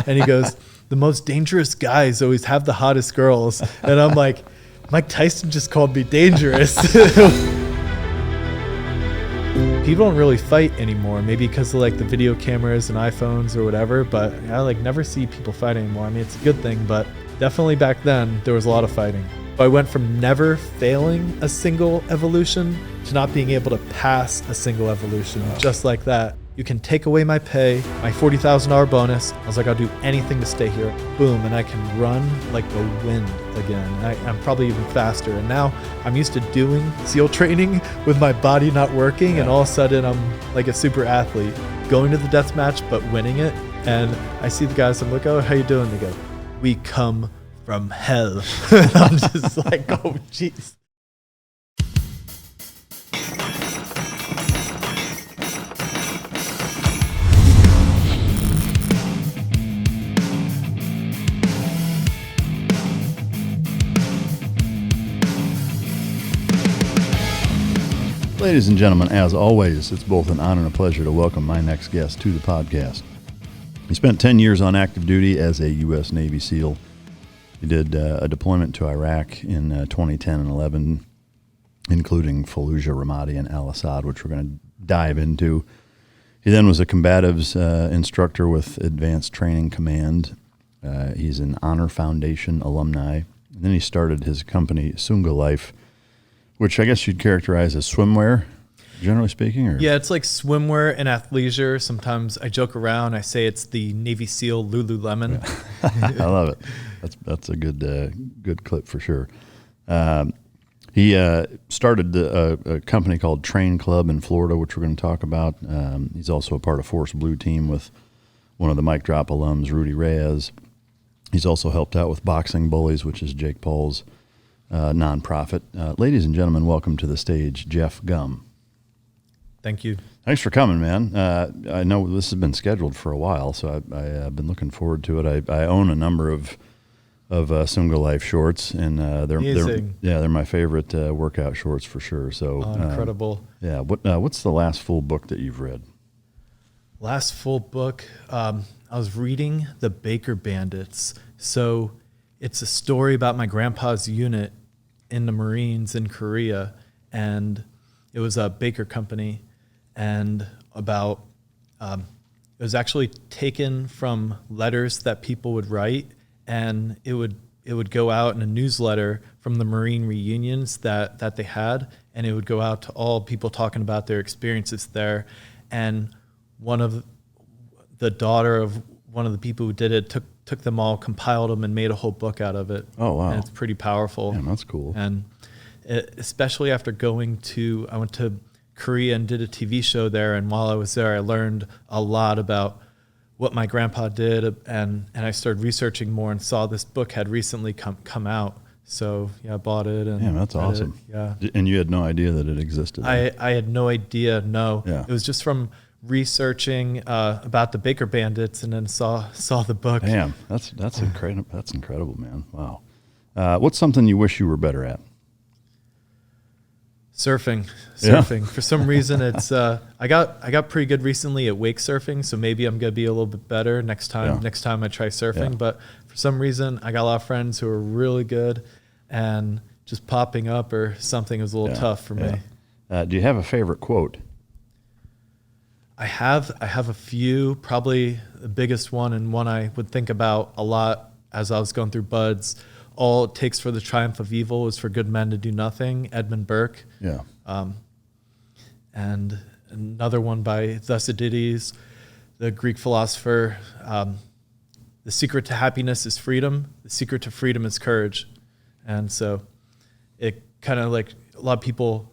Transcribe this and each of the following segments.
And he goes, the most dangerous guys always have the hottest girls. And I'm like, Mike Tyson just called me dangerous. People don't really fight anymore, maybe because of like the video cameras and iPhones or whatever, but I like never see people fight anymore. I mean, it's a good thing, but definitely back then there was a lot of fighting. I went from never failing a single evolution to not being able to pass a single evolution, just like that. You can take away my pay, my $40,000 bonus. I was like, I'll do anything to stay here. Boom, and I can run like the wind again. I'm probably even faster. And now I'm used to doing SEAL training with my body not working, and all of a sudden I'm like a super athlete, going to the death match but winning it. And I see the guys, I'm like, oh, how you doing? They go, we come from hell. And I'm just like, oh, jeez. Ladies and gentlemen, as always, it's both an honor and a pleasure to welcome my next guest to the podcast. He spent 10 years on active duty as a U.S. Navy SEAL. He did a deployment to Iraq in 2010 and 11, including Fallujah, Ramadi, and Al-Assad, which we're going to dive into. He then was a Combatives Instructor with Advanced Training Command. He's an Honor Foundation alumni. And then he started his company, Sunga Life, which I guess you'd characterize as swimwear, generally speaking? Or? Yeah, it's like swimwear and athleisure. Sometimes I joke around. I say it's the Navy SEAL Lululemon. Yeah. I love it. That's a good clip for sure. He started a company called Train Club in Florida, which we're going to talk about. He's also a part of Force Blue Team with one of the Mic Drop alums, Rudy Reyes. He's also helped out with Boxing Bullies, which is Jake Paul's nonprofit. Ladies and gentlemen, welcome to the stage, Jeff Gum. Thank you. Thanks for coming, man. I know this has been scheduled for a while, so I've been looking forward to it. I own a number of Sunga Life shorts, and they're my favorite workout shorts for sure. So incredible. What's the last full book that you've read? Last full book, I was reading The Baker Bandits. So it's a story about my grandpa's unit in the Marines in Korea, and it was a baker company, and about it was actually taken from letters that people would write, and it would go out in a newsletter from the Marine reunions that they had, and it would go out to all people talking about their experiences there. And the daughter of one of the people who did it took them all, compiled them, and made a whole book out of it. Oh, wow. And it's pretty powerful. Yeah, that's cool. And especially after I went to Korea and did a TV show there, and while I was there, I learned a lot about what my grandpa did, and I started researching more and saw this book had recently come out. So yeah, I bought it. And yeah, that's awesome. Yeah. And you had no idea that it existed? I had no idea, no. Yeah. It was just from researching about the Baker Bandits, and then saw the book. Damn, that's incredible. That's incredible, man. Wow. What's something you wish you were better at? Surfing. Yeah. For some reason, it's I got pretty good recently at wake surfing, so maybe I'm gonna be a little bit better next time I try surfing. Yeah. But for some reason, I got a lot of friends who are really good, and just popping up or something is a little tough for me. Do you have a favorite quote? I have a few. Probably the biggest one, and one I would think about a lot as I was going through Buds. All it takes for the triumph of evil is for good men to do nothing. Edmund Burke. Yeah. And another one by Thucydides, the Greek philosopher. The secret to happiness is freedom. The secret to freedom is courage. And so it kind of like a lot of people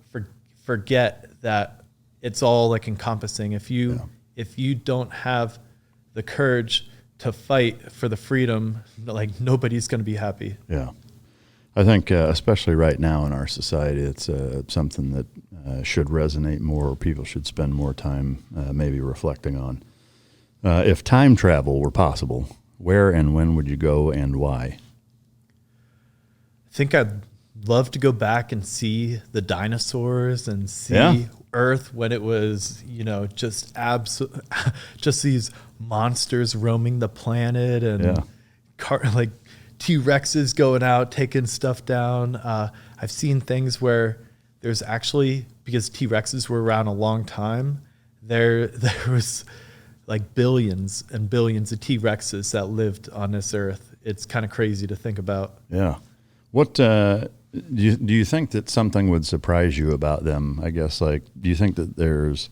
forget that it's all like encompassing. If you don't have the courage to fight for the freedom, like nobody's going to be happy. Yeah. I think especially right now in our society, it's something that should resonate more, or people should spend more time maybe reflecting on. If time travel were possible, where and when would you go and why? I think I'd love to go back and see the dinosaurs and see Earth when it was, just these monsters roaming the planet and Yeah. like T-Rexes going out, taking stuff down. I've seen things where there's actually, because T-Rexes were around a long time, there was like billions and billions of T-Rexes that lived on this earth. It's kind of crazy to think about. Yeah. What do you think that something would surprise you about them? I guess, like, do you think that there's,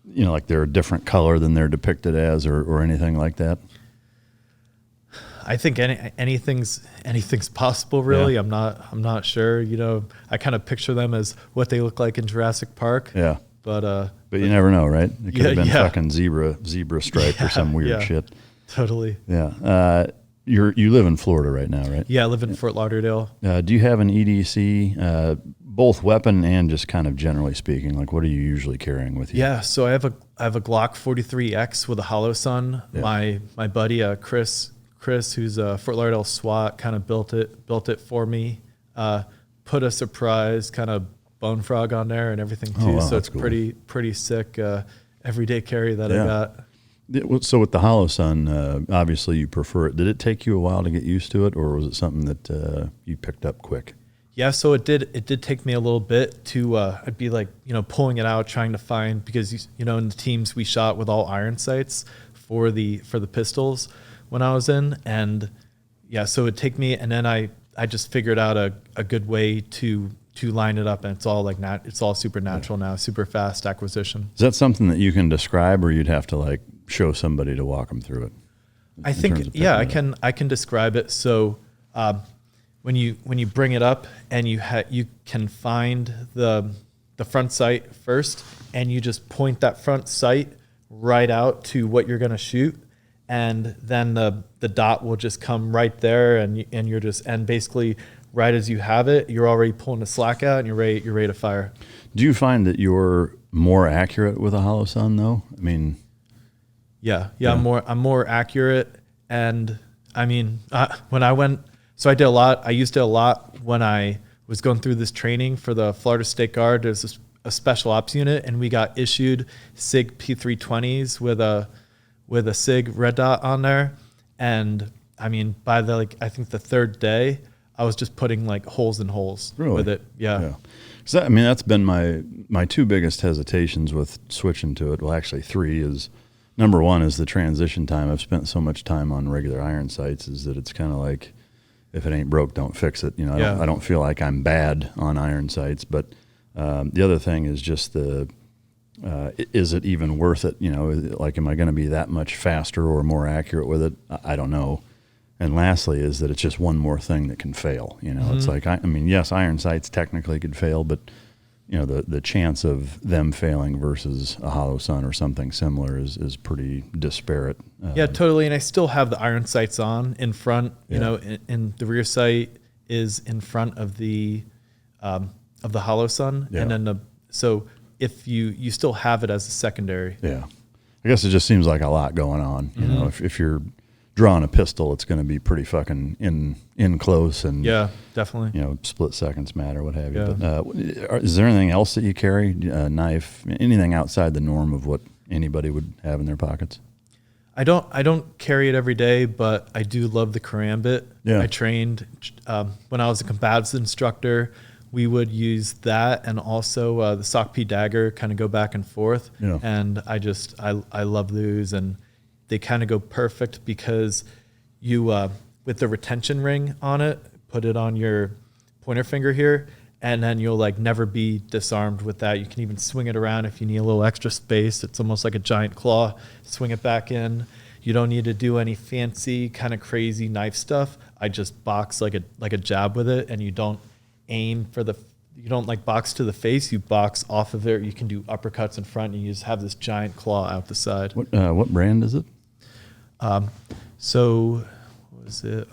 like they're a different color than they're depicted as, or anything like that? I think anything's possible, really. Yeah. I'm not sure. I kind of picture them as what they look like in Jurassic Park. Yeah. But you never know, right? It could have been yeah. fucking zebra stripe or some weird shit. Totally. Yeah. You live in Florida right now, right? Yeah, I live in Fort Lauderdale. Do you have an EDC, both weapon and just kind of generally speaking? Like, what are you usually carrying with you? Yeah, so I have a Glock 43X with a hollow sun. Yeah. My buddy Chris, who's a Fort Lauderdale SWAT, kind of built it for me. Put a surprise kind of bone frog on there and everything too. Oh, wow, So it's cool. pretty sick everyday carry that Yeah. I got. So with the hollow sun, obviously you prefer it. Did it take you a while to get used to it, or was it something that you picked up quick? Yeah, so it did take me a little bit to I'd be like, pulling it out, trying to find, because in the teams we shot with all iron sights for the pistols when I was in, and yeah, so it'd take me, and then I just figured out a good way to line it up, and it's all it's all super natural now, super fast acquisition. Is that something that you can describe, or you'd have to like show somebody to walk them through it? I think, yeah, I can describe it. So when you bring it up and you can find the front sight first, and you just point that front sight right out to what you're going to shoot, and then the dot will just come right there, and you're just, and basically right as you have it, you're already pulling the slack out and you're ready to fire. Do you find that you're more accurate with a hollow sun though? I mean, yeah. I'm more accurate. And I mean, when I went, so I used it a lot when I was going through this training for the Florida State Guard. There's a special ops unit, and we got issued SIG P320s with a SIG red dot on there. And I mean, by I think the third day, I was just putting like holes in holes with it. Yeah. So, I mean, that's been my two biggest hesitations with switching to it. Well, actually three is, number one is the transition time. I've spent so much time on regular iron sights is that it's kind of like, if it ain't broke, don't fix it. I don't feel like I'm bad on iron sights, but the other thing is just is it even worth it? Like, am I going to be that much faster or more accurate with it? I don't know. And lastly is that it's just one more thing that can fail. It's like, I mean, yes, iron sights technically could fail, but the chance of them failing versus a hollow sun or something similar is pretty disparate. Yeah, totally. And I still have the iron sights on in front, and the rear sight is in front of the hollow sun. Yeah. And then so if you still have it as a secondary. Yeah. I guess it just seems like a lot going on. If you're drawing a pistol, it's going to be pretty fucking in close, and yeah, definitely. Split seconds matter, what have you. Yeah. But is there anything else that you carry? A knife, anything outside the norm of what anybody would have in their pockets? I don't carry it every day, but I do love the karambit. Yeah. I trained when I was a combatives instructor. We would use that, and also the sock P dagger, kind of go back and forth. Yeah. And I love those, and they kind of go perfect because you, with the retention ring on it, put it on your pointer finger here, and then you'll never be disarmed with that. You can even swing it around if you need a little extra space. It's almost like a giant claw. Swing it back in. You don't need to do any fancy kind of crazy knife stuff. I just box like a jab with it, and you don't aim for you don't box to the face. You box off of it. You can do uppercuts in front, and you just have this giant claw out the side. What brand is it? So what was it?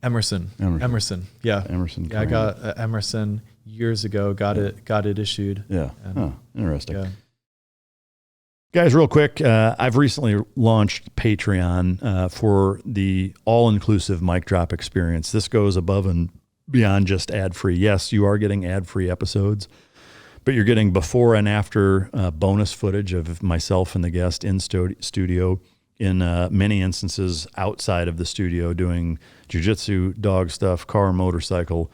Emerson. Yeah. Emerson. Yeah, I got Emerson years ago. Got it issued. Yeah. And, interesting. Yeah. Guys, real quick, I've recently launched Patreon for the all-inclusive mic drop experience. This goes above and beyond just ad-free. Yes, you are getting ad-free episodes, But you're getting before and after bonus footage of myself and the guest in studio, in many instances outside of the studio, doing jiu-jitsu, dog stuff, car, motorcycle,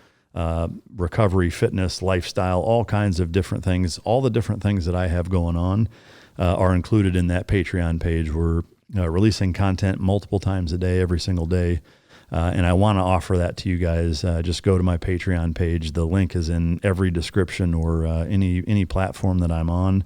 recovery, fitness, lifestyle, all kinds of different things. All the different things that I have going on are included in that Patreon page. We're releasing content multiple times a day, every single day. And I want to offer that to you guys. Just go to my Patreon page. The link is in every description or any platform that I'm on,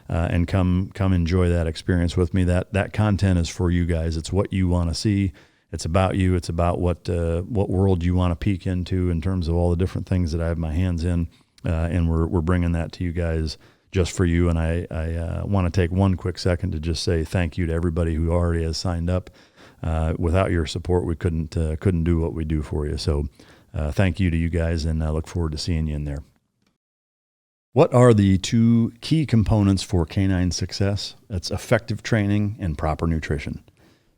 and come enjoy that experience with me. That content is for you guys. It's what you want to see. It's about you. It's about what world you want to peek into in terms of all the different things that I have my hands in, and we're bringing that to you guys just for you. And I want to take one quick second to just say thank you to everybody who already has signed up. Without your support, we couldn't do what we do for you. So thank you to you guys, and I look forward to seeing you in there. What are the two key components for canine success? That's effective training and proper nutrition.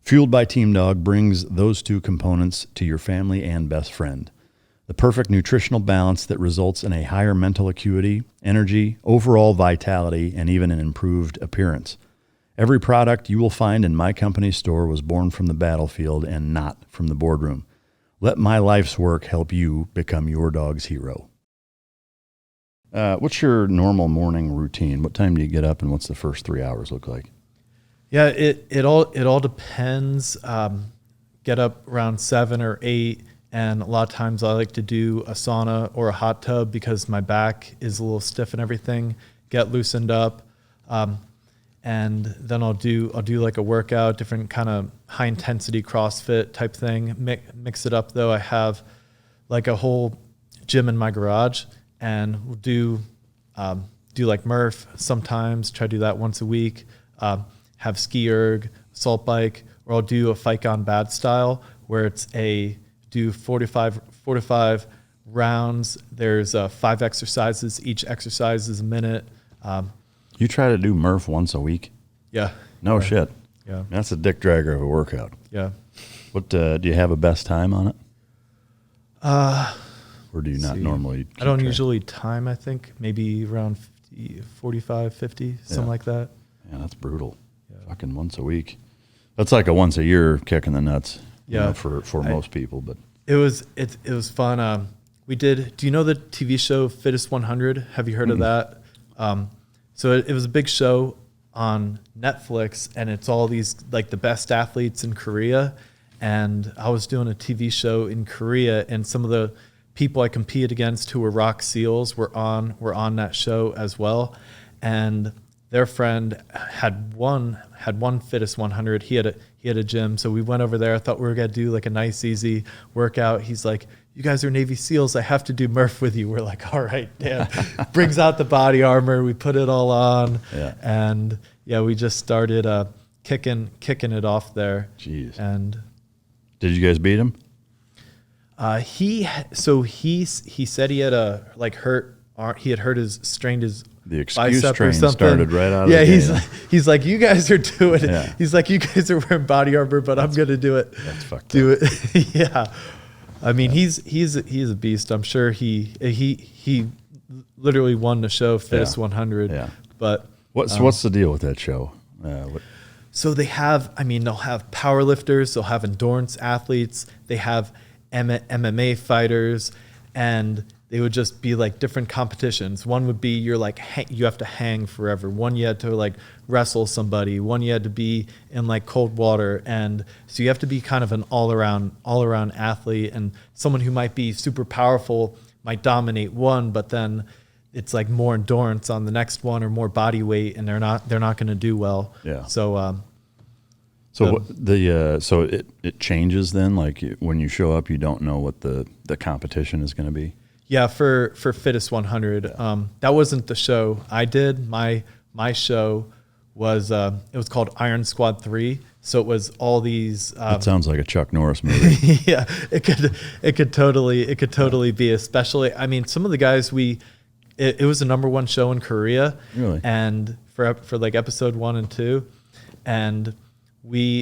Fueled by Team Dog brings those two components to your family and best friend. The perfect nutritional balance that results in a higher mental acuity, energy, overall vitality, and even an improved appearance. Every product you will find in my company's store was born from the battlefield and not from the boardroom. Let my life's work help you become your dog's hero. What's your normal morning routine? What time do you get up, and what's the first 3 hours look like? Yeah, it all depends. Get up around 7 or 8, and a lot of times I like to do a sauna or a hot tub because my back is a little stiff and everything. Get loosened up. And then I'll do like a workout, different kind of high intensity CrossFit type thing. Mix it up though. I have like a whole gym in my garage, and we'll do like Murph sometimes. Try to do that once a week. Have ski erg, assault bike, or I'll do a fight gone bad style where it's do 45 rounds. There's 5 exercises. Each exercise is a minute. You try to do Murph once a week? Yeah. No shit. Yeah. That's a dick dragger of a workout. Yeah. What do you have a best time on it? Or do you not normally? I don't usually time. I think maybe around 45, 50, something like that. Yeah, that's brutal. Yeah. Fucking once a week. That's like a once a year kick in the nuts. Yeah. For most people, but it was fun. We did. Do you know the TV show Fittest 100? Have you heard of that? So it was a big show on Netflix, and it's all these like the best athletes in Korea. And I was doing a TV show in Korea, and some of the people I competed against who were Rock SEALs were on that show as well. And their friend had won Fittest 100. He had a gym, so we went over there. I thought we were gonna do like a nice easy workout. He's like, "You guys are Navy SEALs. I have to do Murph with you." We're like, "All right, Dan." Brings out the body armor. We put it all on, and we just started kicking it off there. Jeez. And did you guys beat him? He said he had strained his the excuse bicep train or something. Started right out of the gate. He's like, "You guys are doing it." Yeah. He's like, "You guys are wearing body armor, but I'm gonna do it." That's fucked do up. it. Yeah. I mean, he's a beast. I'm sure he literally won the show Fittest 100. Yeah. But what's the deal with that show? So they'll have powerlifters, they'll have endurance athletes, they have MMA fighters, and they would just be like different competitions. One would be you have to hang forever. One you had to like wrestle somebody. One you had to be in like cold water, and so you have to be kind of an all around athlete. And someone who might be super powerful might dominate one, but then it's like more endurance on the next one or more body weight, and they're not going to do well. Yeah. So so it changes then. Like when you show up, you don't know what the competition is going to be. Yeah, for Fittest 100, that wasn't the show I did. My show was it was called Iron Squad 3. So it was all these. That sounds like a Chuck Norris movie. Yeah, it could totally be. Especially, I mean, some of the guys it was the #1 show in Korea. Really? And for like episode 1 and 2, and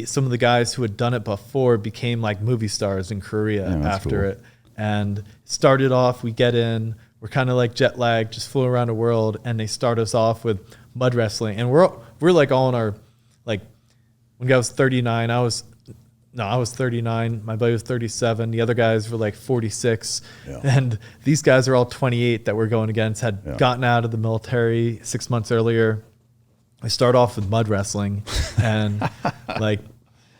some of the guys who had done it before became like movie stars in Korea after cool. it. And started off, we get in, we're kind of like jet lagged, just flew around the world, and they start us off with mud wrestling. And we're like all in our, like, when I was 39, I was 39. My buddy was 37. The other guys were like 46. Yeah. And these guys are all 28 that we're going against, had gotten out of the military 6 months earlier. I start off with mud wrestling. And like,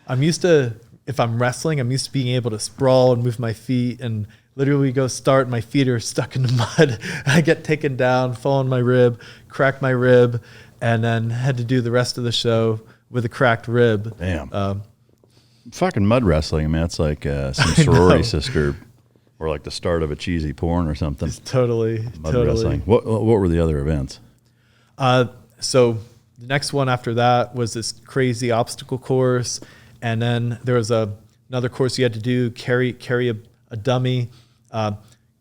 I'm used to, if I'm wrestling, I'm used to being able to sprawl and move my feet, and literally go start, my feet are stuck in the mud. I get taken down, fall on my rib, crack my rib, and then had to do the rest of the show with a cracked rib. Damn. Fucking mud wrestling, I mean, that's like some sorority sister, or like the start of a cheesy porn or something. It's totally. Wrestling. What were the other events? So the next one after that was this crazy obstacle course, and then there was another course you had to do, carry a dummy,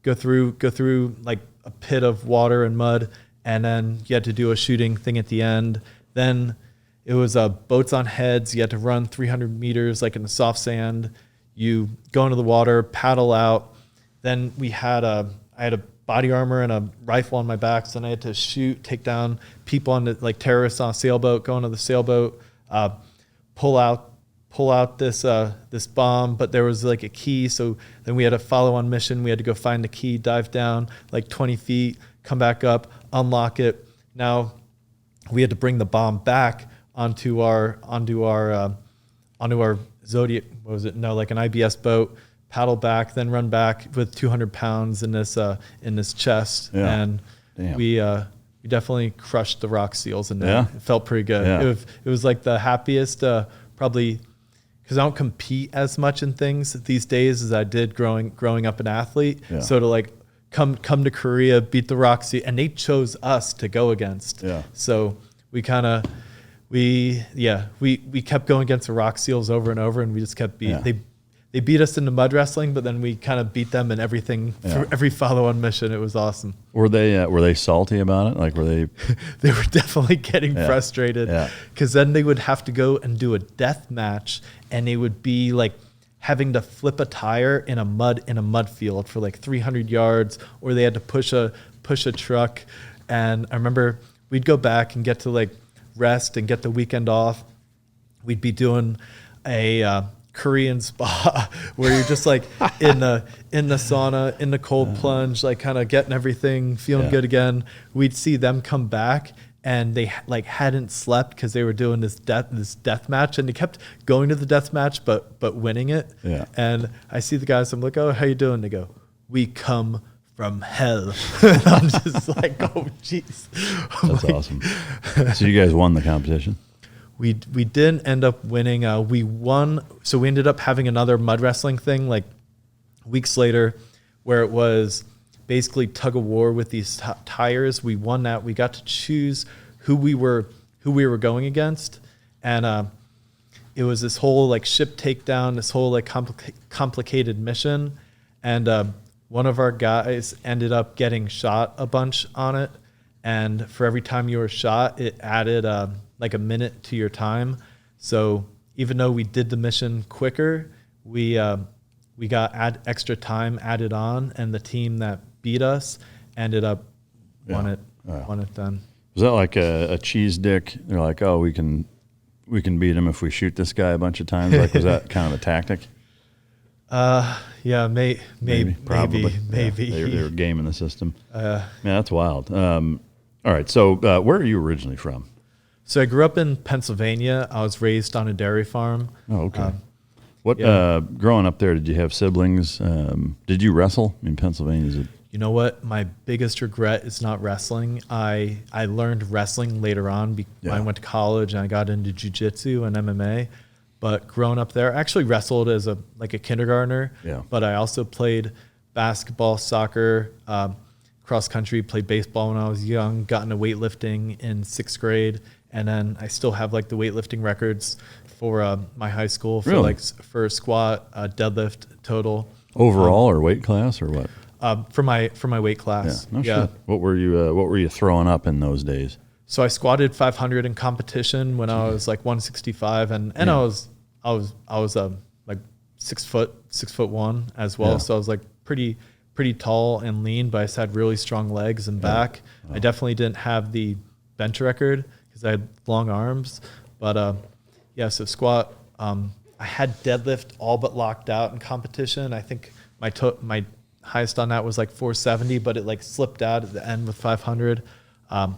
go through like a pit of water and mud, and then you had to do a shooting thing at the end. Then it was boats on heads. You had to run 300 meters like in the soft sand. You go into the water, paddle out. Then I had a body armor and a rifle on my back, so then I had to shoot, take down people on the, like terrorists on a sailboat, go into the sailboat, pull out this bomb, but there was like a key, so then we had a follow-on mission. We had to go find the key, dive down like 20 feet, come back up, unlock it. Now we had to bring the bomb back onto our Zodiac, what was it? No, like an IBS boat, paddle back, then run back with 200 pounds in this chest. Yeah. And damn. We definitely crushed the rock seals in there. Yeah. It felt pretty good. Yeah. It was like the happiest, probably, because I don't compete as much in things these days as I did growing up an athlete. Yeah. So to like come to Korea, beat the rock seal, and they chose us to go against. Yeah. So we kept going against the rock seals over and over, and we just kept they beat us in the mud wrestling, but then we kind of beat them in everything through every follow-on mission. It was awesome. Were they salty about it? Like, were they? They were definitely getting frustrated, because then they would have to go and do a death match, and they would be like having to flip a tire in a mud field for like 300 yards, or they had to push a truck. And I remember we'd go back and get to like rest and get the weekend off. We'd be doing a Korean spa where you're just like in the sauna, in the cold plunge, like kind of getting everything, feeling good again. We'd see them come back, and they like hadn't slept because they were doing this death match, and they kept going to the death match but winning it. Yeah. And I see the guys, I'm like, "Oh, how you doing?" They go, "We come from hell." And I'm just like, "Oh, jeez." That's awesome. So you guys won the competition? We didn't end up winning. We won, so we ended up having another mud wrestling thing like weeks later, where it was basically tug of war with these tires. We won that. We got to choose who we were going against, and it was this whole like ship takedown, this whole like complicated mission, and one of our guys ended up getting shot a bunch on it, and for every time you were shot, it added like a minute to your time. So even though we did the mission quicker, we got extra time added on, and the team that beat us ended up won it then. Was that like a cheese dick? They're like, "Oh, we can beat him if we shoot this guy a bunch of times." Like, was that kind of a tactic? Yeah, maybe. Probably. Maybe. Yeah, they were gaming the system. Yeah, that's wild. All right, so where are you originally from? So I grew up in Pennsylvania. I was raised on a dairy farm. Oh, okay. Growing up there, did you have siblings? Did you wrestle in Pennsylvania? You know what? My biggest regret is not wrestling. I learned wrestling later on when I went to college, and I got into jiu-jitsu and MMA. But growing up there, I actually wrestled as a kindergartner. Yeah. But I also played basketball, soccer, cross country, played baseball when I was young, got into weightlifting in 6th grade. And then I still have like the weightlifting records for my high school for for squat, deadlift, total. Overall or weight class or what? For my weight class. Yeah. No shit. What were you throwing up in those days? So I squatted 500 in competition when I was like 165, and I was like 6'1" as well. Yeah. So I was like pretty pretty tall and lean, but I just had really strong legs and back. I definitely didn't have the bench record because I had long arms. But so squat, I had deadlift all but locked out in competition. I think my highest on that was like 470, but it like slipped out at the end with 500. And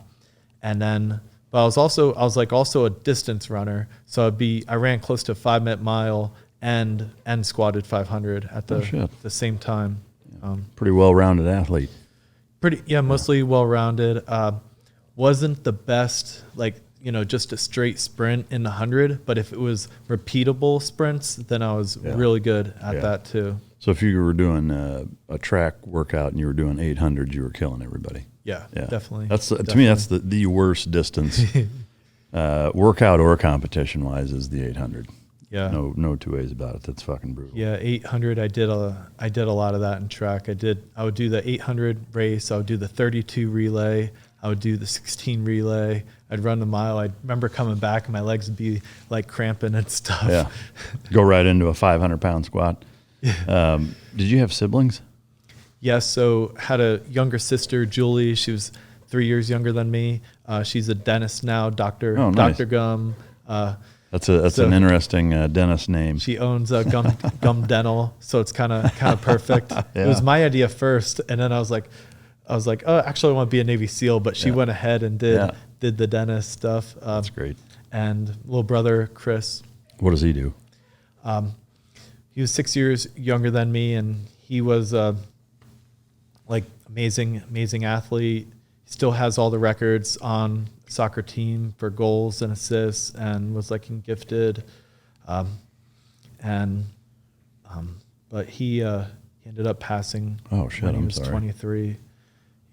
then, but I was also a distance runner. So I ran close to a 5-minute mile and squatted 500 at the same time. Pretty well-rounded athlete. Mostly well-rounded. Wasn't the best, just a straight sprint in the 100, but if it was repeatable sprints, then I was really good at that too. So if you were doing a track workout and you were doing 800, you were killing everybody. Yeah, definitely. To me, that's the worst distance, workout or competition wise, is the 800. Yeah. No two ways about it. That's fucking brutal. Yeah, 800. I did a lot of that in track. I would do the 800 race. I would do the 32 relay. I would do the 16 relay. I'd run the mile. I remember coming back and my legs would be like cramping and stuff. Yeah. Go right into a 500-pound squat. Did you have siblings? Yes. So had a younger sister, Julie. She was 3 years younger than me. She's a dentist now, Dr. Dr. Gum. That's an interesting dentist name. She owns Gum Dental, so it's kind of perfect. It was my idea first, and then I was like, oh, actually, I want to be a Navy SEAL, but she went ahead and did the dentist stuff. That's great. And little brother Chris. What does he do? He was 6 years younger than me, and he was amazing athlete. He still has all the records on soccer team for goals and assists, and was gifted. But he ended up passing. Oh shit! When he I'm was sorry. 23.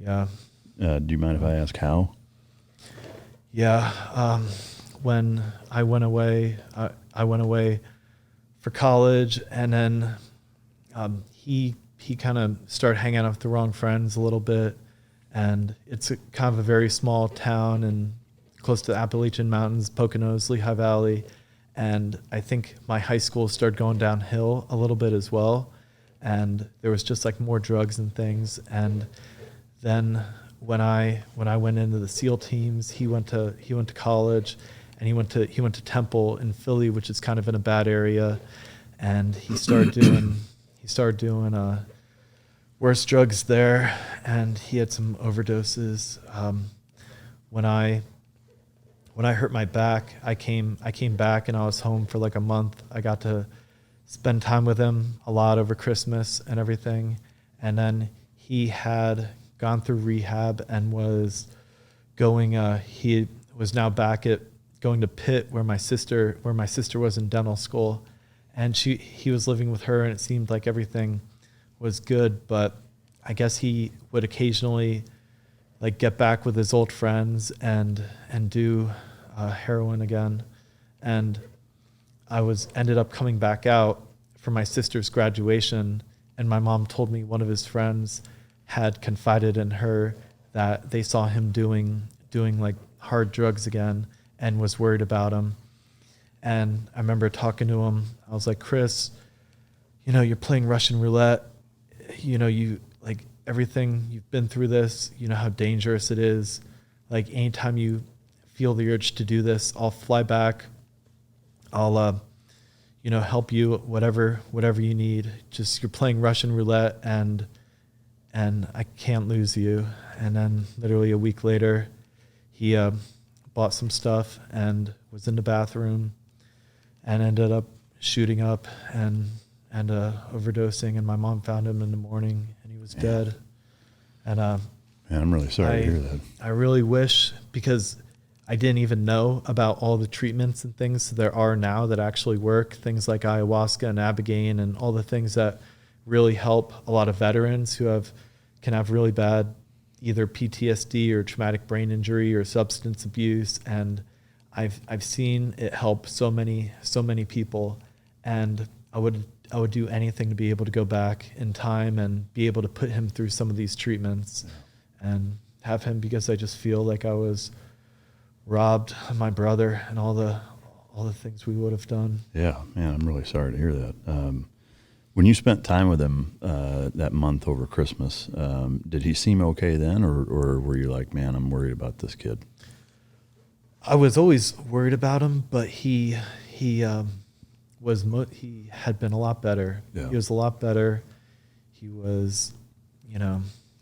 Yeah. Do you mind if I ask how? Yeah. When I went away for college, and then he kind of started hanging out with the wrong friends a little bit, and it's kind of a very small town and close to the Appalachian Mountains, Poconos, Lehigh Valley, and I think my high school started going downhill a little bit as well, and there was just more drugs and things. And then when I went into the SEAL teams, he went to college, and he went to Temple in Philly, which is kind of in a bad area, and he started doing worse drugs there, and he had some overdoses. When I hurt my back, I came back, and I was home for a month. I got to spend time with him a lot over Christmas and everything, and then he had gone through rehab and was going. He was now back at going to Pitt, where my sister was in dental school, and he was living with her, and it seemed like everything was good, but I guess he would occasionally get back with his old friends and do heroin again. And I ended up coming back out for my sister's graduation, and my mom told me one of his friends had confided in her that they saw him doing hard drugs again and was worried about him. And I remember talking to him. I was like, Chris, you're playing Russian roulette. You everything, you've been through this, you know how dangerous it is. Anytime you feel the urge to do this, I'll fly back. I'll, help you, whatever you need. Just, you're playing Russian roulette, and I can't lose you. And then literally a week later, he bought some stuff and was in the bathroom and ended up shooting up and overdosing, and my mom found him in the morning, and he was dead. And I'm really sorry to hear that. I really wish, because I didn't even know about all the treatments and things there are now that actually work, things like ayahuasca and ibogaine and all the things that really help a lot of veterans who can have really bad either PTSD or traumatic brain injury or substance abuse. And I've seen it help so many people, and I would do anything to be able to go back in time and be able to put him through some of these treatments and have him, because I just feel like I was robbed of my brother and all the things we would have done. Yeah, man, I'm really sorry to hear that. When you spent time with him that month over Christmas, did he seem okay then, or were you like, man, I'm worried about this kid? I was always worried about him, but he had been a lot better. Yeah. He was a lot better. He was,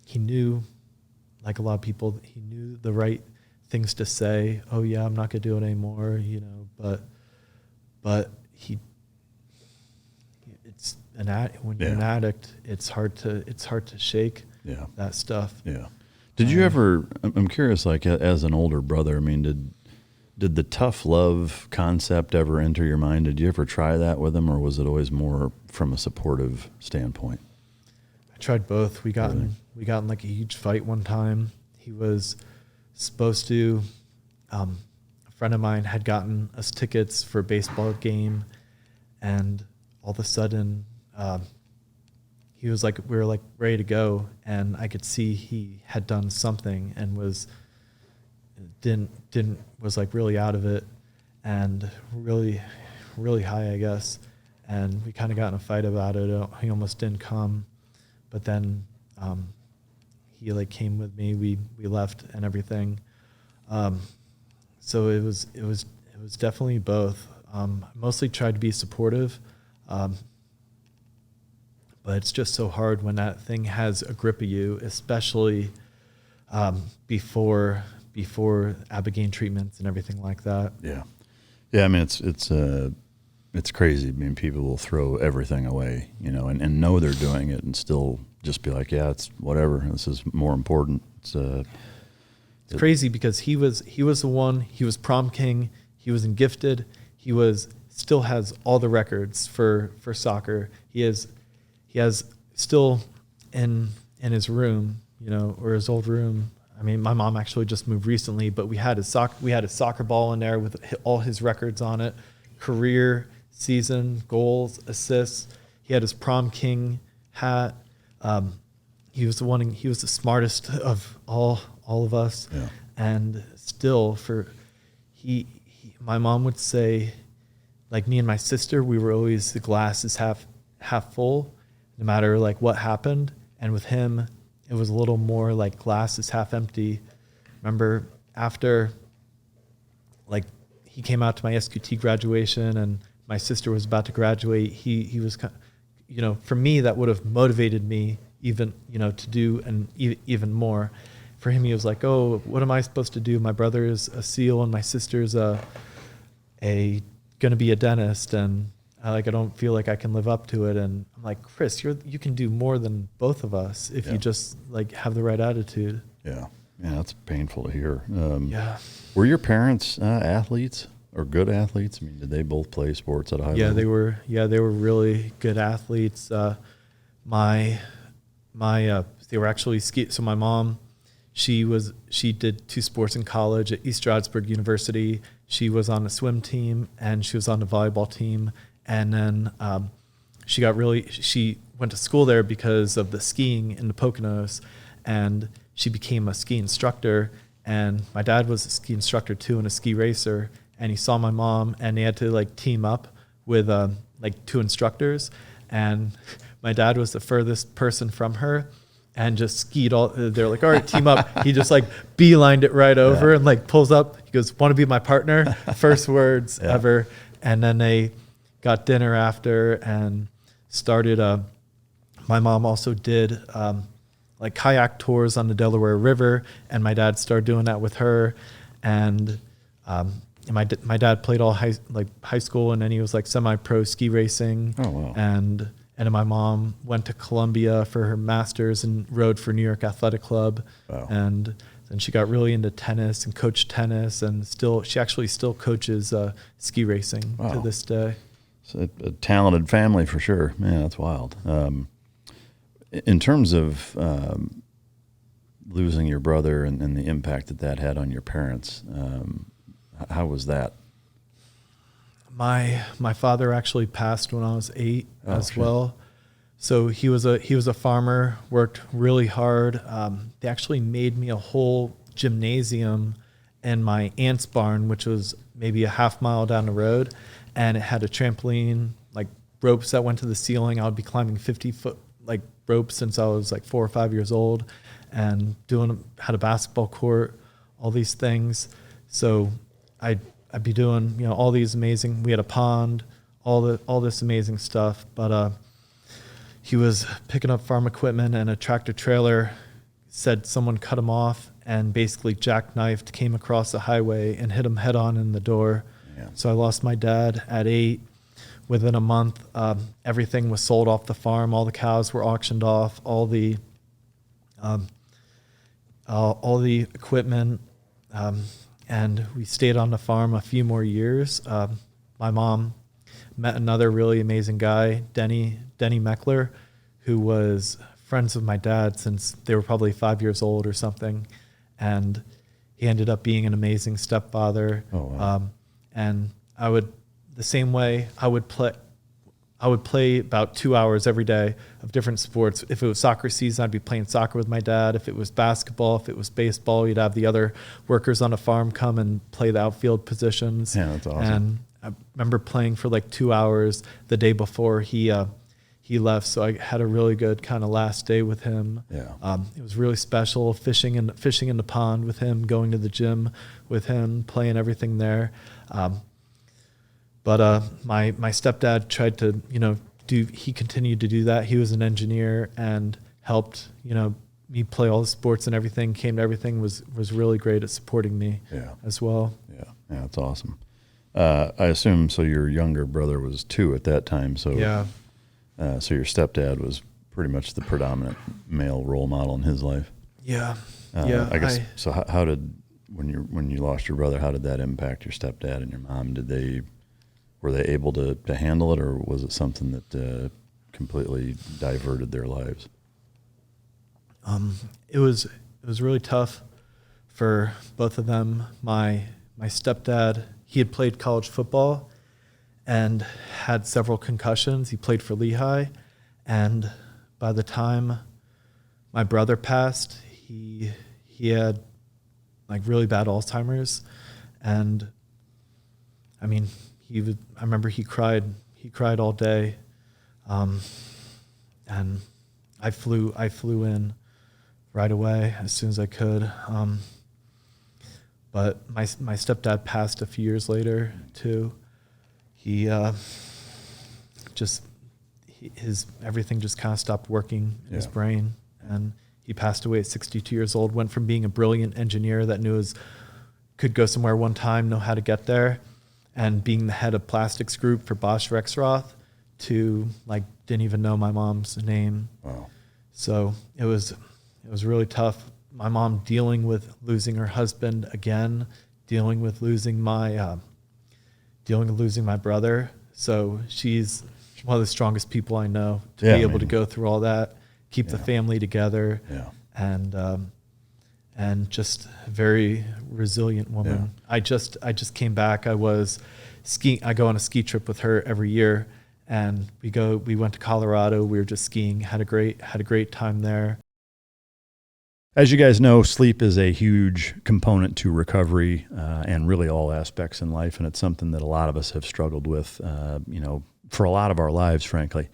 he knew, like a lot of people, he knew the right things to say. Oh yeah, I'm not gonna do it anymore, but it's when you're an addict, it's hard to shake that stuff. Yeah. Did you ever? I'm curious. Like as an older brother, I mean, did the tough love concept ever enter your mind? Did you ever try that with him, or was it always more from a supportive standpoint? I tried both. We got in like a huge fight one time. He was supposed to. A friend of mine had gotten us tickets for a baseball game, and all of a sudden, he was like, we were like ready to go, and I could see he had done something and was like really out of it and really, really high, I guess. And we kind of got in a fight about it. He almost didn't come, but then he like came with me. We left and everything. So it was definitely both. I mostly tried to be supportive. But it's just so hard when that thing has a grip of you, especially before Abigaine treatments and everything like that. Yeah. I mean, it's crazy. I mean, people will throw everything away, and know they're doing it, and still just be like, yeah, it's whatever. This is more important. It's crazy because he was the one. He was prom king. He was in gifted. He still has all the records for soccer. He has still in his room, or his old room. I mean, my mom actually just moved recently, but we had his soccer ball in there with all his records on it, career, season, goals, assists. He had his prom king hat. He was the smartest of all of us. Yeah. And still my mom would say, like me and my sister, we were always, the glass is half full, no matter like what happened. And with him, it was a little more like glass is half empty. Remember after like he came out to my SQT graduation and my sister was about to graduate, he was, for me, that would have motivated me even, to do even more. For him, he was like, oh, what am I supposed to do? My brother is a SEAL and my sister's going to be a dentist, and I don't feel like I can live up to it. And I'm like, Chris, you can do more than both of us if you just like have the right attitude. Yeah, that's painful to hear. Yeah. Were your parents athletes or good athletes? I mean, did they both play sports at a high level? They were really good athletes. They were actually so my mom, she did 2 sports in college at East Stroudsburg University. She was on the swim team and she was on the volleyball team. And then she went to school there because of the skiing in the Poconos, and she became a ski instructor. And my dad was a ski instructor too and a ski racer. And he saw my mom, and they had to like team up with 2 instructors. And my dad was the furthest person from her, and just skied all. They're like, all right, team up. He just like beelined it right over and like pulls up. He goes, want to be my partner? First words ever. And then they got dinner after and started. My mom also did like kayak tours on the Delaware River, and my dad started doing that with her. And my dad played all high school, and then he was like semi-pro ski racing. Oh wow! And my mom went to Columbia for her master's and rode for New York Athletic Club. Wow. And then she got really into tennis and coached tennis, and she actually still coaches ski racing to this day. So a talented family for sure. Man, that's wild. In terms of losing your brother and the impact that had on your parents, how was that? My father actually passed when I was 8 well. So he was a farmer, worked really hard. They actually made me a whole gymnasium in my aunt's barn, which was maybe a half mile down the road, and it had a trampoline like ropes that went to the ceiling. I would be climbing 50-foot like ropes since I was like 4 or 5 years old, and had a basketball court, all these things. So I'd be doing, you know, all these amazing, we had a pond, all this amazing stuff. But he was picking up farm equipment, and a tractor trailer said someone cut him off and basically jackknifed, came across the highway and hit him head on in the door. Yeah. So I lost my dad at 8. Within a month, everything was sold off the farm. All the cows were auctioned off. All the equipment, and we stayed on the farm a few more years. My mom met another really amazing guy, Denny Meckler, who was friends with my dad since they were probably 5 years old or something, and he ended up being an amazing stepfather. Oh, wow. And the same way I would play about 2 hours every day of different sports. If it was soccer season, I'd be playing soccer with my dad. If it was basketball, if it was baseball, you'd have the other workers on the farm come and play the outfield positions. Yeah, that's awesome. And I remember playing for like 2 hours the day before he left, so I had a really good kind of last day with him. Yeah. It was really special, fishing in the pond with him, going to the gym with him, playing everything there. But my stepdad tried to, you know, he continued to do that. He was an engineer and helped, you know, me play all the sports and everything, came to everything, was really great at supporting me as well. Yeah, that's awesome. I assume, so your younger brother was 2 at that time. So yeah. So your stepdad was pretty much the predominant male role model in his life. Yeah. I guess, so how did, when you lost your brother, how did that impact your stepdad and your mom? Were they able to handle it, or was it something that completely diverted their lives? It was really tough for both of them. My stepdad, he had played college football and had several concussions. He played for Lehigh, and by the time my brother passed, he had like really bad Alzheimer's, and I mean, I remember he cried all day, and I flew in right away as soon as I could. But my stepdad passed a few years later too. He everything just kind of stopped working in his brain, and he passed away at 62 years old. Went from being a brilliant engineer that could go somewhere one time, know how to get there, and being the head of plastics group for Bosch Rexroth, to like didn't even know my mom's name. Wow. So it was really tough. My mom dealing with losing her husband again, dealing with losing my brother. So she's one of the strongest people I know to be able to go through all that, keep the family together, and just a very resilient woman. Yeah. I just came back. I was skiing. I go on a ski trip with her every year, and we went to Colorado. We were just skiing, had a great time there. As you guys know, sleep is a huge component to recovery and really all aspects in life, and it's something that a lot of us have struggled with, for a lot of our lives, frankly.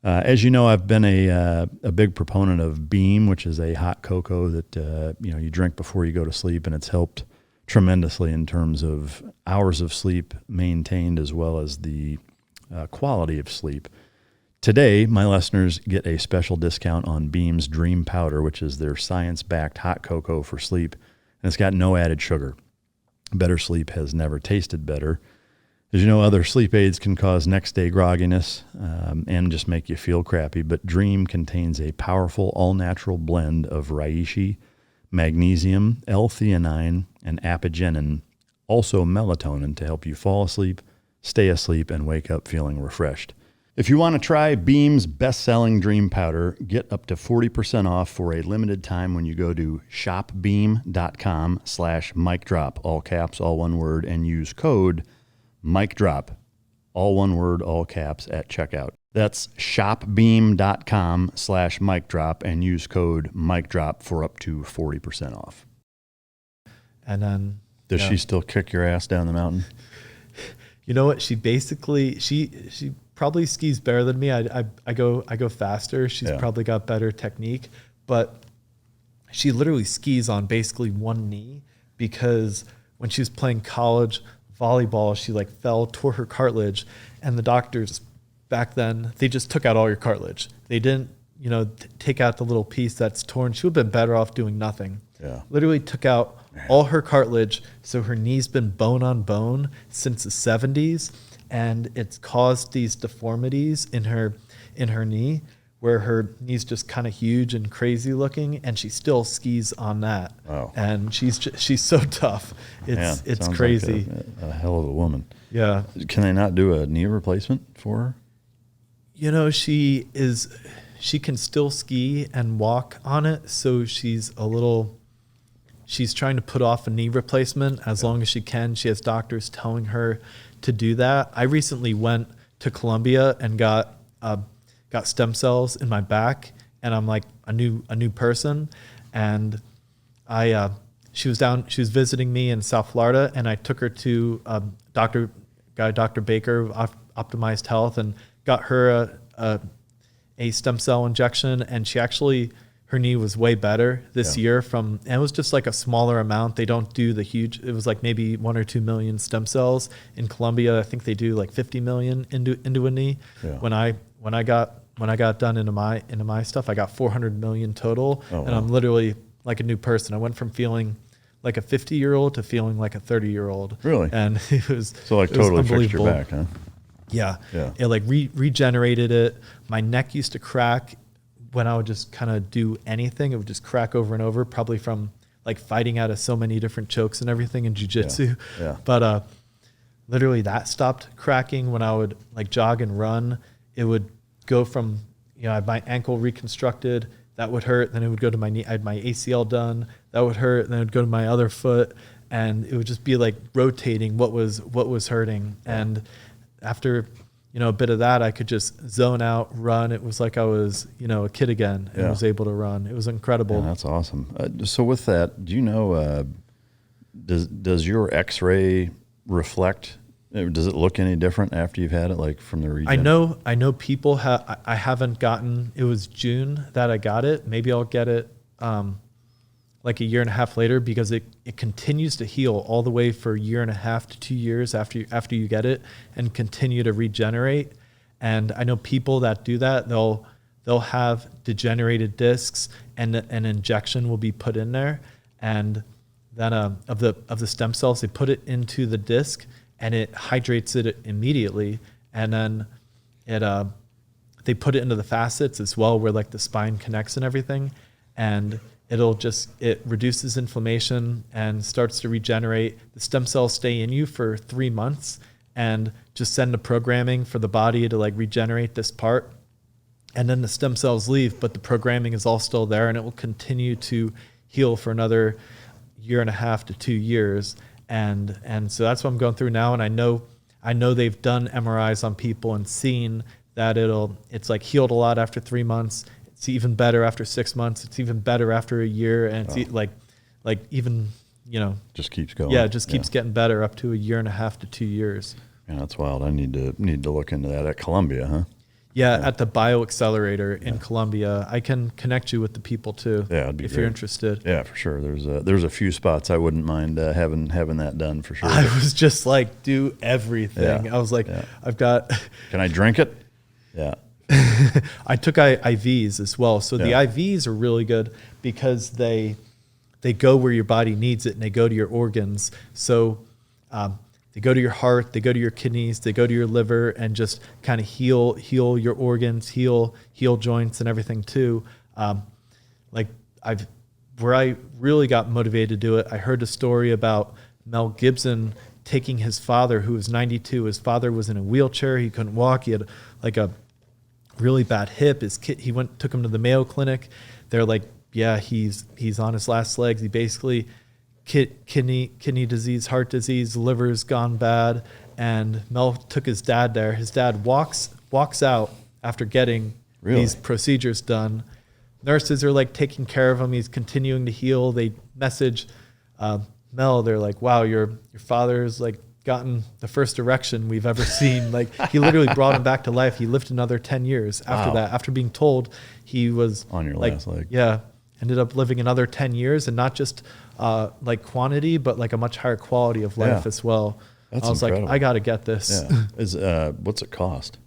As you know, I've been a big proponent of Beam, which is a hot cocoa that you drink before you go to sleep, and it's helped tremendously in terms of hours of sleep maintained as well as the quality of sleep. Today, my listeners get a special discount on Beam's Dream Powder, which is their science-backed hot cocoa for sleep, and it's got no added sugar. Better sleep has never tasted better. As you know, other sleep aids can cause next-day grogginess and just make you feel crappy, but Dream contains a powerful, all-natural blend of reishi, magnesium, L-theanine, and apigenin, also melatonin, to help you fall asleep, stay asleep, and wake up feeling refreshed. If you want to try Beam's best-selling Dream Powder, get up to 40% off for a limited time when you go to shopbeam.com/MikeDrop, all caps, all one word, and use code MikeDrop, all one word, all caps, at checkout. That's shopbeam.com/MikeDrop and use code MikeDrop for up to 40% off. And then... Does she still kick your ass down the mountain? You know what? She basically, she probably skis better than me. I go faster. She's probably got better technique, but she literally skis on basically one knee because when she was playing college volleyball, she like tore her cartilage, and the doctors back then, they just took out all your cartilage. They didn't, take out the little piece that's torn. She would have been better off doing nothing. Yeah. Literally took out all her cartilage, so her knee's been bone on bone since the 70s, and it's caused these deformities in her knee, where her knee's just kind of huge and crazy looking, and she still skis on that. Wow. And she's so tough. It's crazy. Like a hell of a woman. Yeah. Can they not do a knee replacement for her? She can still ski and walk on it, so she's trying to put off a knee replacement as long as she can. She has doctors telling her to do that. I recently went to Colombia and got stem cells in my back, and I'm like a new person. And she was visiting me in South Florida, and I took her to Dr. Baker of Optimized Health and got her a stem cell injection, and her knee was way better this year and it was just like a smaller amount. They don't do the huge, it was like maybe 1 or 2 million stem cells. In Colombia, I think they do like 50 million into a knee. Yeah. When I got done into my stuff, I got 400 million total. Oh, and wow. I'm literally like a new person. I went from feeling like a 50-year-old to feeling like a 30-year-old. Really? And it was totally fixed your back, huh? Yeah. It like regenerated it. My neck used to crack when I would just kind of do anything. It would just crack over and over, probably from like fighting out of so many different chokes and everything in jiu-jitsu. Yeah. But literally that stopped cracking when I would like jog and run. It would go from, I had my ankle reconstructed, that would hurt. Then it would go to my knee. I had my ACL done, that would hurt. Then it would go to my other foot, and it would just be like rotating what was hurting. And after, a bit of that, I could just zone out, run. It was like I was, a kid again, and was able to run. It was incredible. Yeah, that's awesome. So with that, do you know, does your X-ray reflect? Does it look any different after you've had it, like from the region? I know people have. I haven't gotten. It was June that I got it. Maybe I'll get it like a year and a half later, because it continues to heal all the way for a year and a half to 2 years after you get it, and continue to regenerate. And I know people that do that, they'll have degenerated discs, and an injection will be put in there, and then of the stem cells, they put it into the disc, and it hydrates it immediately, and then they put it into the facets as well, where like the spine connects and everything, and it reduces inflammation and starts to regenerate. The stem cells stay in you for 3 months, and just send the programming for the body to like regenerate this part, and then the stem cells leave, but the programming is all still there, and it will continue to heal for another year and a half to 2 years. And so that's what I'm going through now. And I know they've done MRIs on people and seen that it's like healed a lot after 3 months. It's even better after 6 months. It's even better after a year. And it's like even, just keeps going. Yeah. It just keeps getting better up to a year and a half to 2 years. Yeah, that's wild. I need to look into that at Columbia, huh? Yeah, at the Bio Accelerator in Columbia. I can connect you with the people too. Yeah, it'd be if great. You're interested. Yeah, for sure. There's a few spots I wouldn't mind having that done for sure. I was just like, do everything. Yeah. I was like, I've got. Can I drink it? Yeah. I took IVs as well. So the IVs are really good because they go where your body needs it, and they go to your organs. So they go to your heart, they go to your kidneys, they go to your liver, and just kind of heal your organs, heal joints and everything too. Where I really got motivated to do it, I heard a story about Mel Gibson taking his father, who was 92. His father was in a wheelchair. He couldn't walk. He had like a really bad hip. He took him to the Mayo Clinic. They're like, yeah, he's on his last legs. He basically kidney disease, heart disease, liver's gone bad. And Mel took his dad there. His dad walks out after getting these procedures done. Nurses are like taking care of him. He's continuing to heal. They message Mel. They're like, wow, your father's like gotten the first erection we've ever seen. Like, he literally brought him back to life. He lived another 10 years after that, after being told he was on your last leg. Yeah. Ended up living another 10 years, and not just like quantity, but like a much higher quality of life as well. That's I was incredible. like, I got to get this. Yeah. What's it cost?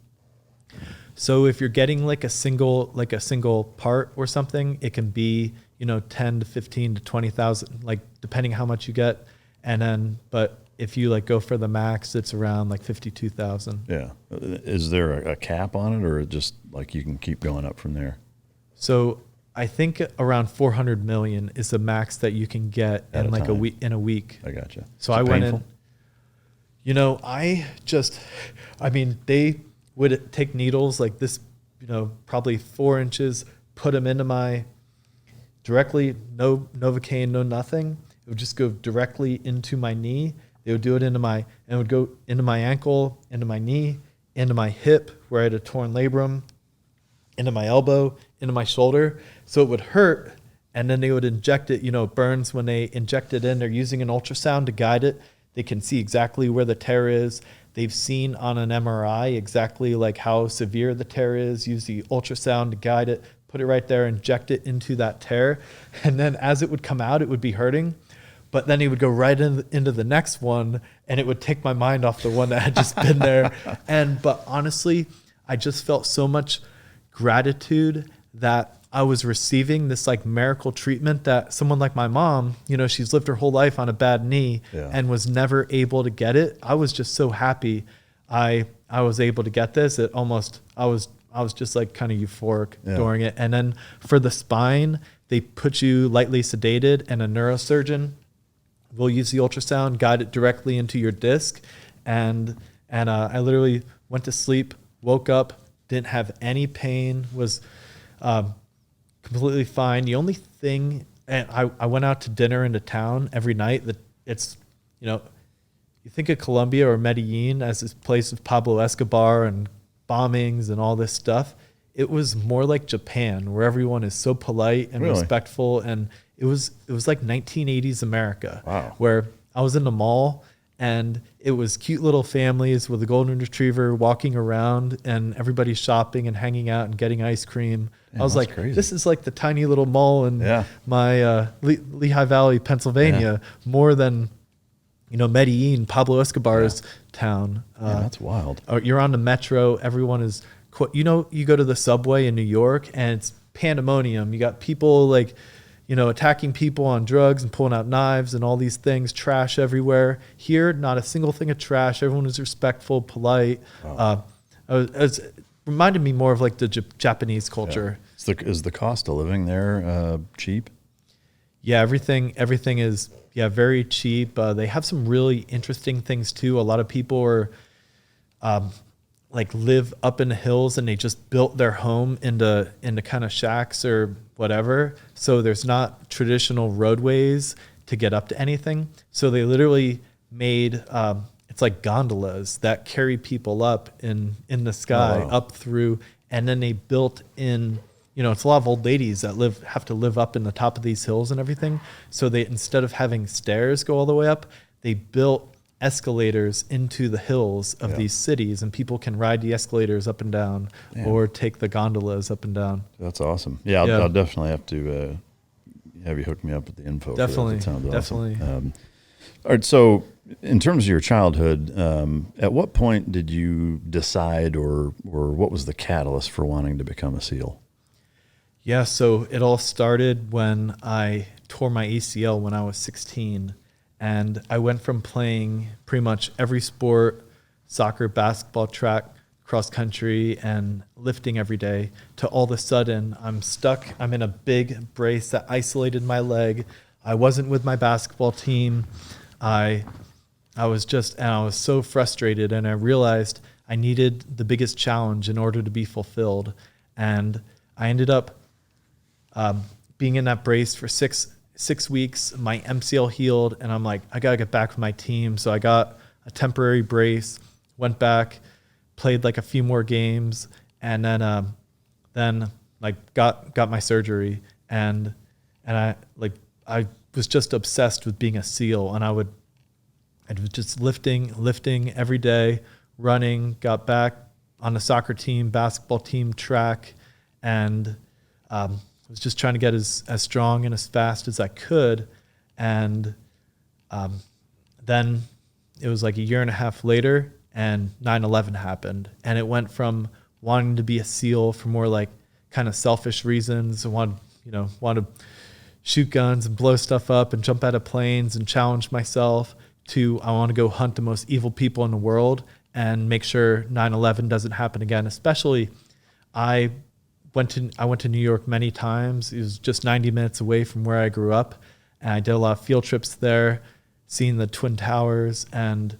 So if you're getting like a single part or something, it can be, 10 to 15 to 20,000, like depending how much you get. And then, but if you like go for the max, it's around like 52,000. Yeah. Is there a cap on it, or just like you can keep going up from there? So I think around 400 million is the max that you can get in like a week. I gotcha. So I went in, they would take needles like this, probably 4 inches, put them into my directly, no Novocaine, no nothing. It would just go directly into my knee. They would do it and it would go into my ankle, into my knee, into my hip where I had a torn labrum, into my elbow, into my shoulder. So it would hurt. And then they would inject it, it burns when they inject it in. They're using an ultrasound to guide it. They can see exactly where the tear is. They've seen on an MRI exactly like how severe the tear is, use the ultrasound to guide it, put it right there, inject it into that tear. And then as it would come out, it would be hurting. But then he would go right into the next one, and it would take my mind off the one that had just been there. But honestly, I just felt so much gratitude that I was receiving this like miracle treatment that someone like my mom, she's lived her whole life on a bad knee and was never able to get it. I was just so happy I was able to get this. I was just like kind of euphoric during it. And then for the spine, they put you lightly sedated, and a neurosurgeon will use the ultrasound, guide it directly into your disc. And I literally went to sleep, woke up, didn't have any pain, was completely fine. The only thing, and I went out to dinner into town every night. That it's, you think of Colombia or Medellin as this place of Pablo Escobar and bombings and all this stuff. It was more like Japan, where everyone is so polite and respectful. And it was like 1980s America, where I was in the mall and it was cute little families with a golden retriever walking around, and everybody's shopping and hanging out and getting ice cream. I was like, crazy. This is like the tiny little mall in my Lehigh Valley, Pennsylvania, more than, Medellin, Pablo Escobar's town. That's wild. You're on the metro. Everyone is, you go to the subway in New York and it's pandemonium. You got people like, attacking people on drugs and pulling out knives and all these things, trash everywhere. Here, not a single thing of trash. Everyone is respectful, polite. It reminded me more of like the Japanese culture. Yeah. Is the cost of living there cheap? Yeah, everything is very cheap. They have some really interesting things too. A lot of people are like live up in the hills, and they just built their home into kind of shacks or whatever. So there's not traditional roadways to get up to anything. So they literally made it's like gondolas that carry people up in the sky up through, and then they built in. It's a lot of old ladies that have to live up in the top of these hills and everything. So they, instead of having stairs go all the way up, they built escalators into the hills of these cities, and people can ride the escalators up and down or take the gondolas up and down. That's awesome. Yeah, I'll definitely have to have you hook me up with the info. Definitely. That sounds Definitely. awesome. All right. So in terms of your childhood, at what point did you decide or what was the catalyst for wanting to become a SEAL? Yeah, so it all started when I tore my ACL when I was 16. And I went from playing pretty much every sport, soccer, basketball, track, cross country, and lifting every day, to all of a sudden I'm stuck. I'm in a big brace that isolated my leg. I wasn't with my basketball team. I was so frustrated, and I realized I needed the biggest challenge in order to be fulfilled. And I ended up being in that brace for six weeks. My MCL healed, and I'm like, I gotta get back with my team. So I got a temporary brace, went back, played like a few more games, and then like got my surgery, and I was just obsessed with being a SEAL, and was just lifting every day, running, got back on the soccer team, basketball team, track, and was just trying to get as strong and as fast as I could. And then it was like a year and a half later, and 9/11 happened. And it went from wanting to be a SEAL for more like kind of selfish reasons, want to shoot guns and blow stuff up and jump out of planes and challenge myself, to I want to go hunt the most evil people in the world and make sure 9/11 doesn't happen again. Especially, I went to New York many times. It was just 90 minutes away from where I grew up, and I did a lot of field trips there, seeing the Twin Towers and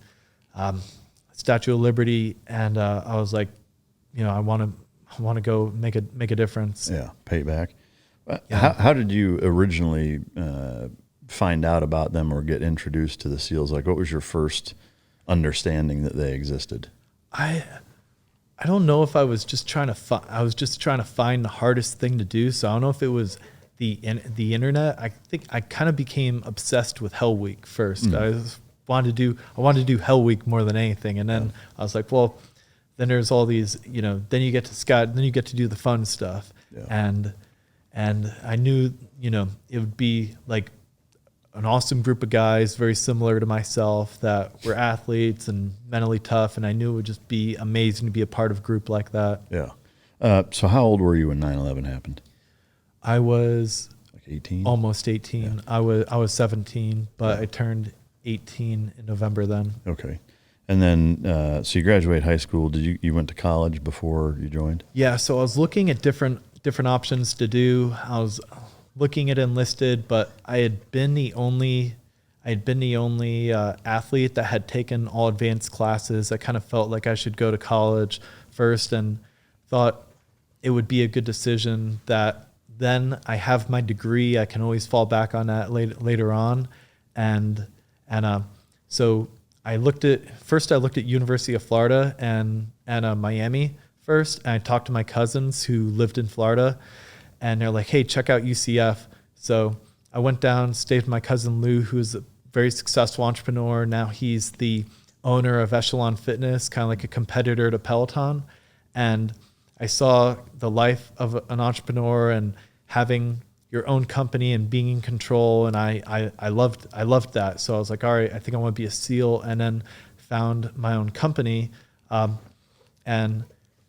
Statue of Liberty, and I was like, I want to go make a difference. Yeah, pay back. Yeah. How did you originally find out about them or get introduced to the SEALs? Like, what was your first understanding that they existed? I don't know if I was just trying to find the hardest thing to do. So I don't know if it was the internet. I think I kind of became obsessed with Hell Week first. I wanted to do Hell Week more than anything, and then I was like, well, then there's all these, then you get to do the fun stuff, and I knew, it would be like an awesome group of guys, very similar to myself, that were athletes and mentally tough, and I knew it would just be amazing to be a part of a group like that. Yeah. So how old were you when 9/11 happened? I was like 18, almost 18. Yeah. I was 17, but I turned 18 in November then. Okay. And then, so you graduated high school. Did you went to college before you joined? Yeah. So I was looking at different options to do. I was looking at enlisted, but I had been the only athlete that had taken all advanced classes. I kind of felt like I should go to college first, and thought it would be a good decision that then I have my degree. I can always fall back on that later on. And so I looked at University of Florida and Miami first. And I talked to my cousins who lived in Florida, and they're like, hey, check out UCF. So I went down, stayed with my cousin Lou, who's a very successful entrepreneur. Now he's the owner of Echelon Fitness, kind of like a competitor to Peloton. And I saw the life of an entrepreneur and having your own company and being in control. And I loved that. So I was like, all right, I think I want to be a SEAL, and then found my own company.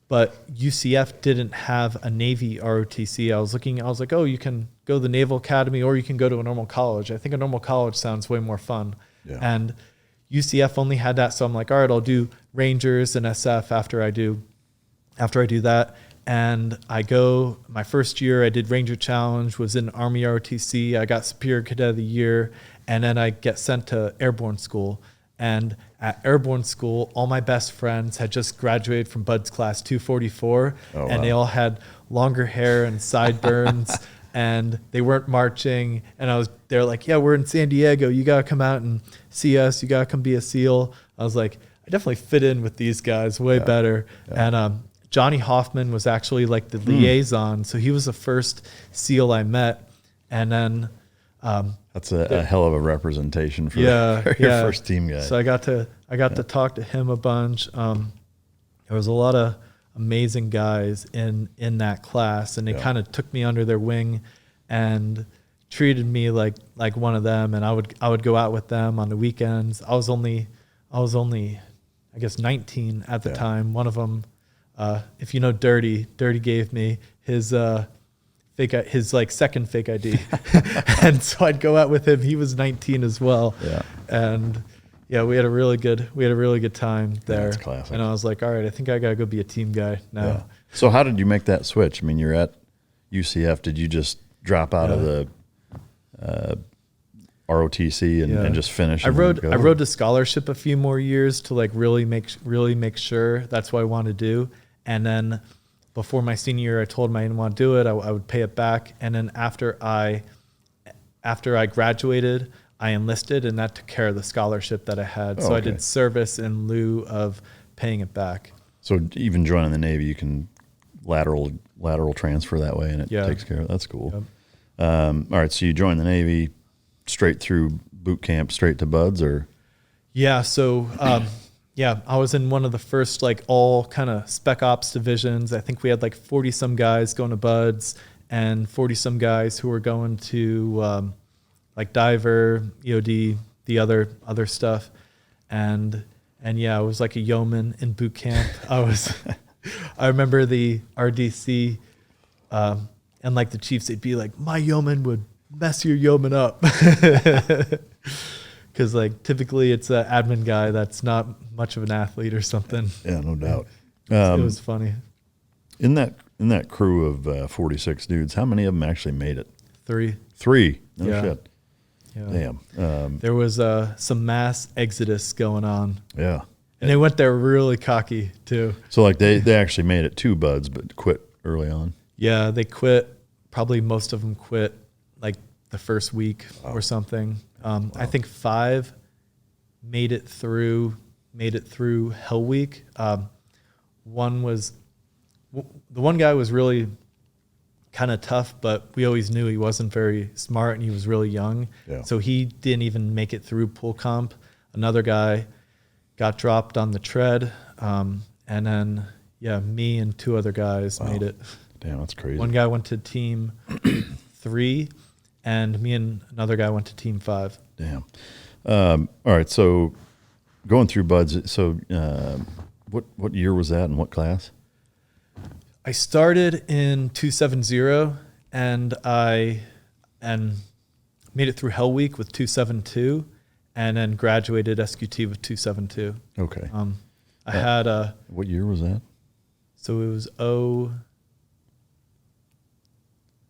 But UCF didn't have a Navy ROTC. I was like, oh, you can go to the Naval Academy or you can go to a normal college. I think a normal college sounds way more fun. Yeah. And UCF only had that. So I'm like, all right, I'll do Rangers and SF after I do that. And my first year I did Ranger Challenge, was in Army ROTC. I got Superior Cadet of the Year, and then I get sent to Airborne School. And at Airborne School, all my best friends had just graduated from Bud's Class 244, and they all had longer hair and sideburns, and they weren't marching. And they're like, yeah, we're in San Diego. You got to come out and see us. You got to come be a SEAL. I was like, I definitely fit in with these guys way better. Yeah. And Johnny Hoffman was actually like the liaison. So he was the first SEAL I met. And then... that's a hell of a representation for your first team guy. So I got to talk to him a bunch. There was a lot of amazing guys in that class, and they kind of took me under their wing and treated me like one of them. And I would go out with them on the weekends. I was only I guess 19 at the time. One of them, if you know Dirty gave me his second fake ID. And so I'd go out with him. He was 19 as well. Yeah. And we had a really good time there. That's classic. And I was like, all right, I think I got to go be a team guy now. Yeah. So how did you make that switch? I mean, you're at UCF. Did you just drop out of the ROTC and just finish? I rode the scholarship a few more years to like really make sure that's what I want to do. And then before my senior year, I told him I didn't want to do it. I would pay it back. And then after I graduated, I enlisted, and that took care of the scholarship that I had. So I did service in lieu of paying it back. So even joining the Navy, you can lateral transfer that way, and it takes care of it. That's cool. Yep. All right, so you joined the Navy straight through boot camp, straight to Buds, or? Yeah. So, I was in one of the first like all kind of spec ops divisions. I think we had like 40 some guys going to buds and 40 some guys who were going to like diver, EOD, the other stuff. And yeah, I was like a yeoman in boot camp. I remember the RDC, and like the chiefs, they'd be like, my yeoman would mess your yeoman up. Because like typically it's an admin guy that's not much of an athlete or something. Yeah, no doubt. It was funny. In that crew of 46 dudes, how many of them actually made it? 3. No Yeah. shit. Yeah. Damn. There was some mass exodus going on. Yeah. And they went there really cocky too. So like they actually made it 2 buds, but quit early on. Yeah, they quit. Probably most of them quit like the first week or something. I think 5 made it through Hell Week. The one guy was really kind of tough, but we always knew he wasn't very smart and he was really young. Yeah. So he didn't even make it through pool comp. Another guy got dropped on the tread. And then, me and 2 other guys made it. Damn, that's crazy. One guy went to team 3 and me and another guy went to team 5. Damn. All right. So going through buds. So what year was that and what class? I started in 270 and I made it through Hell Week with 272 and then graduated SQT with 272. Okay. I had what year was that? So it was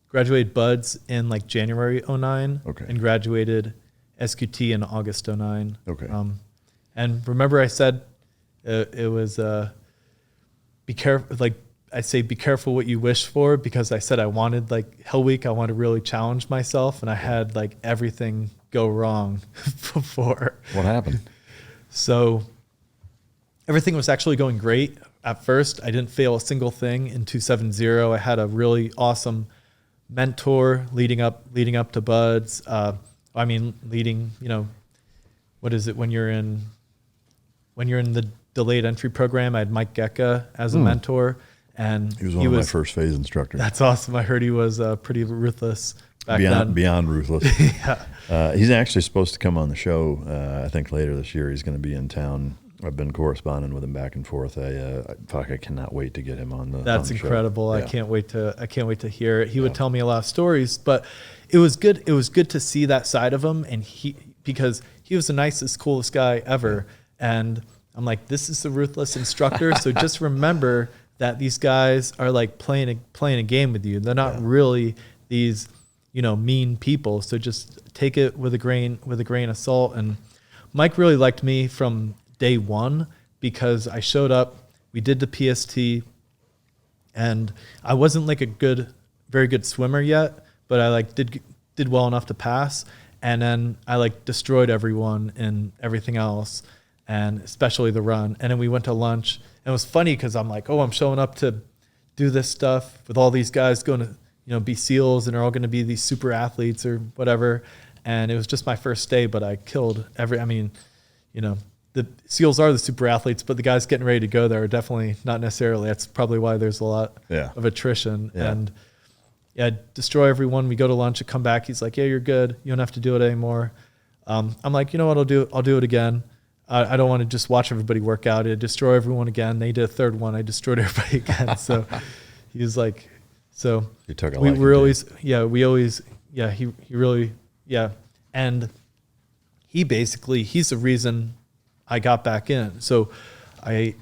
graduated buds in like January 09. Okay. And graduated SQT in August 09. Okay. And remember I said it was be careful, like I say be careful what you wish for, because I said I wanted like Hell Week, I wanted to really challenge myself, and I had like everything go wrong before. What happened? So everything was actually going great at first. I didn't fail a single thing in 270. I had a really awesome mentor leading up to buds. Leading, what is it when you're in the delayed entry program? I had Mike Gecka as a mentor, and he was one of my first phase instructors. That's awesome. I heard he was pretty ruthless back then. Beyond ruthless. Yeah. He's actually supposed to come on the show. I think later this year. He's going to be in town. I've been corresponding with him back and forth. I cannot wait to get him on the. That's on the incredible. Show. Yeah. I can't wait to hear it. He would tell me a lot of stories, but it was good. It was good to see that side of him, and because he was the nicest, coolest guy ever. And I'm like, this is the ruthless instructor. So just remember that these guys are like playing a game with you. They're not really these, mean people. So just take it with a grain of salt. And Mike really liked me from day one because I showed up, we did the PST, and I wasn't like a very good swimmer yet, but I like did well enough to pass. And then I like destroyed everyone and everything else, and especially the run. And then we went to lunch, and it was funny because I'm like, I'm showing up to do this stuff with all these guys going to, be SEALs, and they're all going to be these super athletes or whatever. And it was just my first day, but I killed the SEALs are the super athletes, but the guys getting ready to go there are definitely not necessarily. That's probably why there's a lot of attrition. Yeah. And destroy everyone. We go to lunch, I come back. He's like, yeah, you're good. You don't have to do it anymore. I'm like, you know what? I'll do it again. I don't want to just watch everybody work out. I destroy everyone again. They did a third one. I destroyed everybody again. So he was like, so he took he really. And he's the reason I got back in. So I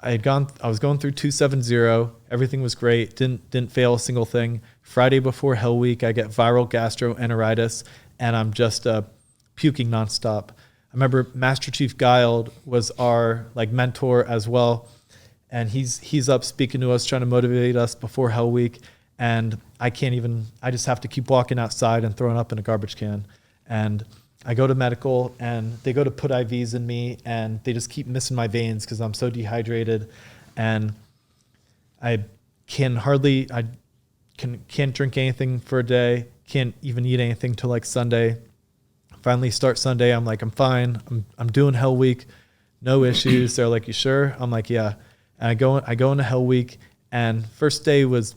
was going through 270. Everything was great. Didn't fail a single thing. Friday before Hell Week, I get viral gastroenteritis, and I'm just puking nonstop. I remember Master Chief Guild was our like mentor as well, and he's up speaking to us, trying to motivate us before Hell Week, and I just have to keep walking outside and throwing up in a garbage can. And I go to medical, and they go to put IVs in me, and they just keep missing my veins because I'm so dehydrated, and I can't drink anything for a day, can't even eat anything till like Sunday. Finally start Sunday. I'm like, I'm fine. I'm doing Hell Week. No issues. They're like, you sure? I'm like, yeah. And I go into Hell Week, and first day was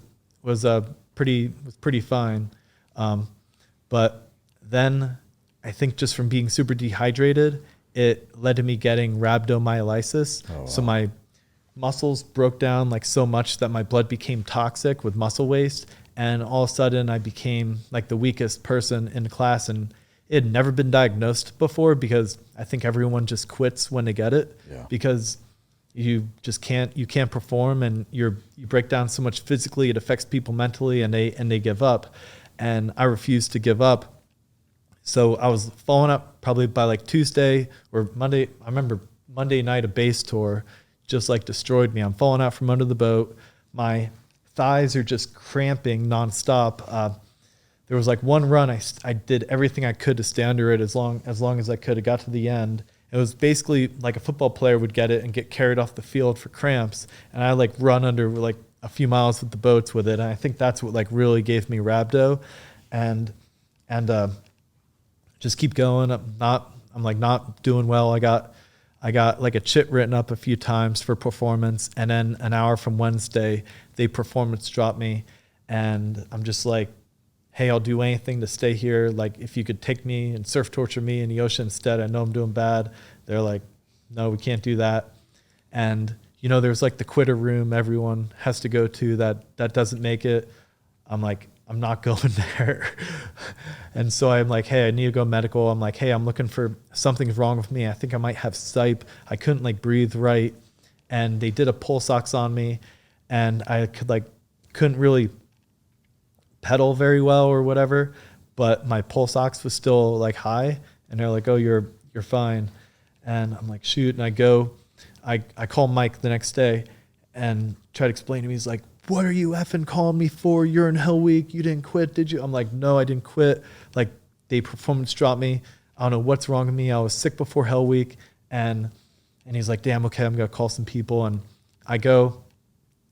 pretty fine. But then I think just from being super dehydrated, it led to me getting rhabdomyolysis. Oh, wow. So my muscles broke down like so much that my blood became toxic with muscle waste. And all of a sudden I became like the weakest person in the class, and it had never been diagnosed before because I think everyone just quits when they get it because you just can't perform, and you break down so much physically, it affects people mentally, and they give up. And I refused to give up. So I was following up probably by like Tuesday or Monday. I remember Monday night, a base tour just like destroyed me. I'm falling out from under the boat. My thighs are just cramping nonstop. There was like one run. I did everything I could to stay under it as long as I could. It got to the end. It was basically like a football player would get it and get carried off the field for cramps. And I like run under like a few miles with the boats with it. And I think that's what like really gave me rhabdo, and just keep going. I'm not doing well. I got like a chit written up a few times for performance, and then an hour from Wednesday, they performance dropped me, and I'm just like, hey, I'll do anything to stay here. Like, if you could take me and surf torture me in the ocean instead, I know I'm doing bad. They're like, no, we can't do that. And, you know, there's like the quitter room everyone has to go to that doesn't make it. I'm like, I'm not going there. And so I'm like, hey, I need to go medical. I'm like, hey, I'm looking for something's wrong with me. I think I might have SIPE. I couldn't like breathe right. And they did a pulse ox on me, and I couldn't really pedal very well or whatever, but my pulse ox was still like high, and they're like, oh, you're fine. And I'm like, shoot. And I call Mike the next day and try to explain to him. He's like, what are you effing calling me for? You're in Hell Week. You didn't quit, did you? I'm like, no, I didn't quit. Like, they performance dropped me. I don't know what's wrong with me. I was sick before Hell Week. And he's like, damn, okay, I'm going to call some people. And I go,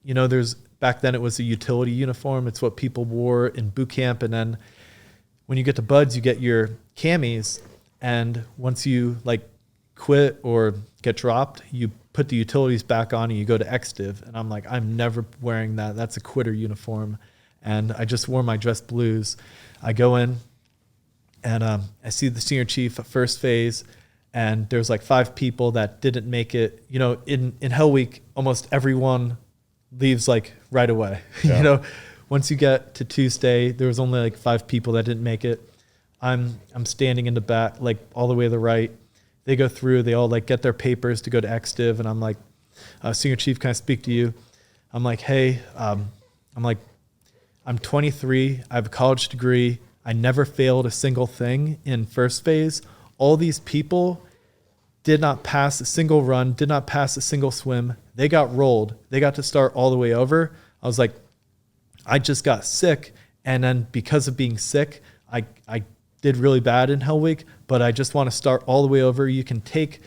you know, back then it was a utility uniform. It's what people wore in boot camp. And then when you get to buds, you get your camis. And once you like quit or get dropped, you put the utilities back on and you go to XDiv. And I'm like, I'm never wearing that. That's a quitter uniform. And I just wore my dress blues. I go in and I see the senior chief at first phase, and there's like 5 people that didn't make it. You know, in Hell Week, almost everyone leaves like right away. Yeah. You know, once you get to Tuesday, there was only like 5 people that didn't make it. I'm standing in the back, like all the way to the right. They go through, they all like get their papers to go to XDiv, and I'm like, senior chief, can I speak to you? I'm like, hey, I'm 23, I have a college degree, I never failed a single thing in first phase. All these people did not pass a single run, did not pass a single swim. They got rolled. They got to start all the way over. I was like, I just got sick, and then because of being sick, I did really bad in Hell Week, but I just want to start all the way over. You can take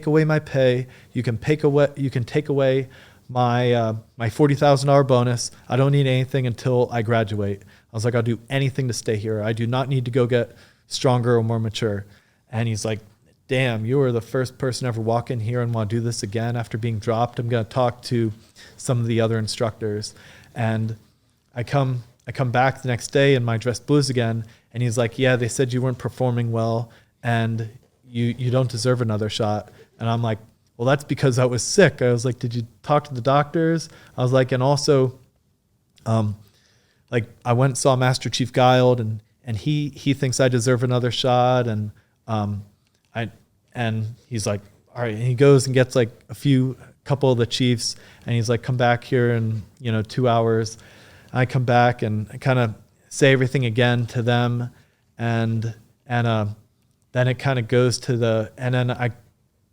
away my pay. You can take away my my $40,000 bonus. I don't need anything until I graduate. I was like, I'll do anything to stay here. I do not need to go get stronger or more mature. And he's like, damn, you were the first person to ever walk in here and want to do this again after being dropped. I'm going to talk to some of the other instructors. And I come back the next day in my dress blues again, and he's like, yeah, they said you weren't performing well and you don't deserve another shot. And I'm like, well, that's because I was sick. I was like, did you talk to the doctors? I was like, and also, like I went and saw Master Chief Guild, and he thinks I deserve another shot. And he's like, all right. And he goes and gets like a couple of the chiefs, and he's like, come back here in 2 hours. I come back and I kind of say everything again to them, and then it kind of goes to and then I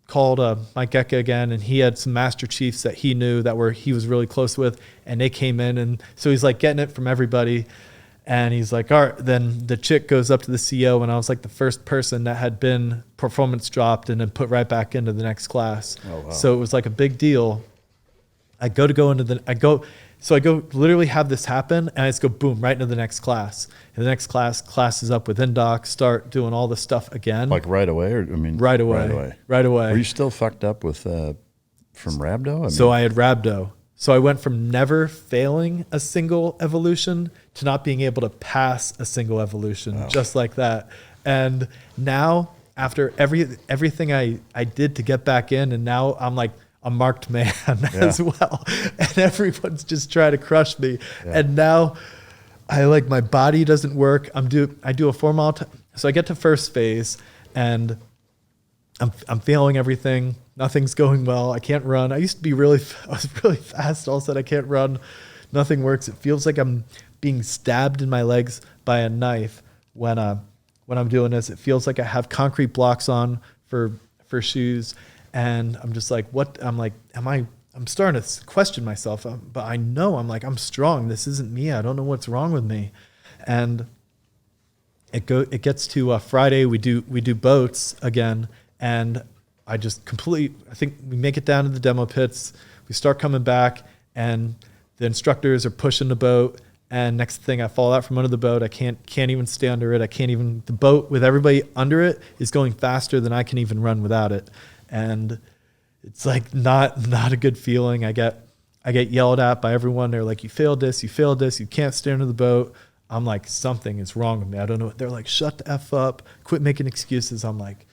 called Mike Eka again, and he had some master chiefs that he knew he was really close with, and they came in, and so he's like getting it from everybody, and he's like, all right. Then the chick goes up to the CO, and I was like the first person that had been performance dropped and then put right back into the next class. Oh, wow. So it was like a big deal. So I go literally have this happen, and I just go boom right into the next class. And the next class is up with Indoc, start doing all the stuff again. Like right away, or right away. Were you still fucked up with from rhabdo? So I had rhabdo. So I went from never failing a single evolution to not being able to pass a single evolution, just like that. And now, after everything I did to get back in, and now I'm like a marked man as well. And everyone's just trying to crush me. Yeah. And now my body doesn't work. I do a 4 mile. So I get to first phase, and I'm failing everything. Nothing's going well. I can't run. I was really fast. All of a sudden I can't run. Nothing works. It feels like I'm being stabbed in my legs by a knife when I'm doing this. It feels like I have concrete blocks on for shoes. And I'm just like, what? I'm starting to question myself, but I know I'm strong. This isn't me. I don't know what's wrong with me. And it gets to Friday. We do boats again. And I think we make it down to the demo pits. We start coming back, and the instructors are pushing the boat. And next thing, I fall out from under the boat. I can't even stay under it. The boat with everybody under it is going faster than I can even run without it. And it's like not a good feeling. I get yelled at by everyone. They're like, you failed this, you can't stay under the boat. I'm like, something is wrong with me. I don't know. They're like, shut the F up, quit making excuses. I'm like,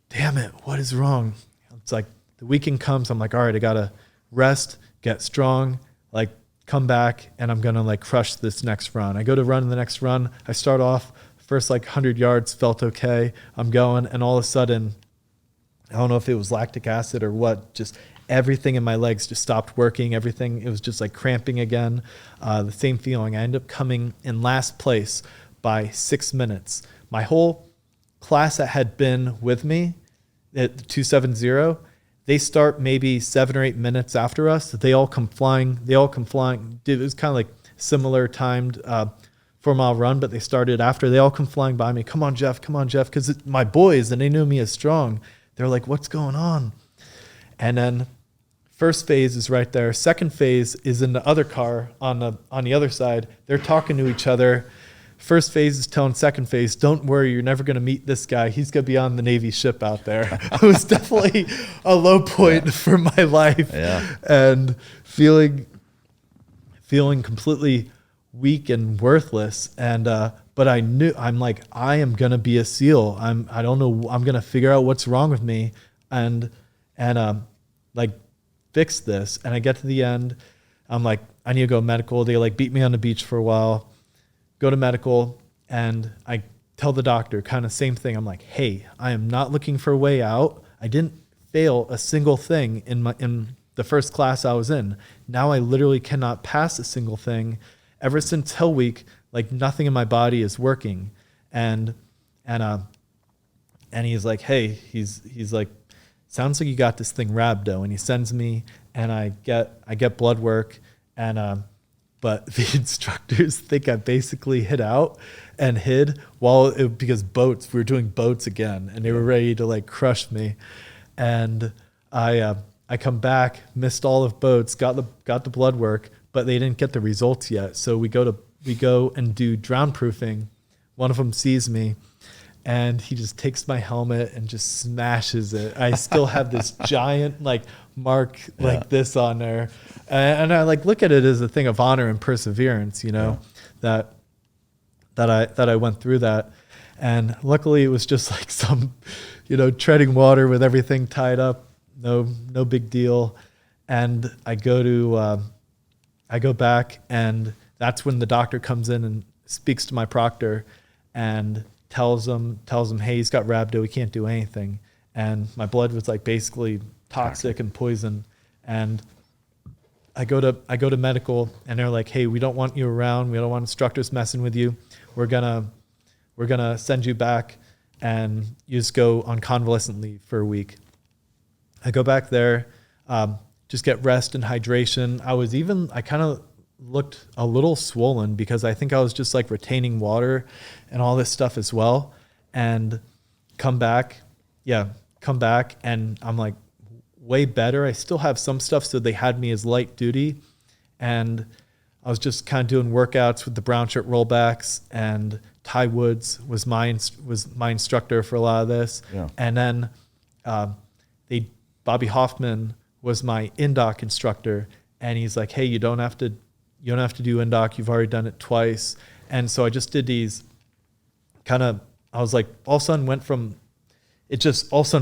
damn it, what is wrong? It's like the weekend comes, I'm like, all right, I gotta rest, get strong, like come back, and I'm gonna crush this next run. I go to run the next run. I start off first 100 yards, felt okay. I'm going, and all of a sudden, I don't know if it was lactic acid or what, just everything in my legs just stopped working. Everything, it was just cramping again. The same feeling. I ended up coming in last place by 6 minutes. My whole class that had been with me at 270, they start maybe 7 or 8 minutes after us. They all come flying. It was kind of like similar timed 4 mile run, but they started after. They all come flying by me. Come on, Jeff. Because my boys, and they knew me as strong. They're like, what's going on? And then first phase is right there. Second phase is in the other car on the other side. They're talking to each other. First phase is telling second phase, don't worry, you're never going to meet this guy. He's going to be on the Navy ship out there. It was definitely a low point for my life. Yeah. And feeling completely weak and worthless. And but I knew, I am going to be a SEAL. I don't know, I'm going to figure out what's wrong with me and fix this. And I get to the end. I'm like, I need to go medical. They beat me on the beach for a while. Go to medical, and I tell the doctor kind of same thing. I'm like, hey, I am not looking for a way out. I didn't fail a single thing in the first class I was in. Now I literally cannot pass a single thing. Ever since Hell Week, nothing in my body is working. And he's like, hey, he's like, sounds like you got this thing rhabdo. And he sends me, and I get blood work, and but the instructors think I basically hid out and hid because boats, we were doing boats again, and they were ready to crush me. And I come back, missed all of boats, got the blood work, but they didn't get the results yet. So we go and do drown proofing. One of them sees me, and he just takes my helmet and just smashes it. I still have this giant mark this on there. And I look at it as a thing of honor and perseverance, that I went through that. And luckily it was just some, treading water with everything tied up. No big deal. And I go back, and that's when the doctor comes in and speaks to my proctor and tells him, hey, he's got rhabdo, he can't do anything. And my blood was basically toxic and poison. And I go to medical, and they're like, hey, we don't want you around. We don't want instructors messing with you. We're gonna send you back, and you just go on convalescent leave for a week. I go back there, just get rest and hydration. I kind of looked a little swollen because I think I was just retaining water and all this stuff as well. And come back, and I'm way better. I still have some stuff, so they had me as light duty, and I was just kind of doing workouts with the brown shirt rollbacks, and Ty Woods was my instructor for a lot of this. Yeah. And then Bobby Hoffman was my in-dock instructor, and he's like, hey, you don't have to do in-dock. You've already done it twice. And so I just did these I was like, all of a sudden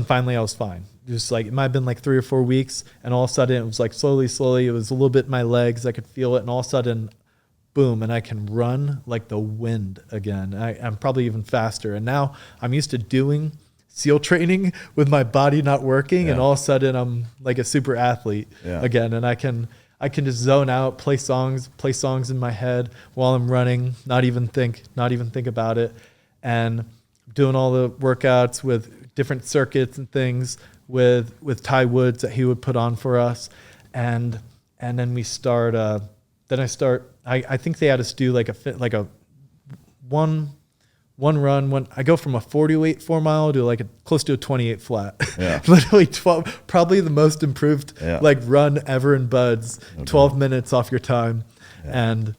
finally I was fine. Just like, it might have been like 3 or 4 weeks, and all of a sudden it was like slowly, it was a little bit in my legs. I could feel it, and all of a sudden, boom, and I can run like the wind again. I'm probably even faster. And now I'm used to doing SEAL training with my body not working, and all of a sudden I'm like a super athlete again, and I can just zone out, play songs in my head while I'm running, not even think about it, and doing all the workouts with different circuits and things with Ty Woods that he would put on for us, and then we start. I think they had us do like a one run. When I go from a 48 4 mile to like close to a 28 flat, literally 12, probably the most improved like run ever in Buds. 12 minutes off your time, and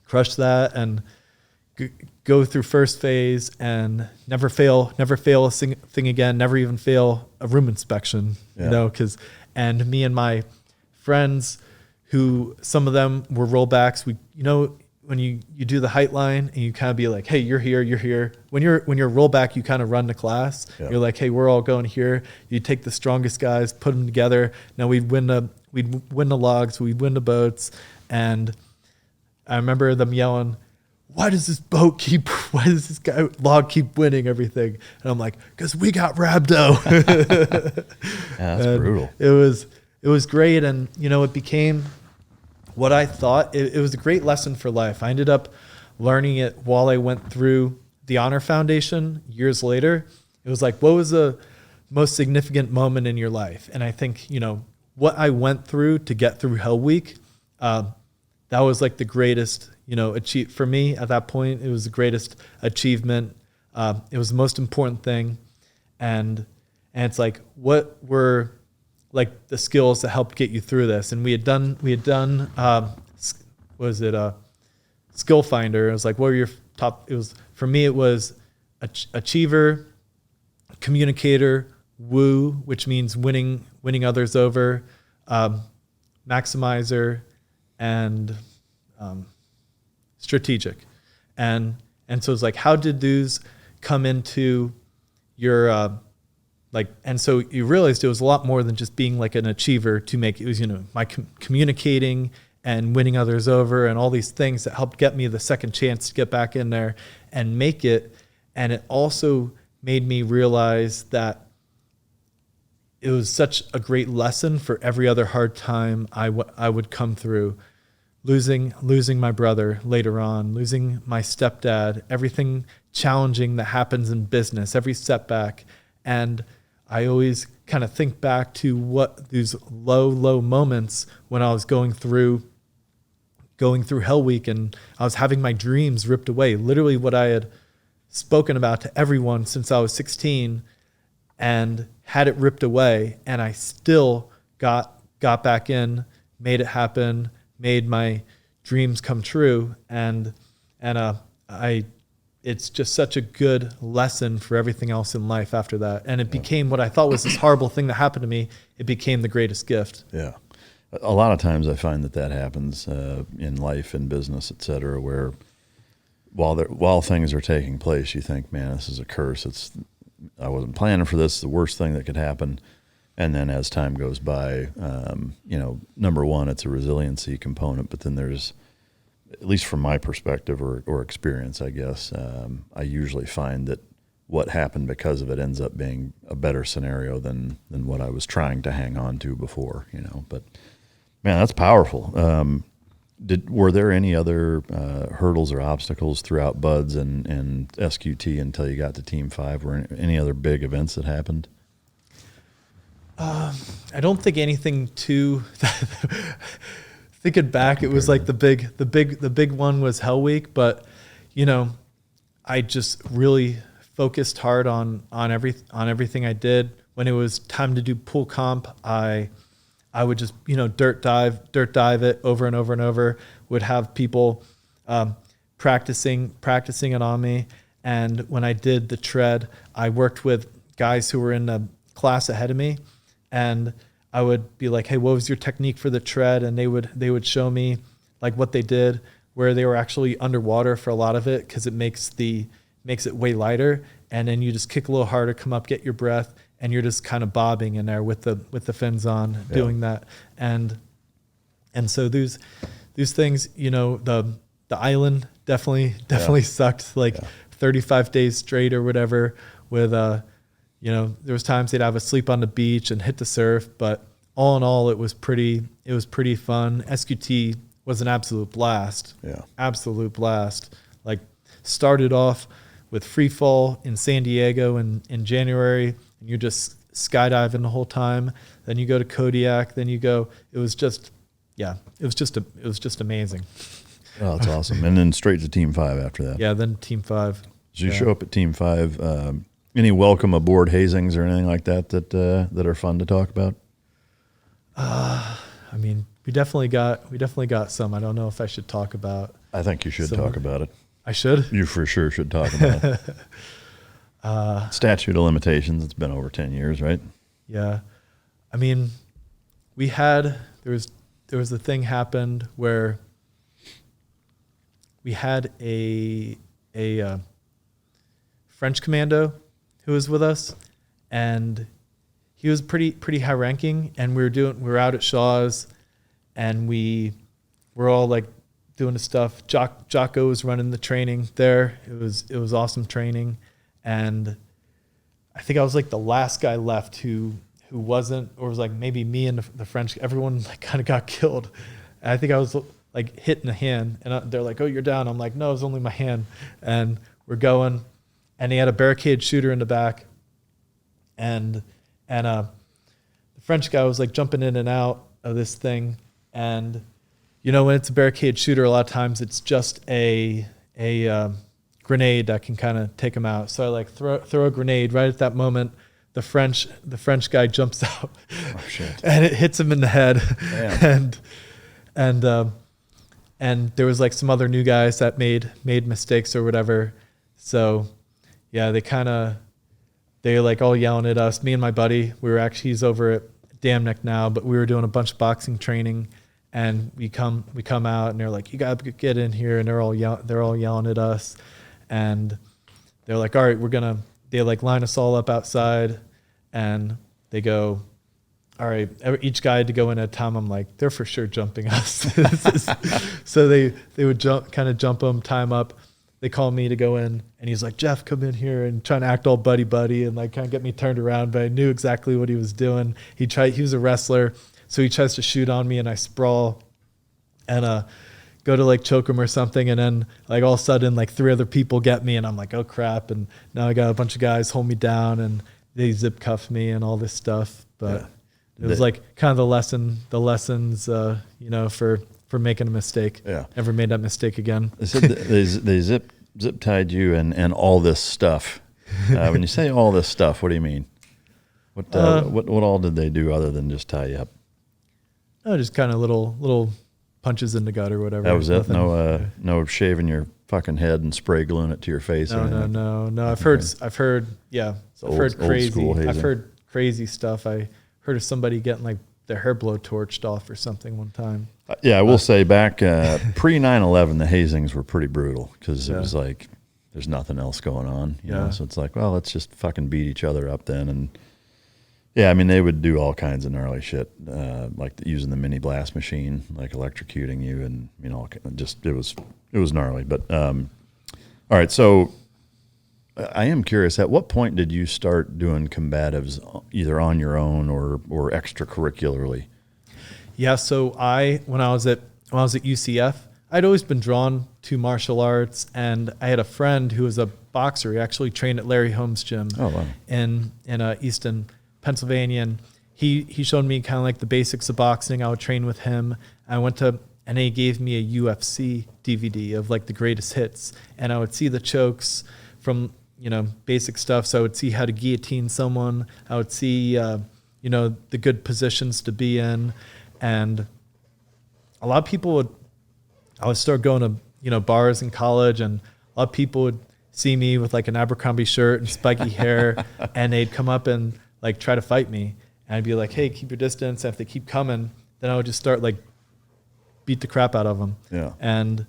crush that and go through first phase and never fail a thing again. Never even fail a room inspection, you know, and me and my friends, who some of them were rollbacks. When you do the height line and you kind of be like, hey, you're here. When you're rollback, you kind of run the class. Yeah. You're like, hey, we're all going here. You take the strongest guys, put them together. Now we'd win the logs, we'd win the boats. And I remember them yelling, why does this guy log keep winning everything? And I'm like, because we got rhabdo. That's brutal. It was great. And, it became what I thought. It was a great lesson for life. I ended up learning it while I went through the Honor Foundation years later. It was like, what was the most significant moment in your life? And I think, what I went through to get through Hell Week, that was like the greatest, achieve for me at that point. It was the greatest achievement. It was the most important thing. And it's like, what were like the skills that helped get you through this? And we had done Skill Finder. It was like, what were your top? It was, for me, it was achiever, communicator, woo, which means winning others over, maximizer, and strategic. And so it's like, how did those come into your and so you realized it was a lot more than just being like an achiever to make it. Was, my communicating and winning others over and all these things that helped get me the second chance to get back in there and make it. And it also made me realize that it was such a great lesson for every other hard time I would come through. Losing my brother later on, losing my stepdad, everything challenging that happens in business, every setback. And I always kind of think back to what these low moments when I was going through Hell Week, and I was having my dreams ripped away, literally what I had spoken about to everyone since I was 16, and had it ripped away. And I still got back in, made it happen, made my dreams come true. And it's just such a good lesson for everything else in life after that. And it became what I thought was this horrible thing that happened to me. It became the greatest gift. Yeah. A lot of times I find that happens in life and business, et cetera, where while things are taking place, you think, man, this is a curse. I wasn't planning for this. The worst thing that could happen. And then as time goes by, number one, it's a resiliency component, but then there's, at least from my perspective or experience, I guess, I usually find that what happened because of it ends up being a better scenario than what I was trying to hang on to before, But man, that's powerful. Were there any other hurdles or obstacles throughout Buds and SQT until you got to Team 5? Were any other big events that happened? I don't think anything too. Thinking back, it was like the big one was Hell Week, but I just really focused hard on everything I did. When it was time to do pool comp, I I would just, dirt dive it over and over and over, would have people practicing it on me. And when I did the tread, I worked with guys who were in a class ahead of me, and I would be like, hey, what was your technique for the tread? And they would show me like what they did, where they were actually underwater for a lot of it, because it makes it way lighter. And then you just kick a little harder, come up, get your breath, and you're just kind of bobbing in there with the fins on, doing that. And so these things, the island definitely sucked, 35 days straight or whatever, with there was times they'd have us sleep on the beach and hit the surf, but all in all, it was pretty fun. SQT was an absolute blast. Yeah. Absolute blast. Like, started off with free fall in San Diego in January, and you're just skydiving the whole time. Then you go to Kodiak, then you go, it was just amazing. Oh, that's awesome. And then straight to Team 5 after that. Yeah, then Team 5. So you show up at Team 5. Any welcome aboard hazings or anything like that are fun to talk about? I mean, we definitely got some. I don't know if I should talk about. I think you should talk about it. I should? You for sure should talk about it. Statute of limitations, it's been over 10 years, right? Yeah. I mean, there was a thing happened where we had a French commando who was with us, and he was pretty high ranking, and we were out at Shaw's, and we were all like doing the stuff. Jocko was running the training there. It was awesome training, and I think I was like the last guy left who wasn't, or was like maybe me and the French. Everyone like kind of got killed. And I think I was like hit in the hand, and they're like, "Oh, you're down." I'm like, "No, it was only my hand." And we're going, and he had a barricade shooter in the back, and the French guy was like jumping in and out of this thing, and when it's a barricade shooter, a lot of times it's just a grenade that can kind of take him out. So I like throw a grenade right at that moment. The French guy jumps out, oh, shit. And it hits him in the head. Damn. and there was like some other new guys that made mistakes or whatever. So yeah, they like all yelling at us. Me and my buddy, he's over at Dam Neck now, but we were doing a bunch of boxing training, and we come out, and they're like, "You gotta get in here," and they're all yelling at us, and they're like, "All right, they like line us all up outside," and they go, "All right, each guy had to go in at a time." I'm like, "They're for sure jumping us." So they would jump them, time up. They called me to go in, and he's like, "Jeff, come in here," and trying to act all buddy and like kind of get me turned around, but I knew exactly what he was doing. He was a wrestler, so he tries to shoot on me, and I sprawl and go to like choke him or something, and then like all of a sudden like 3 other people get me, and I'm like, "Oh crap," and now I got a bunch of guys hold me down, and they zip cuff me and all this stuff. But it was like kind of the lessons for making a mistake. Yeah. Never made that mistake again. They said they zip tied you and all this stuff. When you say all this stuff, what do you mean? What all did they do other than just tie you up? No, just kind of little punches in the gut or whatever. That was it. No shaving your fucking head and spray gluing it to your face. No. I've heard crazy stuff. I heard of somebody getting like their hair blow torched off or something one time. I will say back pre 9/11, the hazings were pretty brutal, because it was like there's nothing else going on, you know. So it's like, well, let's just fucking beat each other up then. And yeah, I mean, they would do all kinds of gnarly shit, like using the mini blast machine, like electrocuting you, and just it was gnarly. But all right, so I am curious, at what point did you start doing combatives either on your own or extracurricularly? Yeah, so when I was at UCF, I'd always been drawn to martial arts, and I had a friend who was a boxer. He actually trained at Larry Holmes' gym in Easton, Pennsylvania, and he showed me kind of like the basics of boxing. I would train with him. And he gave me a UFC DVD of like the greatest hits, and I would see the chokes from basic stuff. So I would see how to guillotine someone. I would see the good positions to be in. And a lot of people I would start going to, bars in college, and a lot of people would see me with like an Abercrombie shirt and spiky hair, and they'd come up and like try to fight me. And I'd be like, hey, keep your distance. And if they keep coming, then I would just start like beat the crap out of them. Yeah. And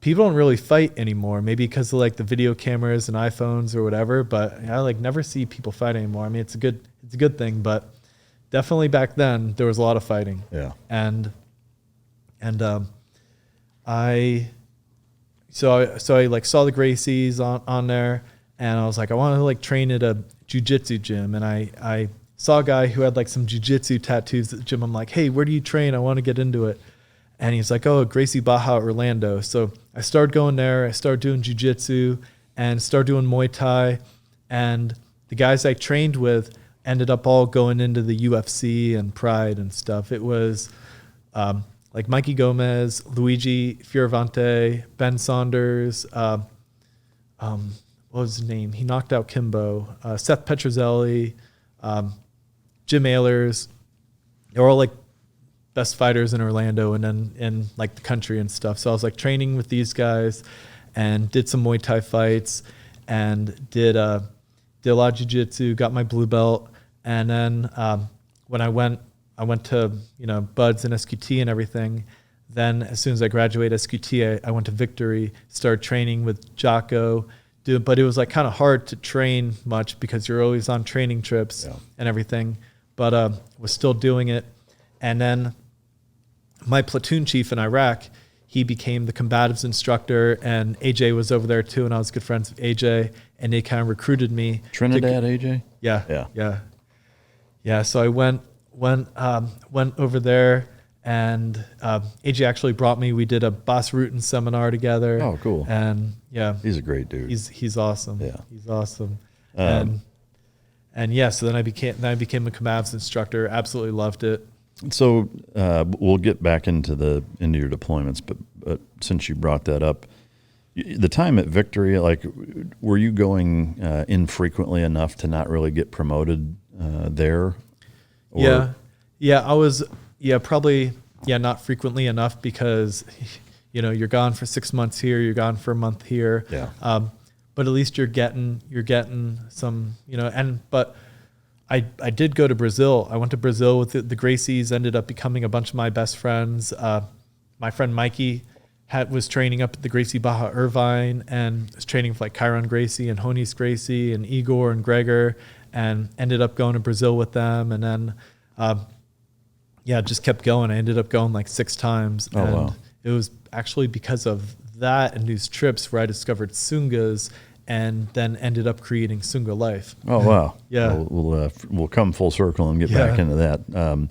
people don't really fight anymore, maybe because of like the video cameras and iPhones or whatever, but I like never see people fight anymore. I mean, it's a good thing, but definitely back then there was a lot of fighting. Yeah. And I like saw the Gracies on there, and I was like, I want to like train at a jiu-jitsu gym. And I saw a guy who had like some jiu-jitsu tattoos at the gym. I'm like, hey, where do you train? I want to get into it. And he's like, oh, Gracie Baja, Orlando. So I started going there. I started doing jiu-jitsu and started doing Muay Thai. And the guys I trained with ended up all going into the UFC and Pride and stuff. It was like Mikey Gomez, Luigi Fioravante, Ben Saunders, what was his name? He knocked out Kimbo, Seth Petrozelli, Jim Ehlers. They were all like best fighters in Orlando and then in like the country and stuff. So I was like training with these guys and did some Muay Thai fights and did a lot of jiu-jitsu, got my blue belt. And then when I went to, buds and SQT and everything. Then as soon as I graduated SQT, I went to Victory, started training with Jocko. But it was like kind of hard to train much because you're always on training trips and everything. But was still doing it. And then my platoon chief in Iraq, he became the combatives instructor, and AJ was over there too, and I was good friends with AJ, and they kind of recruited me. Trinidad AJ? Yeah. So I went over there, and AJ actually brought me. We did a Bas Rutten seminar together. Oh, cool. And yeah, he's a great dude. He's awesome. Yeah, he's awesome. So then I became a combatives instructor. Absolutely loved it. So we'll get back into your deployments, but since you brought that up, the time at Victory, like, were you going infrequently enough to not really get promoted there? Or? Yeah, I was. Yeah, probably. Yeah, not frequently enough because, you're gone for 6 months here, you're gone for a month here. Yeah. But at least you're getting some, but I did go to Brazil. I went to Brazil with the Gracies, ended up becoming a bunch of my best friends. My friend Mikey was training up at the Gracie Baja Irvine and was training for like Kyron Gracie and Honis Gracie and Igor and Gregor, and ended up going to Brazil with them. And then, just kept going. I ended up going like 6 times. Oh, and wow. It was actually because of that and these trips where I discovered Sungas and then ended up creating Sunga Life. Oh, wow. Yeah. We'll come full circle and get back into that. All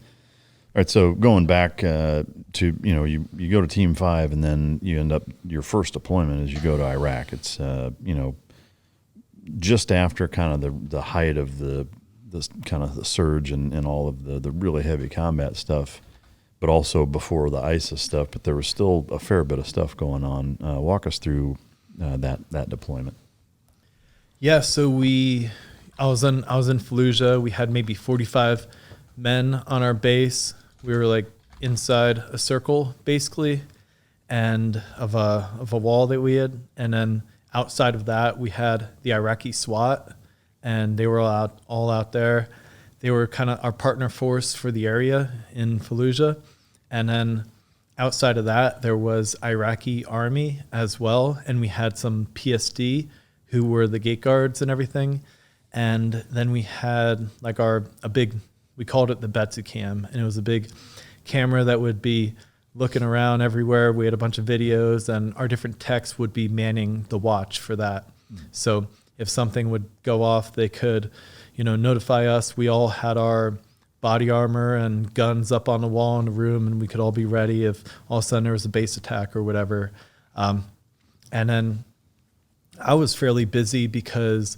right, so going back to, you go to Team 5 and then you end up, your first deployment is you go to Iraq. It's, just after kind of the height of the kind of the surge and all of the really heavy combat stuff, but also before the ISIS stuff, but there was still a fair bit of stuff going on. Walk us through that deployment. Yeah, so I was in Fallujah. We had maybe 45 men on our base. We were like inside a circle basically, and of a wall that we had, and then outside of that we had the Iraqi SWAT, and they were all out there. They were kind of our partner force for the area in Fallujah, and then outside of that there was Iraqi army as well, and we had some PSD who were the gate guards and everything. And then we had like we called it the Betsu cam, and it was a big camera that would be looking around everywhere. We had a bunch of videos, and our different techs would be manning the watch for that. So if something would go off, they could, notify us. We all had our body armor and guns up on the wall in the room, and we could all be ready if all of a sudden there was a base attack or whatever. And then I was fairly busy because,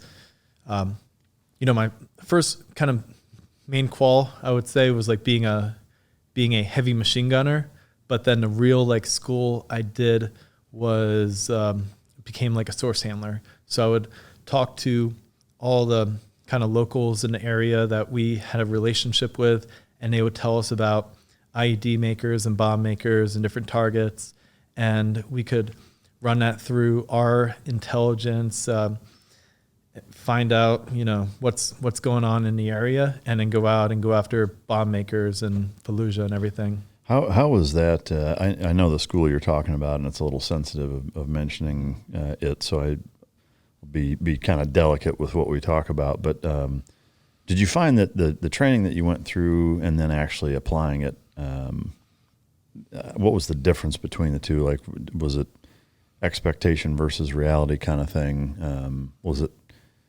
my first kind of main qual, I would say, was like being a heavy machine gunner. But then the real like school I did was became like a source handler. So I would talk to all the kind of locals in the area that we had a relationship with, and they would tell us about IED makers and bomb makers and different targets, and we could run that through our intelligence, find out, what's going on in the area, and then go out and go after bomb makers and Fallujah and everything. How was that? I know the school you're talking about, and it's a little sensitive of mentioning it, so I will be kind of delicate with what we talk about. But did you find that the training that you went through and then actually applying it, what was the difference between the two? Like, was it expectation versus reality kind of thing? Was it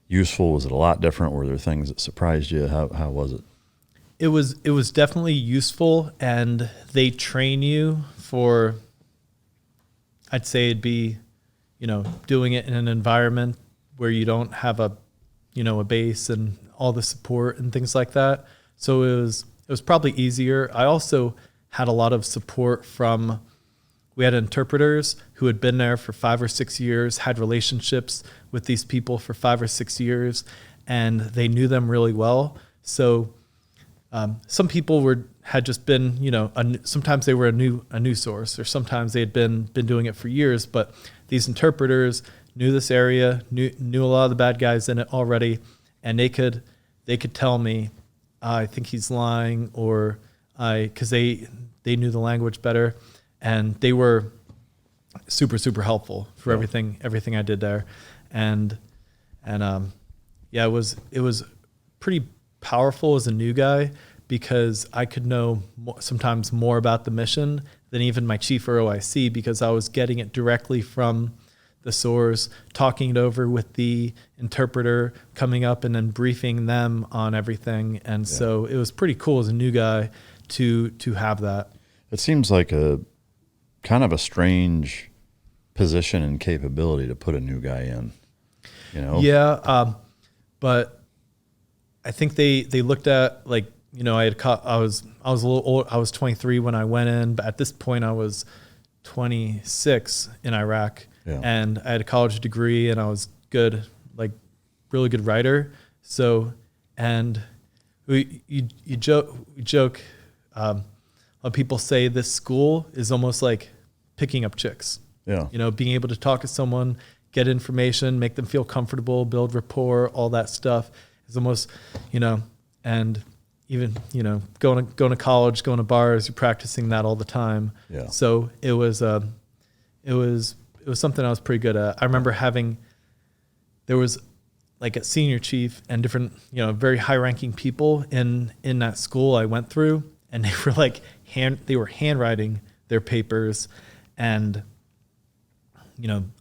useful? Was it a lot different? Were there things that surprised you? How was it? It was definitely useful, and they train you for, I'd say it'd be, doing it in an environment where you don't have a base and all the support and things like that. So it was probably easier. I also had a lot of support from, we had interpreters who had been there for 5 or 6 years, had relationships with these people for 5 or 6 years, and they knew them really well. So some people had just been, sometimes they were a new source, or sometimes they had been doing it for years. But these interpreters knew this area, knew a lot of the bad guys in it already, and they could tell me, I think he's lying, or because they knew the language better, and they were super, super helpful for everything I did there, and it was pretty powerful as a new guy, because I could know sometimes more about the mission than even my chief or OIC, because I was getting it directly from the source, talking it over with the interpreter, coming up and then briefing them on everything. And so it was pretty cool as a new guy to have that. It seems like a kind of a strange position and capability to put a new guy in, Yeah, but I think they looked at, like, I was a little old. I was 23 when I went in, but at this point I was 26 in Iraq, and I had a college degree, and I was good, like really good writer. So, and we joke. A lot of people say this school is almost like picking up chicks. Yeah. Being able to talk to someone, get information, make them feel comfortable, build rapport, all that stuff is almost, and even, going to college, going to bars, you're practicing that all the time. Yeah. So it was something I was pretty good at. I remember there was like a senior chief and different, very high ranking people in that school I went through, and they were like handwriting their papers, and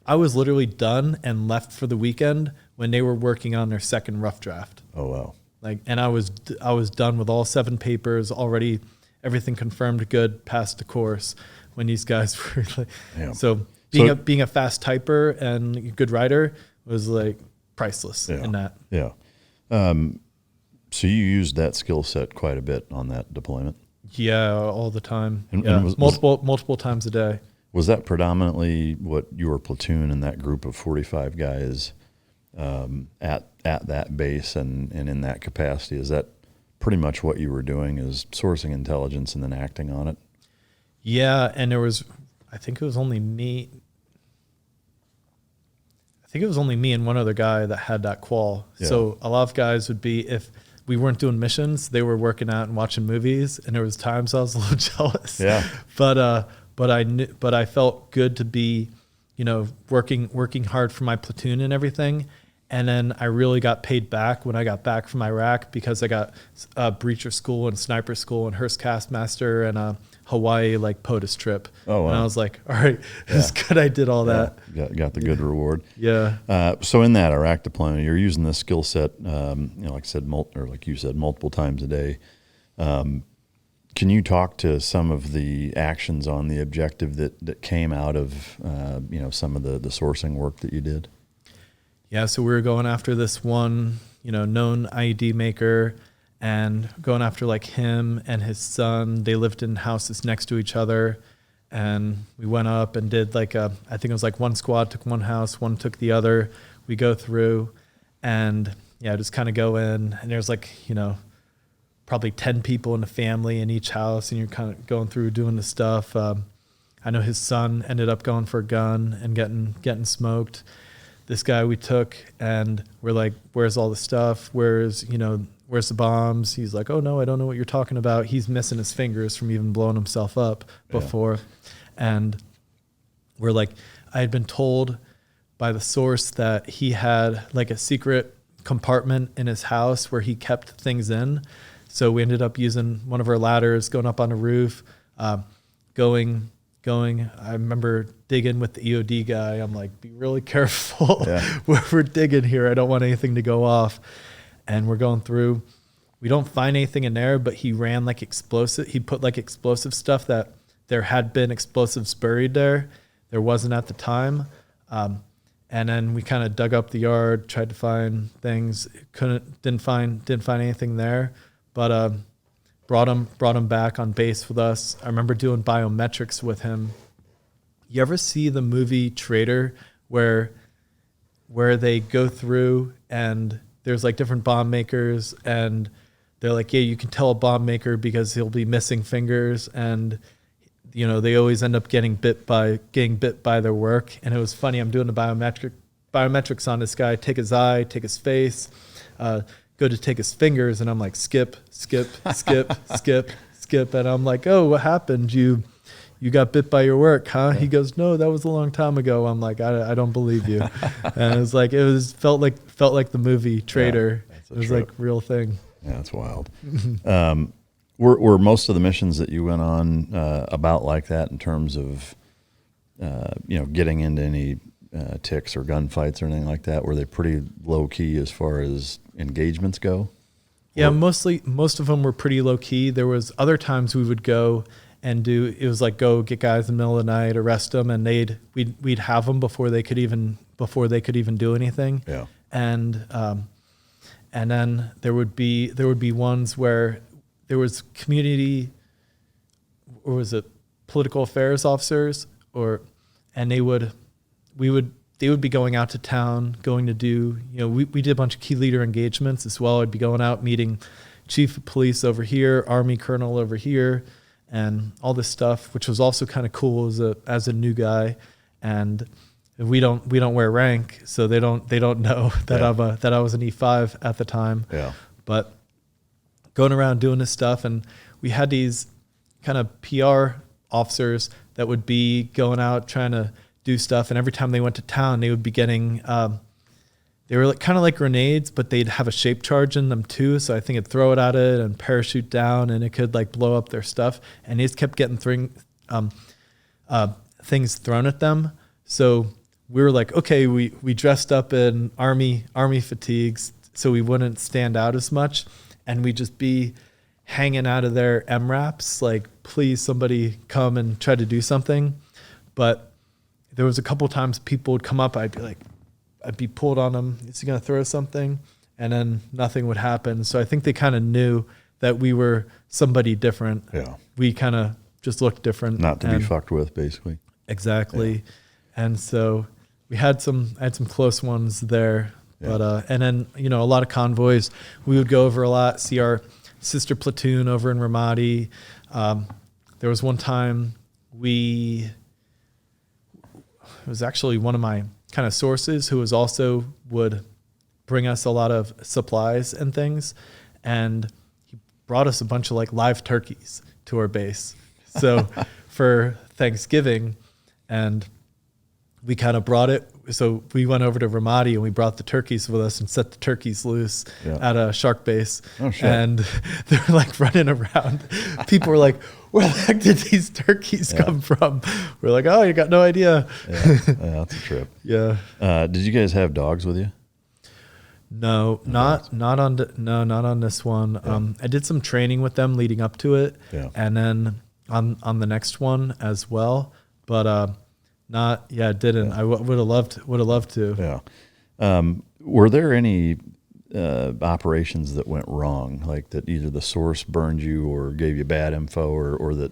I was literally done and left for the weekend when they were working on their second rough draft. Oh, wow. And I was done with all 7 papers already, everything confirmed good, passed the course, when these guys were like, so being a fast typer and a good writer was like priceless in that. Yeah. So you used that skill set quite a bit on that deployment? Yeah, all the time. And multiple times a day. Was that predominantly what your platoon and that group of 45 guys at that base and in that capacity? Is that pretty much what you were doing, is sourcing intelligence and then acting on it? Yeah, and I think it was only me and one other guy that had that qual. Yeah. So a lot of guys would be, if we weren't doing missions, they were working out and watching movies, and there was times I was a little jealous. Yeah. But I felt good to be, working hard for my platoon and everything. And then I really got paid back when I got back from Iraq, because I got breacher school and sniper school and Hearst Castmaster and a Hawaii POTUS trip. Oh, wow. And I was like, all right, it's good I did all that. Got the good reward. Yeah. So in that Iraq deployment, you're using this skill set, like you said, multiple times a day. Can you talk to some of the actions on the objective that came out of some of the sourcing work that you did? Yeah, so we were going after this one, known IED maker, and going after him and his son. They lived in houses next to each other, and we went up and did I think it was one squad took one house, one took the other. We go through, and just kind of go in, and there's like, probably 10 people in the family in each house, and you're kind of going through doing the stuff. I know his son ended up going for a gun and getting smoked. This guy we took, and we're like, where's all the stuff? Where's the bombs? He's like, oh no, I don't know what you're talking about. He's missing his fingers from even blowing himself up before. Yeah. And we're like, I had been told by the source that he had like a secret compartment in his house where he kept things in. So we ended up using one of our ladders, going up on the roof, going. I remember digging with the EOD guy. I'm like, be really careful where we're digging here. I don't want anything to go off. And we're going through. We don't find anything in there, but he ran like explosive. He put like explosive stuff that there had been explosives buried there. There wasn't at the time. And then we kind of dug up the yard, tried to find things. Didn't find anything there. But brought him back on base with us. I remember doing biometrics with him. You ever see the movie Traitor where they go through and there's like different bomb makers, and they're like, yeah, you can tell a bomb maker because he'll be missing fingers, and they always end up getting bit by their work. And it was funny. I'm doing the biometrics on this guy. Take his eye, take his face, go to take his fingers, and I'm like, skip, skip, skip, skip, skip. And I'm like, oh, what happened? You got bit by your work, huh? Yeah. He goes, no, that was a long time ago. I'm like, I don't believe you. And it was like, felt like the movie Traitor. Yeah, it was like real thing. Yeah, that's wild. Were most of the missions that you went on about like that in terms of, getting into any ticks or gunfights or anything like that? Were they pretty low key as far as engagements go? Yeah, most of them were pretty low key. There was other times we would go and it was like go get guys in the middle of the night, arrest them, and we'd have them before they could even do anything. Yeah. And then there would be ones where there was community, or was it political affairs officers, and they would be going out to town, going to do, we did a bunch of key leader engagements as well. I'd be going out meeting chief of police over here, army colonel over here, and all this stuff, which was also kind of cool as a new guy. And we don't wear rank, so they don't know that that I was an E5 at the time. Yeah. But going around doing this stuff, and we had these kind of PR officers that would be going out trying to do stuff, and every time they went to town, they would be getting they were kind of like grenades, but they'd have a shape charge in them too. So I think it'd throw it at it and parachute down, and it could like blow up their stuff. And they just kept getting things thrown at them. So we were like, okay, we dressed up in army fatigues so we wouldn't stand out as much, and we'd just be hanging out of their MRAPs, like, please somebody come and try to do something. But there was a couple times people would come up, I'd be pulled on them. Is he going to throw something? And then nothing would happen. So I think they kind of knew that we were somebody different. Yeah. We kind of just looked different. Not to be fucked with, basically. Exactly. Yeah. And so I had some close ones there. Yeah. But and then, a lot of convoys. We would go over a lot, see our sister platoon over in Ramadi. There was one time it was actually one of my kind of sources who would bring us a lot of supplies and things, and he brought us a bunch of like live turkeys to our base. So for Thanksgiving, and we kind of brought it. So we went over to Ramadi and we brought the turkeys with us and set the turkeys loose at a shark base. Oh, shit. And they're like running around. People were like, where the heck did these turkeys come from? We're like, oh, you got no idea. Yeah, that's a trip. Yeah. Did you guys have dogs with you? No, not on this one. Yeah. I did some training with them leading up to it. Yeah. And then on the next one as well. But didn't. Yeah. I would have loved to. Yeah. Were there any operations that went wrong, like that either the source burned you or gave you bad info, or that,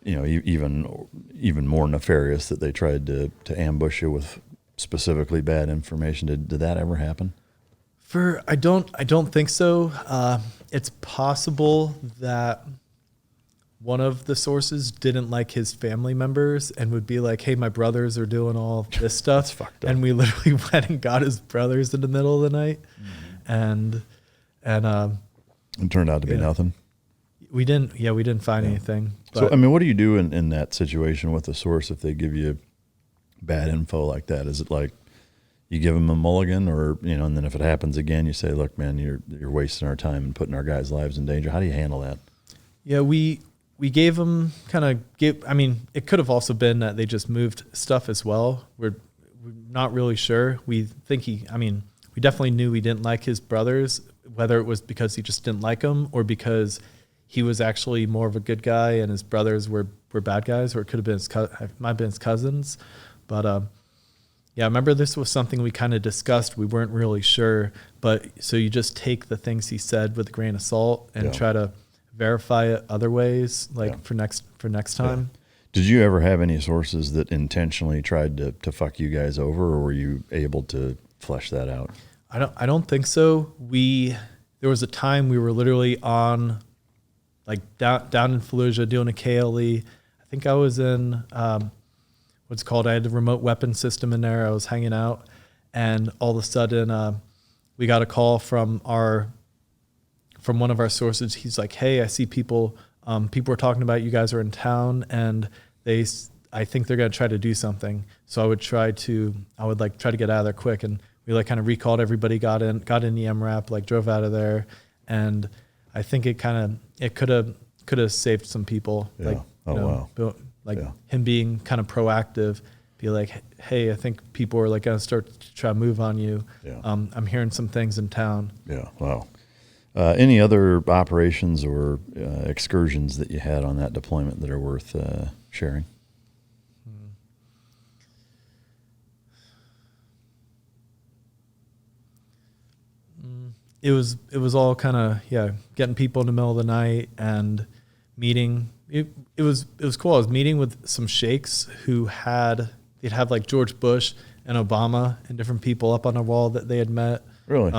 even more nefarious, that they tried to ambush you with specifically bad information? Did that ever happen? I don't think so. It's possible that one of the sources didn't like his family members and would be like, hey, my brothers are doing all this stuff. That's fucked up. And we literally went and got his brothers in the middle of the night. And it turned out to be nothing. We didn't find anything. But So, I mean, what do you do in that situation with the source if they give you bad info like that? Is it like you give them a mulligan, or, you know, and then if it happens again, you say, look, man, you're wasting our time and putting our guys' lives in danger? How do you handle that? yeah, we gave them I mean, it could have also been that they just moved stuff as well. We're not really sure. We think we definitely knew we didn't like his brothers, whether it was because he just didn't like them or because he was actually more of a good guy and his brothers were bad guys, or it could have been might have been his cousins. But yeah, I remember this was something we kind of discussed. We weren't really sure, but so you just take the things he said with a grain of salt and try to verify it other ways, like for next time. Yeah. Did you ever have any sources that intentionally tried to fuck you guys over, or were you able to flesh that out? I don't think so. There was a time we were literally on, like down in Fallujah doing a KLE. I think I was in what's called, I had the remote weapon system in there. I was hanging out, and all of a sudden we got a call from one of our sources. He's like, hey, I see people are talking about you guys are in town, and I think they're going to try to do something. So I would try to get out of there quick. And we like kind of recalled everybody, got in the MRAP, like drove out of there. And I think it could have saved some people. Yeah. Like, wow. Him being kind of proactive, be like, hey, I think people are like going to start to try to move on you. Yeah. I'm hearing some things in town. Yeah. Wow. Any other operations or excursions that you had on that deployment that are worth sharing? It was all kind of, getting people in the middle of the night and meeting. It was cool. I was meeting with some sheikhs who they'd have like George Bush and Obama and different people up on a wall that they had met. Really?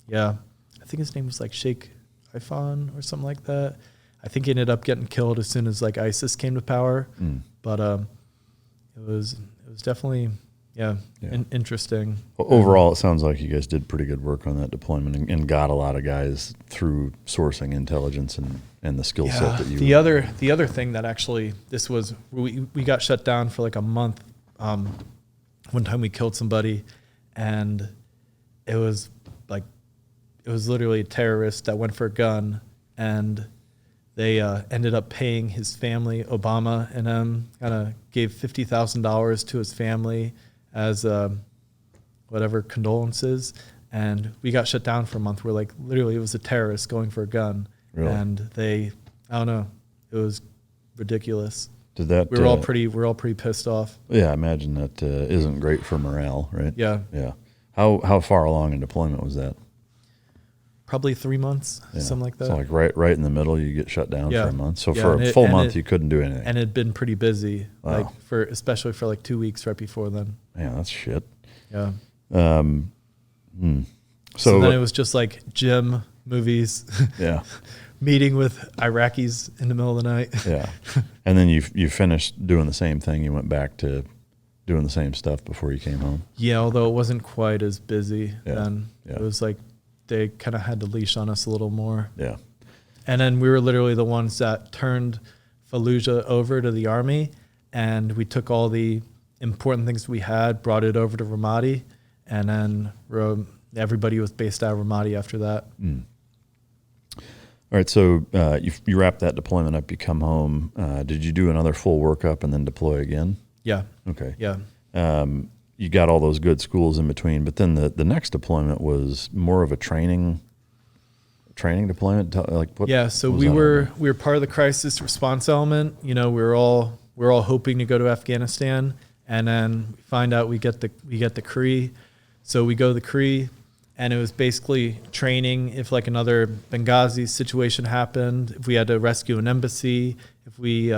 Yeah. I think his name was like Sheikh Ifan or something like that. I think he ended up getting killed as soon as like ISIS came to power. But it was definitely interesting. Well, overall, it sounds like you guys did pretty good work on that deployment and got a lot of guys through sourcing intelligence and the skill set that you. The other thing that actually we got shut down for like a month. One time we killed somebody, and it was literally a terrorist that went for a gun, and they ended up paying his family, Obama and them, kind of gave $50,000 to his family as whatever condolences, and we got shut down for a month. We're like, literally, it was a terrorist going for a gun, really? And I don't know, it was ridiculous. Did that? We're all pretty pissed off. Yeah, I imagine that isn't great for morale, right? Yeah. Yeah. How far along in deployment was that? Probably 3 months, something like that. So like right in the middle, you get shut down for a month. So for a full month, you couldn't do anything. And it'd been pretty busy, Wow. especially for like 2 weeks right before then. Man, that's shit. Yeah. So then it was just like gym, movies, yeah, meeting with Iraqis in the middle of the night. Yeah. And then you finished doing the same thing. You went back to doing the same stuff before you came home. Yeah, although it wasn't quite as busy then. Yeah. It was like they kind of had to leash on us a little more. Yeah. And then we were literally the ones that turned Fallujah over to the army, and we took all the important things we had, brought it over to Ramadi, and then everybody was based out of Ramadi after that. All right, so you wrap that deployment up, you come home. Did you do another full workup and then deploy again? Yeah. Okay. Yeah. You got all those good schools in between, but then the next deployment was more of a training deployment. So we were part of the crisis response element. You know, we were all hoping to go to Afghanistan, and then we find out we get the CRE. So we go to the CRE, and it was basically training if like another Benghazi situation happened, if we had to rescue an embassy, if we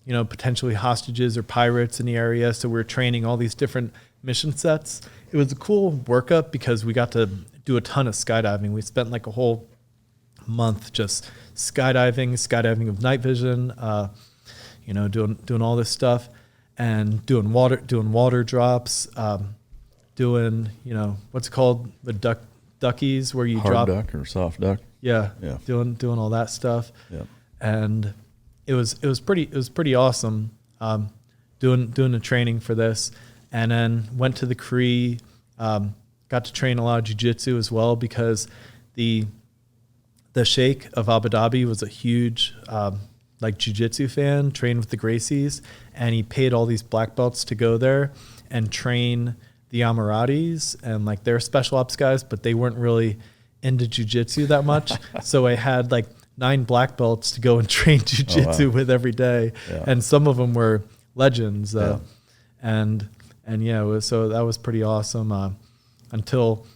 potentially hostages or pirates in the area. So we were training all these different mission sets. It was a cool workup because we got to do a ton of skydiving. We spent like a whole month just skydiving with night vision, doing all this stuff and doing water drops, doing, what's it called? The duckies where you hard drop duck or soft duck. Yeah. Doing all that stuff. Yeah. And it was pretty awesome. Doing the training for this, and then went to the Cree, got to train a lot of jiu-jitsu as well because the Sheikh of Abu Dhabi was a huge jiu-jitsu fan, trained with the Gracies, and he paid all these black belts to go there and train the Emiratis and like their special ops guys, but they weren't really into jiu-jitsu that much. So I had like 9 black belts to go and train jiu-jitsu with every day. Yeah. And some of them were legends. And so that was pretty awesome. Until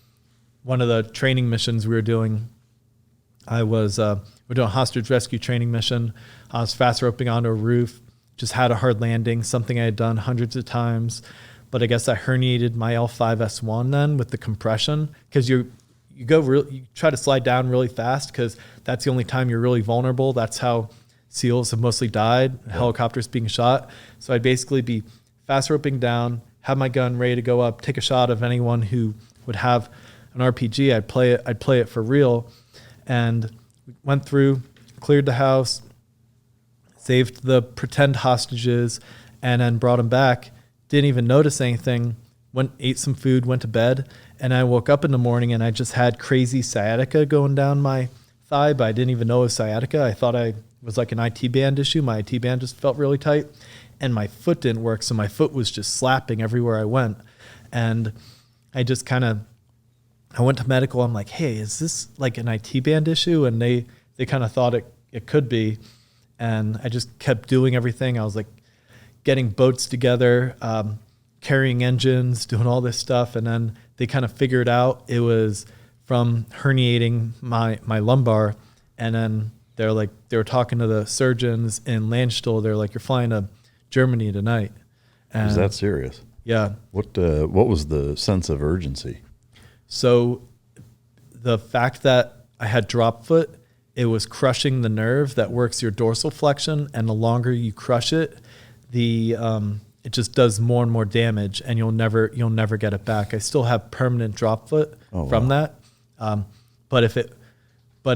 one of the training missions we were doing, we're doing a hostage rescue training mission. I was fast roping onto a roof, just had a hard landing, something I had done hundreds of times. But I guess I herniated my L5S1 then with the compression, because you try to slide down really fast because that's the only time you're really vulnerable. That's how SEALs have mostly died, helicopters being shot. So I'd basically be fast roping down, have my gun ready to go up, take a shot of anyone who would have an RPG. I'd play it for real. And we went through, cleared the house, saved the pretend hostages, and then brought them back. Didn't even notice anything. Ate some food, went to bed, and I woke up in the morning and I just had crazy sciatica going down my thigh, but I didn't even know it was sciatica. I thought I was like an IT band issue. My IT band just felt really tight, and my foot didn't work, so my foot was just slapping everywhere I went. And I just I went to medical. I'm like, hey, is this like an IT band issue? And they kind of thought it could be. And I just kept doing everything. I was like getting boats together, carrying engines, doing all this stuff. And then they kind of figured out it was from herniating my lumbar. And then they were talking to the surgeons in Landstuhl. They're like, you're flying to Germany tonight. And is that serious? Yeah. What was the sense of urgency? So the fact that I had Dropfoot, it was crushing the nerve that works your dorsal flexion. And the longer you crush it, it just does more and more damage, and you'll never get it back. I still have permanent Dropfoot from that. But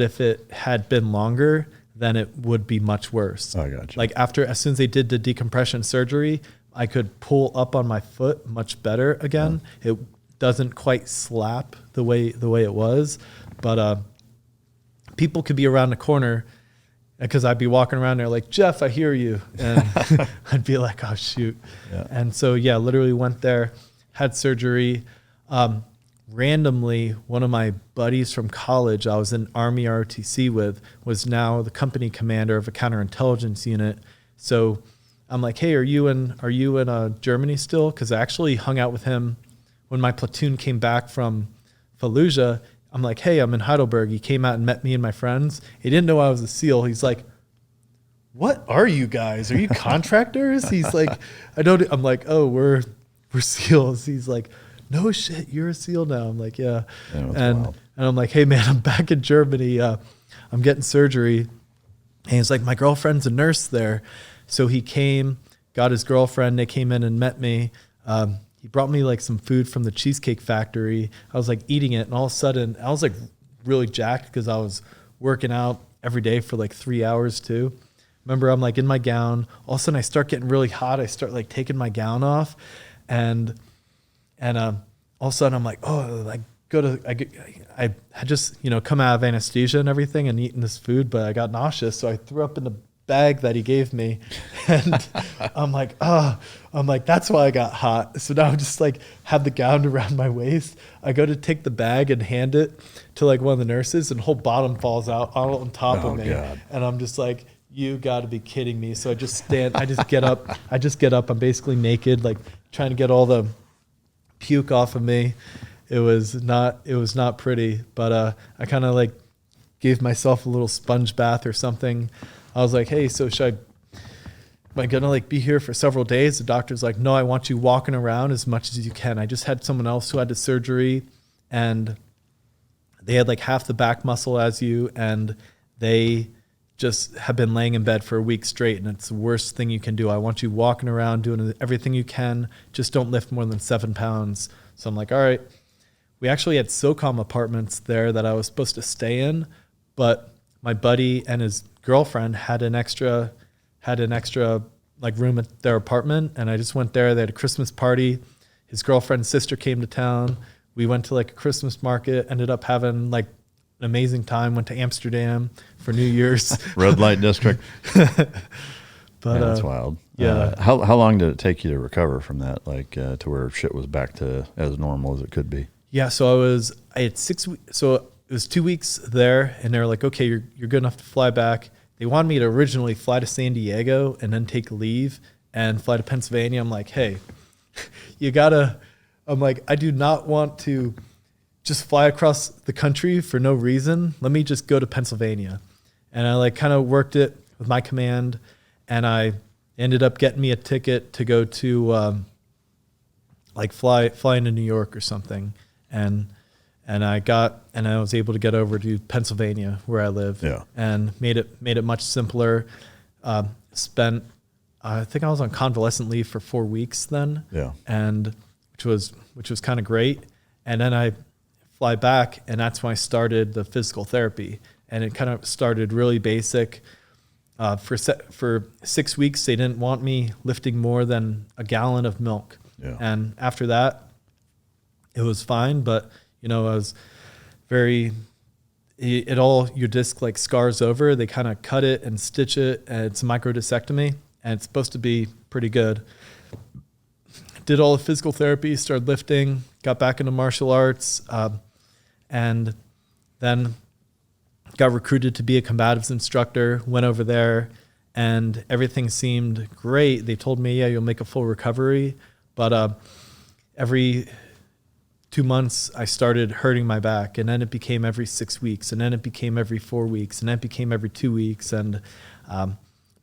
if it had been longer, then it would be much worse. I got you. Like as soon as they did the decompression surgery, I could pull up on my foot much better again. It doesn't quite slap the way it was, but people could be around the corner, because I'd be walking around there like, Jeff, I hear you. And I'd be like, oh, shoot. Yeah. And so, literally went there, had surgery. Randomly, one of my buddies from college I was in Army ROTC with was now the company commander of a counterintelligence unit. So I'm like, hey, are you in Germany still? Because I actually hung out with him when my platoon came back from Fallujah. I'm like, hey, I'm in Heidelberg. He came out and met me and my friends. He didn't know I was a SEAL. He's like, what are you guys? Are you contractors? He's like, I don't. I'm like, oh, we're SEALs. He's like, no shit, you're a SEAL now. I'm like, yeah. And I'm like, hey man, I'm back in Germany. I'm getting surgery. And he's like, my girlfriend's a nurse there. So he came, got his girlfriend. They came in and met me. He brought me like some food from the Cheesecake Factory. I was like eating it, and all of a sudden I was like really jacked because I was working out every day for like 3 hours too. Remember, I'm like in my gown. All of a sudden I start getting really hot. I start like taking my gown off, and all of a sudden I'm like, oh, I had just come out of anesthesia and everything and eaten this food, but I got nauseous, so I threw up in the bag that he gave me, and I'm like, that's why I got hot. So now I'm just like have the gown around my waist. I go to take the bag and hand it to like one of the nurses, and the whole bottom falls out all on top of me. God. And I'm just like, you got to be kidding me. So I just get up. I'm basically naked, like trying to get all the puke off of me. It was not pretty, but I kind of like gave myself a little sponge bath or something. I was like, hey, so should am I going to like be here for several days? The doctor's like, no, I want you walking around as much as you can. I just had someone else who had the surgery, and they had like half the back muscle as you, and they just have been laying in bed for a week straight, and it's the worst thing you can do. I want you walking around doing everything you can. Just don't lift more than 7 pounds. So I'm like, all right. We actually had SOCOM apartments there that I was supposed to stay in, but my buddy and his girlfriend had an extra like room at their apartment, and I just went there. They had a Christmas party. His girlfriend's sister came to town. We went to like a Christmas market, ended up having like an amazing time, went to Amsterdam for New Year's. Red light district. But that's wild. Yeah. How long did it take you to recover from that, like to where shit was back to as normal as it could be? Yeah, so I had 6 weeks, so it was 2 weeks there, and they were like, okay, you're good enough to fly back. They wanted me to originally fly to San Diego and then take leave and fly to Pennsylvania. I'm like, hey, I do not want to just fly across the country for no reason. Let me just go to Pennsylvania. And I like kind of worked it with my command, and I ended up getting me a ticket to go to fly into New York or something. And I was able to get over to Pennsylvania where I live, and made it much simpler. Spent, I think I was on convalescent leave for 4 weeks then, and which was kind of great. And then I fly back, and that's when I started the physical therapy, and it kind of started really basic. For 6 weeks, they didn't want me lifting more than a gallon of milk, and after that, it was fine, but I was your disc like scars over. They kind of cut it and stitch it, and it's a microdiscectomy, and it's supposed to be pretty good. Did all the physical therapy, started lifting, got back into martial arts, and then got recruited to be a combatives instructor, went over there, and everything seemed great. They told me, you'll make a full recovery, but every 2 months, I started hurting my back, and then it became every 6 weeks, and then it became every 4 weeks, and then it became every 2 weeks. And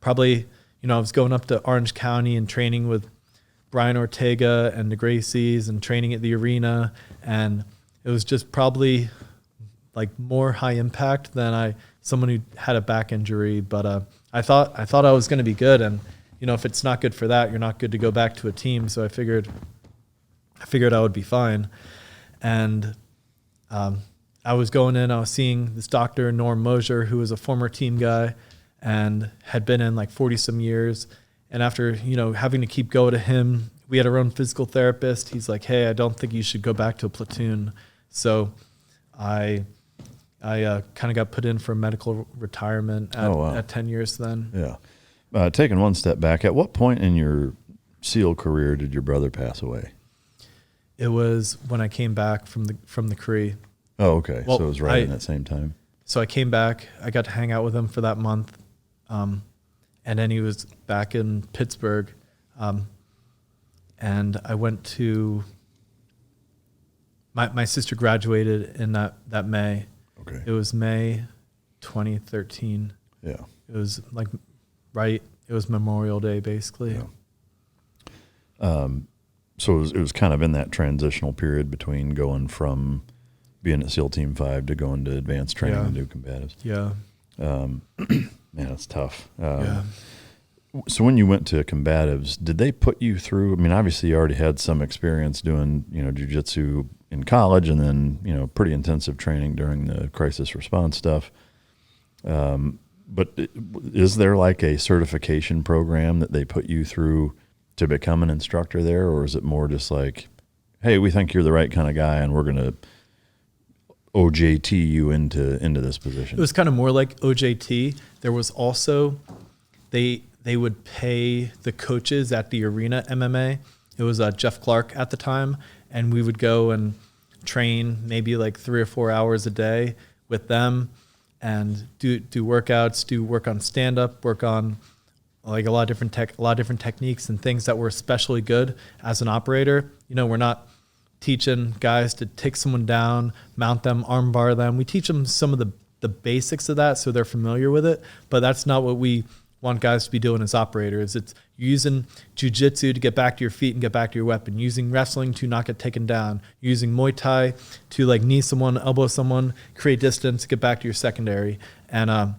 probably, I was going up to Orange County and training with Brian Ortega and the Gracies and training at the arena, and it was just probably like more high impact than someone who had a back injury. But I thought I was going to be good, and if it's not good for that, you're not good to go back to a team. So I figured I would be fine. And I was going in, I was seeing this doctor, Norm Mosier, who was a former team guy and had been in like 40 some years. And after, having to keep going to him, we had our own physical therapist. He's like, hey, I don't think you should go back to a platoon. So I kind of got put in for medical retirement at 10 years then. Yeah. Taking one step back, at what point in your SEAL career did your brother pass away? It was when I came back from the Cree. Oh, okay. Well, so it was right in that same time. So I came back. I got to hang out with him for that month. And then he was back in Pittsburgh. And I went to... My sister graduated in that May. Okay. It was May 2013. Yeah. It was like, it was Memorial Day, basically. Yeah. So it was kind of in that transitional period between going from being at SEAL Team 5 to going to advanced training and do combatives. Yeah. Man, that's tough. So when you went to combatives, did they put you through, obviously you already had some experience doing, jiu-jitsu in college, and then, pretty intensive training during the crisis response stuff. But is there like a certification program that they put you through to become an instructor there, or is it more just like, hey, we think you're the right kind of guy and we're going to OJT you into this position? It was kind of more like OJT. There was also, they would pay the coaches at the arena MMA. It was Jeff Clark at the time, and we would go and train maybe like 3 or 4 hours a day with them and do workouts, do work on stand-up, work on like a lot of different techniques and things that were especially good as an operator. We're not teaching guys to take someone down, mount them, arm bar them. We teach them some of the basics of that so they're familiar with it, but that's not what we want guys to be doing as operators. It's using jiu-jitsu to get back to your feet and get back to your weapon, using wrestling to not get taken down, using Muay Thai to like knee someone, elbow someone, create distance, get back to your secondary. And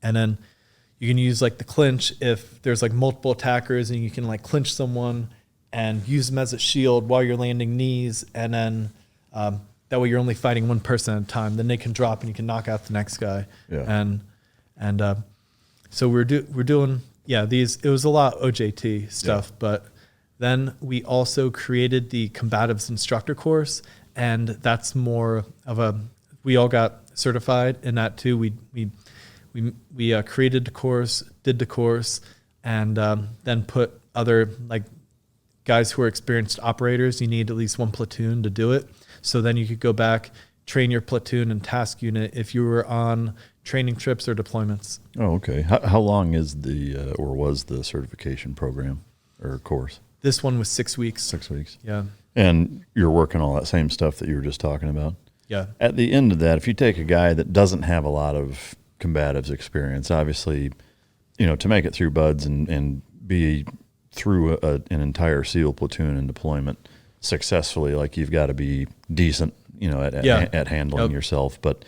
then you can use like the clinch if there's like multiple attackers, and you can like clinch someone and use them as a shield while you're landing knees. And then that way you're only fighting one person at a time. Then they can drop and you can knock out the next guy. Yeah. And so we're doing, these, it was a lot OJT stuff, but then we also created the Combatives Instructor Course, and that's more of we all got certified in that too. We created the course, did the course, and then put other like guys who are experienced operators. You need at least one platoon to do it. So then you could go back, train your platoon and task unit if you were on training trips or deployments. Oh, okay. How long is was the certification program or course? This one was 6 weeks. 6 weeks. Yeah. And you're working all that same stuff that you were just talking about? Yeah. At the end of that, if you take a guy that doesn't have a lot of combatives experience, obviously, to make it through BUDS and be through an entire SEAL platoon in deployment successfully, like you've got to be decent, at handling yourself. But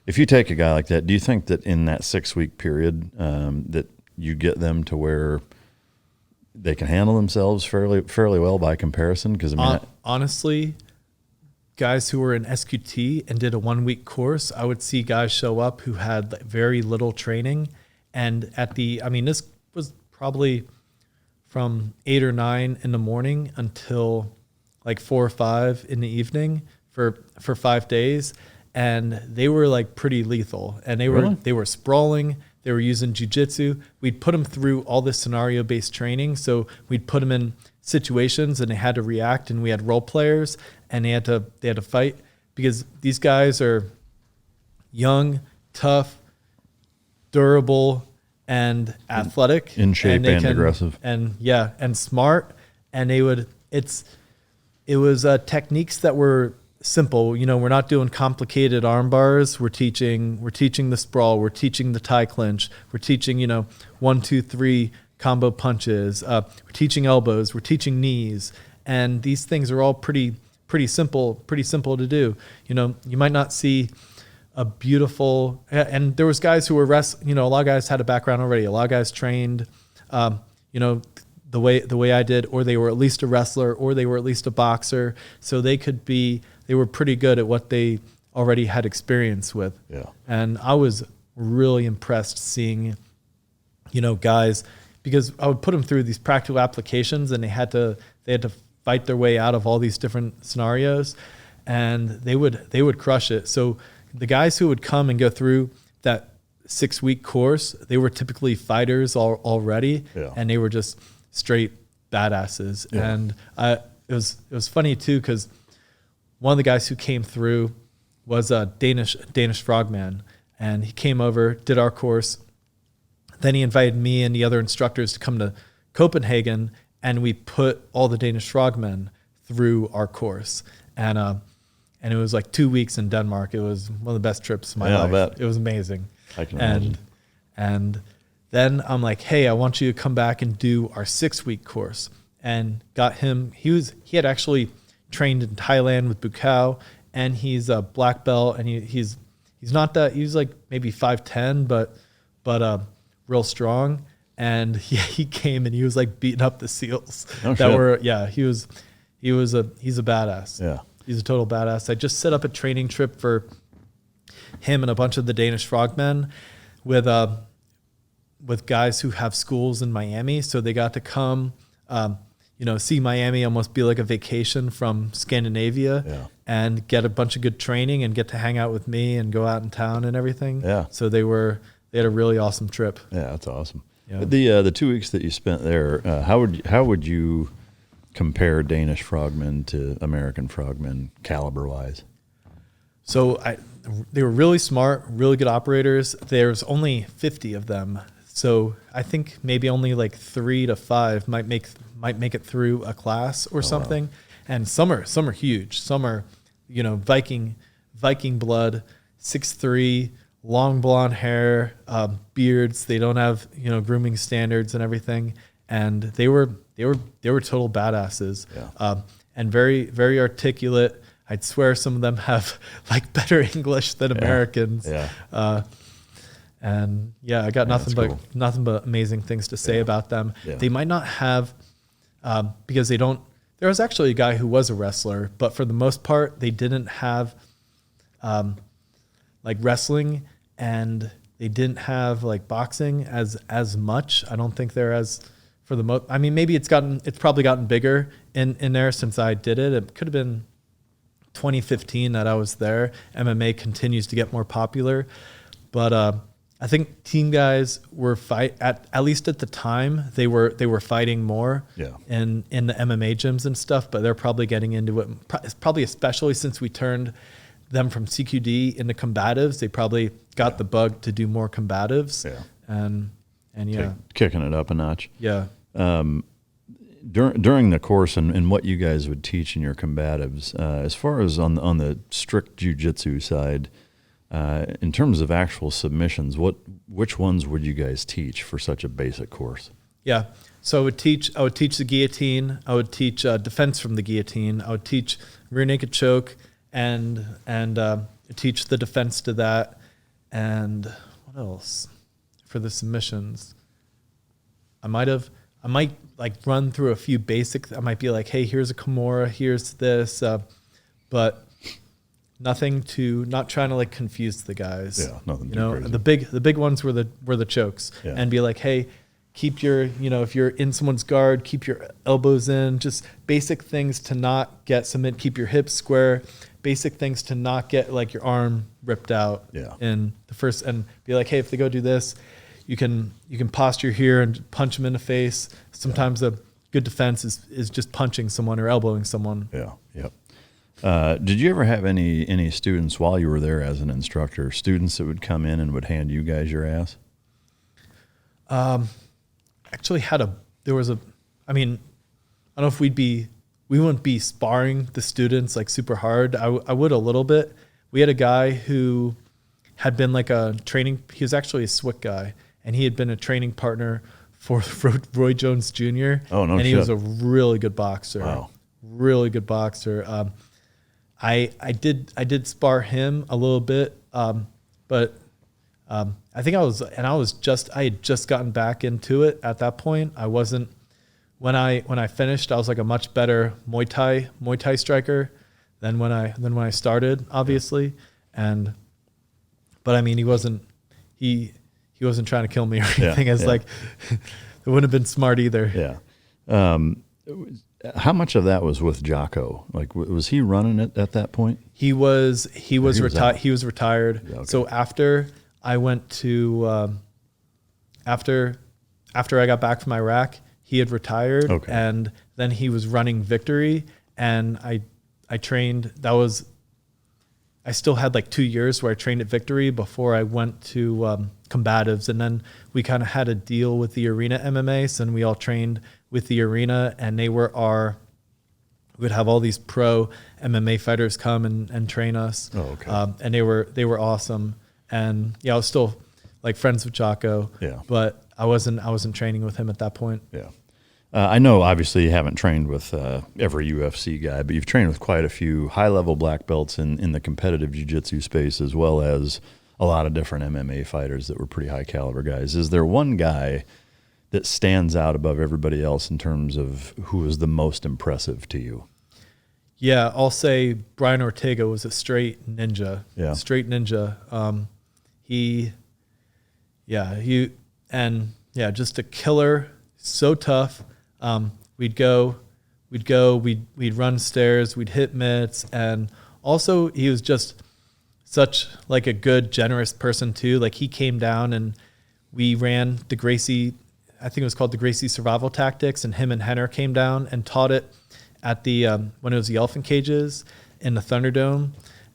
if you take a guy like that, do you think that in that 6 week period that you get them to where they can handle themselves fairly well by comparison? Because honestly, guys who were in SQT and did a 1 week course, I would see guys show up who had very little training, and this was probably from 8 or 9 in the morning until like 4 or 5 in the evening for 5 days. And they were like pretty lethal, and they were sprawling. They were using jiu-jitsu. We'd put them through all this scenario-based training. So we'd put them in situations and they had to react, and we had role players and they had to fight, because these guys are young, tough, durable, and athletic, in shape and aggressive, and smart. And it was techniques that were simple. We're not doing complicated arm bars. We're teaching the sprawl. We're teaching the tie clinch. We're teaching 1, 2, 3 combo punches. We're teaching elbows. We're teaching knees. And these things are all pretty simple to do. You might not see a beautiful, and there was guys who were a lot of guys had a background already. A lot of guys trained, the way I did, or they were at least a wrestler, or they were at least a boxer. So they were pretty good at what they already had experience with. Yeah. And I was really impressed seeing, guys, because I would put them through these practical applications, and they had to fight their way out of all these different scenarios, and they would crush it. So the guys who would come and go through that 6 week course, they were typically fighters already, and they were just straight badasses. Yeah. And it was funny too, because one of the guys who came through was a Danish Frogmen, and he came over, did our course. Then he invited me and the other instructors to come to Copenhagen, and we put all the Danish Frogmen through our course. And it was like 2 weeks in Denmark. It was one of the best trips of my life. I bet. It was amazing. I can imagine. And then I'm like, hey, I want you to come back and do our 6 week course. And got him. He had actually trained in Thailand with Bukau, and he's a black belt, and he's not that, he's like maybe 5'10", but real strong. And he came and he was like beating up the SEALs he's a badass. Yeah. He's a total badass. I just set up a training trip for him and a bunch of the Danish Frogmen with guys who have schools in Miami. So they got to come, see Miami almost be like a vacation from Scandinavia, and get a bunch of good training and get to hang out with me and go out in town and everything. Yeah. So they had a really awesome trip. Yeah, that's awesome. Yeah. The 2 weeks that you spent there, how would you compare Danish Frogmen to American Frogmen caliber-wise? So they were really smart, really good operators. There's only 50 of them. So I think maybe only like 3 to 5 might make it through a class or something. Wow. And some are huge. Some are, Viking blood, 6'3", long blonde hair, beards. They don't have, grooming standards and everything. And they were total badasses. Yeah. And very, very articulate. I'd swear some of them have like better English than Americans. Yeah. And yeah, I got nothing but amazing things to say about them. Yeah. They might not have, because they don't. There was actually a guy who was a wrestler, but for the most part, they didn't have like wrestling, and they didn't have like boxing as much. I don't think they're as for the most. I mean, maybe it's probably gotten bigger in there since I did it. It could have been 2015 that I was there. MMA continues to get more popular, but I think team guys were at least at the time they were fighting more in the MMA gyms and stuff, but they're probably getting into it, probably especially since we turned them from CQD into combatives. They probably got the bug to do more combatives. And kicking it up a notch. During the course and what you guys would teach in your combatives, as far as on the strict jiu-jitsu side, in terms of actual submissions, which ones would you guys teach for such a basic course? Yeah, so I would teach the guillotine. I would teach defense from the guillotine. I would teach rear naked choke and teach the defense to that. And what else for the submissions? I might like run through a few basic. I might be like, hey, here's a Kimura, here's this, but not trying to like confuse the guys. Yeah, nothing too crazy. The big ones were the chokes, and be like, hey, keep your, if you're in someone's guard, keep your elbows in, just basic things to not get submit, keep your hips square, basic things to not get like your arm ripped out in the first, and be like, hey, if they go do this, you can posture here and punch them in the face. Sometimes a good defense is just punching someone or elbowing someone. Yeah. Yep. Did you ever have any students while you were there as an instructor, students that would come in and would hand you guys your ass? Actually I mean, I don't know if we wouldn't be sparring the students like super hard. I would a little bit. We had a guy who had been like he was actually a SWIC guy, and he had been a training partner for Roy Jones Jr. Oh, no and he shit. was a really good boxer. Wow. Really good boxer. I did spar him a little bit, but I think I had just gotten back into it at that point. I wasn't when I finished. I was like a much better Muay Thai striker than when I started, obviously. But I mean, he wasn't trying to kill me or anything. Like it wouldn't have been smart either. Yeah. How much of that was with Jocko? Like, was he running it at that point? He was retired. He was retired. Yeah, okay. So after I went to after I got back from Iraq, he had retired, and then he was running Victory, and I trained. I still had like 2 years where I trained at Victory before I went to Combatives, and then we kind of had a deal with the Arena MMA, so then we all trained with the Arena, and we would have all these pro MMA fighters come and train us. Oh, okay. And they were awesome, and I was still like friends with Jocko. Yeah. But I wasn't training with him at that point. Yeah. I know obviously you haven't trained with every UFC guy, but you've trained with quite a few high-level black belts in the competitive jiu-jitsu space, as well as a lot of different MMA fighters that were pretty high-caliber guys. Is there one guy that stands out above everybody else in terms of who is the most impressive to you? Yeah, I'll say Brian Ortega was a straight ninja. Yeah. Straight ninja. Just a killer, so tough. We'd run stairs, we'd hit mitts, and also he was just such like a good, generous person too. Like he came down and we ran the Gracie, I think it was called the Gracie Survival Tactics, and him and Henner came down and taught it at the when it was the Elephant Cages in the Thunderdome.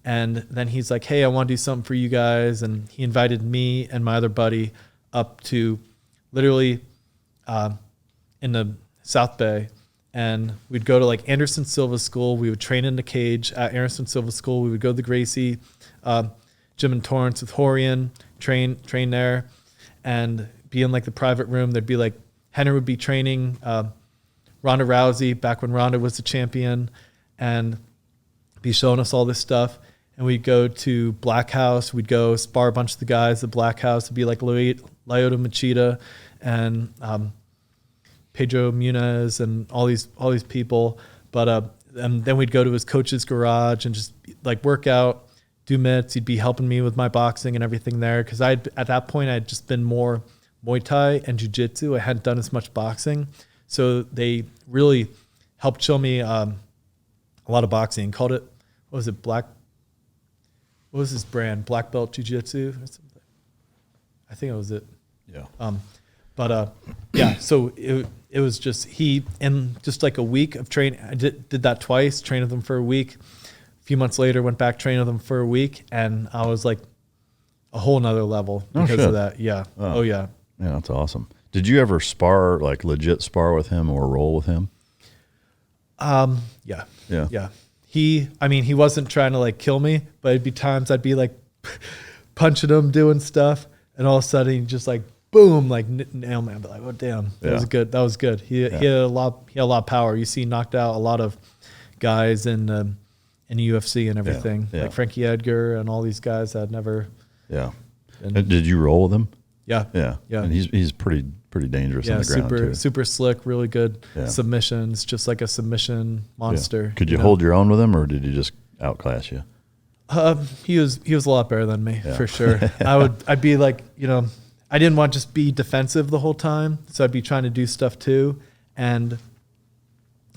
And then he's like, hey, I want to do something for you guys, and he invited me and my other buddy up to literally in the South Bay, and we'd go to like Anderson Silva School. We would train in the cage at Anderson Silva School. We would go to the Gracie, gym in Torrance with Horian, train there, and be in like the private room. There'd be like Henry would be training Ronda Rousey back when Ronda was the champion, and be showing us all this stuff. And we'd go to Black House. We'd go spar a bunch of the guys at Black House. It'd be like Lyoto Machida and Pedro Munez and all these people. But and then we'd go to his coach's garage and just like work out, do mitts. He'd be helping me with my boxing and everything there, because at that point I'd just been more Muay Thai and Jiu-Jitsu. I hadn't done as much boxing, so they really helped show me a lot of boxing. Called it, what was his brand? Black Belt Jiu-Jitsu or something. I think it was it. Yeah. Yeah. So it was just in just like a week of training. I did that twice. Trained with them for a week. A few months later, went back, trained with them for a week, and I was like a whole nother level because of that. Yeah. Oh yeah. Yeah, that's awesome. Did you ever spar, like legit spar with him or roll with him? Yeah. He wasn't trying to like kill me, but it'd be times I'd be like punching him, doing stuff, and all of a sudden he'd just like boom, like nail me. I'd be like, oh damn, that was good. That was good. He had a lot of power. You see, he knocked out a lot of guys in the UFC and everything, like Frankie Edgar and all these guys that never. Yeah. Did you roll with him? Yeah. And he's pretty dangerous on the ground too. Super slick, really good submissions, just like a submission monster. Could you hold your own with him, or did he just outclass you? He was a lot better than me for sure. I'd be like, I didn't want to just be defensive the whole time, so I'd be trying to do stuff too, and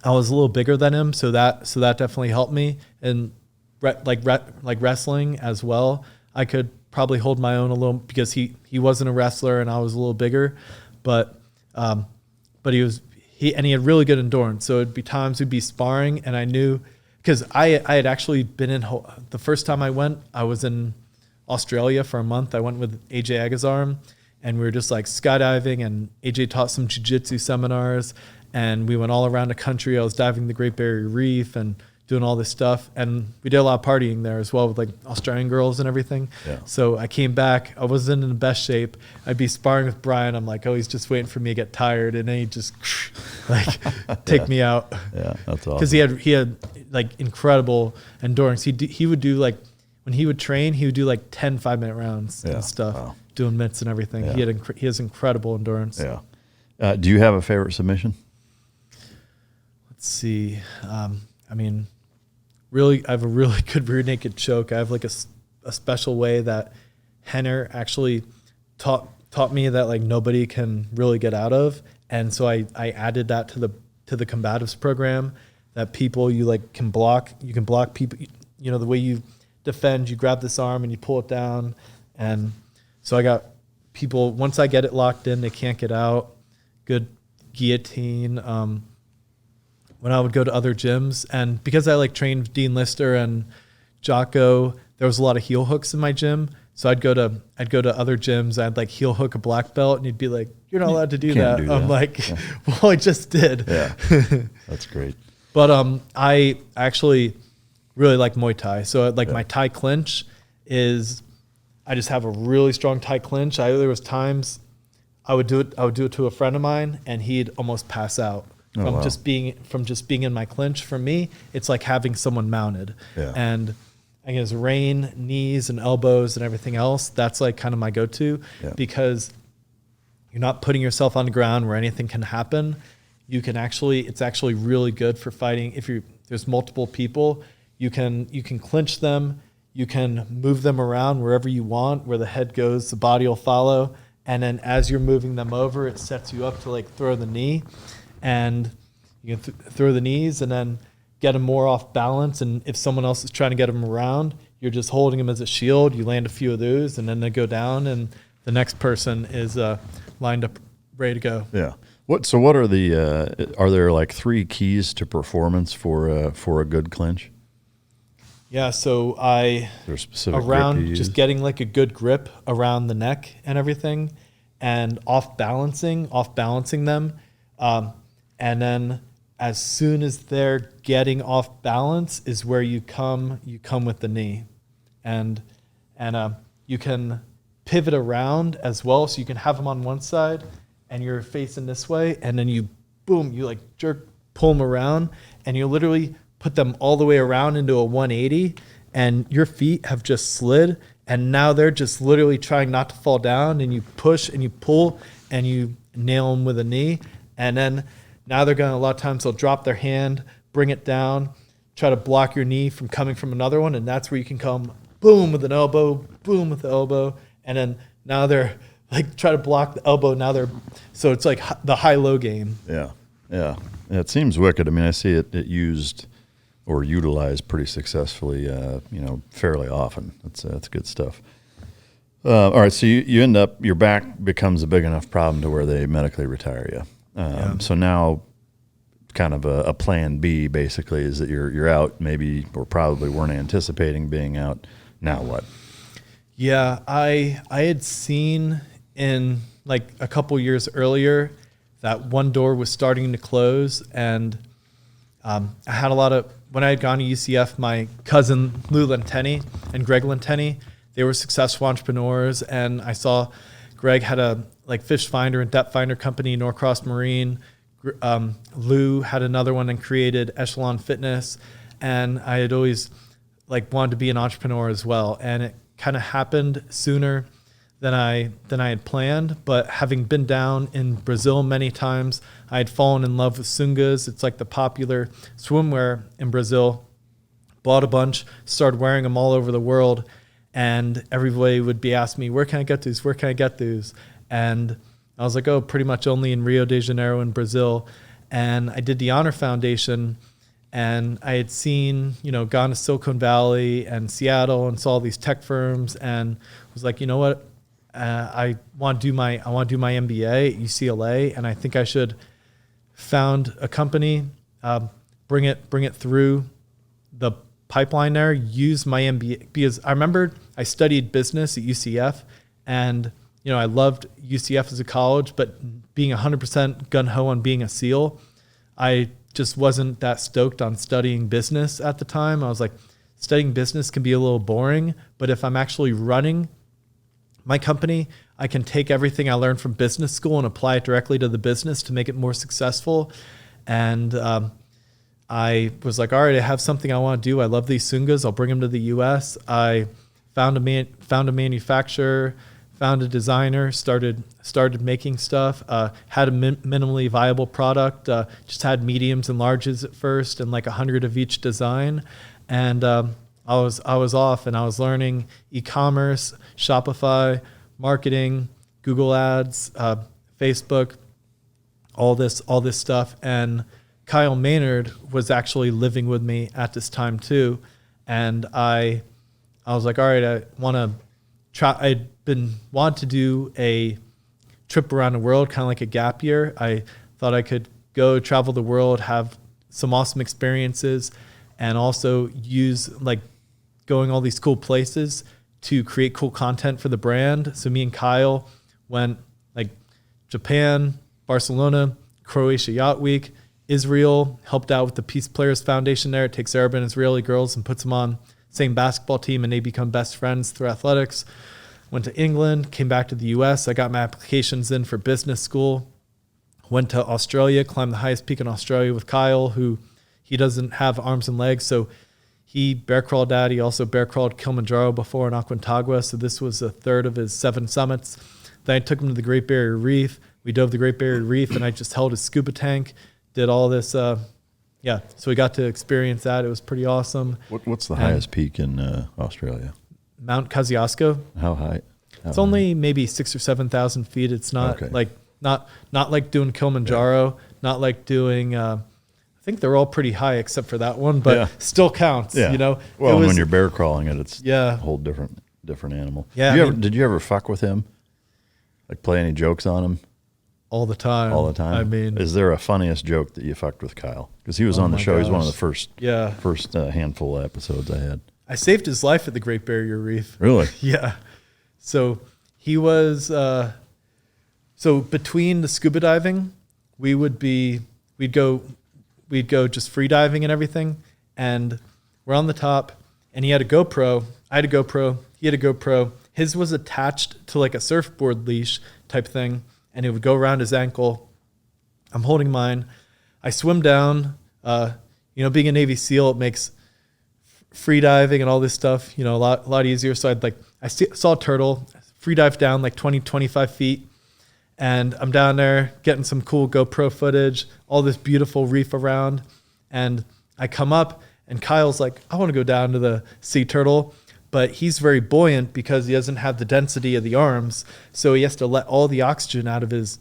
I was a little bigger than him, so that definitely helped me. And like wrestling as well, I could probably hold my own a little, because he wasn't a wrestler and I was a little bigger, but he had really good endurance. So it'd be times we'd be sparring, and I knew, because I had actually been the first time I went, I was in Australia for a month. I went with AJ Agazarm, and we were just like skydiving, and AJ taught some jiu-jitsu seminars, and we went all around the country. I was diving the Great Barrier Reef and doing all this stuff, and we did a lot of partying there as well with like Australian girls and everything. Yeah. So I came back, I wasn't in the best shape. I'd be sparring with Brian. I'm like, oh, he's just waiting for me to get tired, and then he'd just like take me out. Yeah, that's awesome. Because he had like incredible endurance. He would do like, when he would train, he would do like 10 5-minute rounds and stuff, doing mitts and everything. Yeah. He has incredible endurance. Yeah. Do you have a favorite submission? Let's see. Really, I have a really good rear naked choke. I have like a special way that Henner actually taught me that like nobody can really get out of, and so I added that to the Combatives program, that people you can block people. The way you defend, you grab this arm and you pull it down, and so I got people, once I get it locked in, they can't get out. Good guillotine. When I would go to other gyms, and because I trained with Dean Lister and Jocko, there was a lot of heel hooks in my gym. So I'd go to other gyms. I'd heel hook a black belt, and you'd be like, "You're not allowed to do that." I'm like, "Well, I just did." Yeah, that's great. But I actually really like Muay Thai. So my Thai clinch is, I just have a really strong Thai clinch. There was times I would do it to a friend of mine, and he'd almost pass out. From just being in my clinch. For me, it's like having someone mounted. Yeah. And I guess rein, knees and elbows and everything else, that's kind of my go-to, because you're not putting yourself on the ground where anything can happen. It's actually really good for fighting. If there's multiple people, you can clinch them, you can move them around wherever you want, where the head goes, the body will follow. And then as you're moving them over, it sets you up to throw the knee. And you can throw the knees and then get them more off balance. And if someone else is trying to get them around, you're just holding them as a shield. You land a few of those, and then they go down, and the next person is lined up, ready to go. Yeah. What are the? Are there 3 keys to performance for a good clinch? Yeah. So there's specific around just getting a good grip around the neck and everything, and off balancing them. And then as soon as they're getting off balance is where you come with the knee. And and you can pivot around as well, so you can have them on one side and you're facing this way, and then you like pull them around, and you literally put them all the way around into a 180, and your feet have just slid, and now they're just literally trying not to fall down, and you push and you pull and you nail them with a knee, and then now they're going to, a lot of times they'll drop their hand, bring it down, try to block your knee from coming from another one, and that's where you can come boom with an elbow, boom with the elbow, and then now they're like try to block the elbow. Now so it's like the high-low game. Yeah. It seems wicked. I mean, I see it used or utilized pretty successfully, fairly often. That's good stuff. All right, so you end up, your back becomes a big enough problem to where they medically retire you. So now kind of a plan B basically is that you're out, maybe, or probably weren't anticipating being out. Now what? Yeah, I had seen in like a couple years earlier that one door was starting to close, and I had when I had gone to UCF, my cousin Lou Lenteni and Greg Lenteni, they were successful entrepreneurs, and I saw Greg had a fish finder and depth finder company, Norcross Marine. Lou had another one and created Echelon Fitness, and I had always wanted to be an entrepreneur as well, and it kind of happened sooner than I had planned. But having been down in Brazil many times, I had fallen in love with Sungas. It's like the popular swimwear in Brazil. Bought a bunch, started wearing them all over the world, and everybody would be asking me, where can I get these? Where can I get these? And I was like, oh, pretty much only in Rio de Janeiro in Brazil. And I did the Honor Foundation, and I had seen, gone to Silicon Valley and Seattle and saw all these tech firms, and was like, you know what? I want to do my MBA at UCLA, and I think I should found a company, bring it through the pipeline there, use my MBA, because I remembered I studied business at UCF, and I loved UCF as a college, but being 100% gung-ho on being a SEAL, I just wasn't that stoked on studying business at the time. I was like, studying business can be a little boring, but if I'm actually running my company, I can take everything I learned from business school and apply it directly to the business to make it more successful. And I was like, all right, I have something I want to do. I love these Sungas. I'll bring them to the U.S. I found a manufacturer, found a designer, started making stuff, had a minimally viable product, just had mediums and larges at first and 100 of each design. And I was off, and I was learning e-commerce, Shopify, marketing, Google Ads, Facebook, all this stuff. And Kyle Maynard was actually living with me at this time too. And I was like, all right, I want to try. I'd been wanting to do a trip around the world, kind of like a gap year. I thought I could go travel the world, have some awesome experiences, and also use going all these cool places to create cool content for the brand. So me and Kyle went Japan, Barcelona, Croatia Yacht Week, Israel, helped out with the Peace Players Foundation there. It takes Arab and Israeli girls and puts them on same basketball team, and they become best friends through athletics. Went to England, came back to the US. I got my applications in for business school. Went to Australia, climbed the highest peak in Australia with Kyle, who he doesn't have arms and legs. So he bear crawled that. He also bear crawled Kilimanjaro before in Aconcagua. So this was a third of his 7 summits. Then I took him to the Great Barrier Reef. We dove the Great Barrier Reef, and I just held his scuba tank, did all this. So we got to experience that. It was pretty awesome. What's the highest peak in Australia? Mount Kosciuszko. How high? It's only maybe 6,000 or 7,000 feet. It's not not like doing Kilimanjaro, not like doing. I think they're all pretty high except for that one, but still counts. Yeah. Well, when you're bear crawling it's a whole different animal. Yeah. Did you ever fuck with him? Play any jokes on him? All the time. All the time. I mean, is there a funniest joke that you fucked with Kyle? Because he was on the show. Gosh. He was one of the first handful of episodes I had. I saved his life at the Great Barrier Reef. Really? Yeah. So he was. So between the scuba diving, we'd go just free diving and everything, and we're on the top. And he had a GoPro. I had a GoPro. He had a GoPro. His was attached to like a surfboard leash type thing, and it would go around his ankle. I'm holding mine. I swim down. Being a Navy SEAL, it makes free diving and all this stuff, a lot easier. So I saw a turtle, free dive down like 20, 25 feet. And I'm down there getting some cool GoPro footage, all this beautiful reef around. And I come up and Kyle's like, I want to go down to the sea turtle. But he's very buoyant because he doesn't have the density of the arms. So he has to let all the oxygen out of his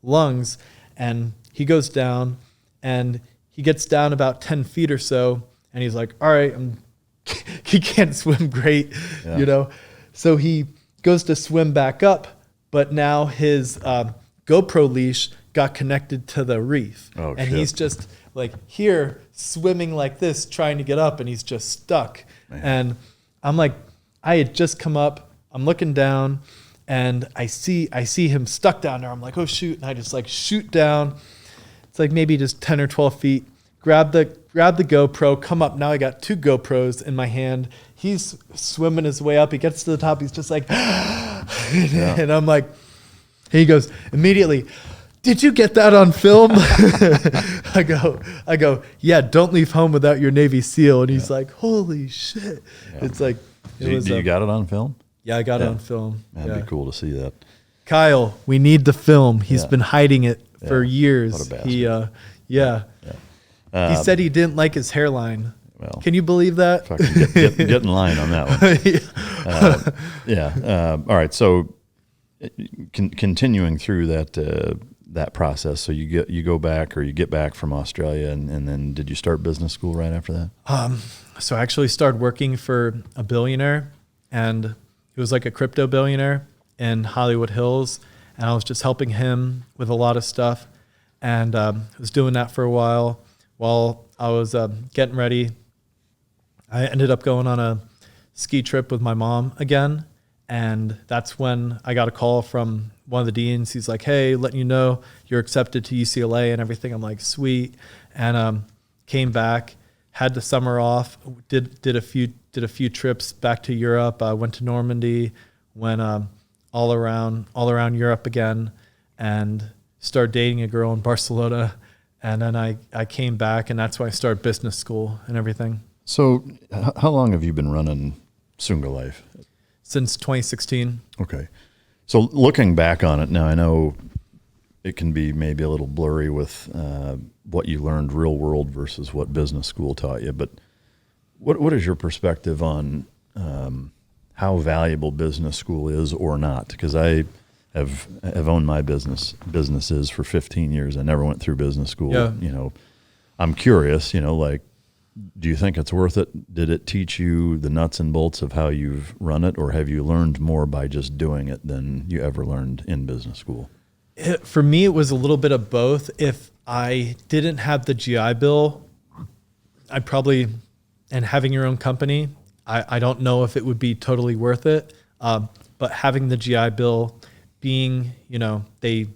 lungs. And he goes down and he gets down about 10 feet or so. And he's like, all right, he can't swim great, So he goes to swim back up, but now his GoPro leash got connected to the reef. Oh, and shit. He's just like here swimming like this, trying to get up, and he's just stuck. Man. And I'm like, I had just come up, I'm looking down, and I see him stuck down there. I'm like, oh shoot. And I just like shoot down. It's like maybe just 10 or 12 feet, grab the GoPro, come up. Now I got 2 GoPros in my hand. He's swimming his way up. He gets to the top. He's just like, and I'm like, he goes immediately, did you get that on film? I go, yeah, don't leave home without your Navy SEAL. And he's like, holy shit. Yeah. It's like, you got it on film? Yeah, I got it on film. That'd be cool to see that. Kyle, we need the film. He's been hiding it for years. What a bastard. He said he didn't like his hairline. Well, can you believe that? Fucking get in line on that one. All right. So continuing through that process. So you go back, or you get back from Australia, and then did you start business school right after that? So I actually started working for a billionaire, and it was like a crypto billionaire in Hollywood Hills. And I was just helping him with a lot of stuff. And I was doing that for a while. While I was getting ready, I ended up going on a ski trip with my mom again. And that's when I got a call from one of the deans. He's like, hey, letting you know you're accepted to UCLA and everything. I'm like, sweet. And came back, had the summer off, did a few trips back to Europe. I went to Normandy, went all around Europe again, and started dating a girl in Barcelona. And then I came back, and that's when I started business school and everything. So how long have you been running Sunga Life? Since 2016. Okay. So looking back on it now, I know it can be maybe a little blurry with what you learned real world versus what business school taught you. But what is your perspective on how valuable business school is or not? Because I have owned my businesses for 15 years. I never went through business school. Yeah. I'm curious, do you think it's worth it? Did it teach you the nuts and bolts of how you've run it, or have you learned more by just doing it than you ever learned in business school? For me, it was a little bit of both. If I didn't have the GI Bill, I probably, and having your own company, I don't know if it would be totally worth it. But having the GI Bill, being, they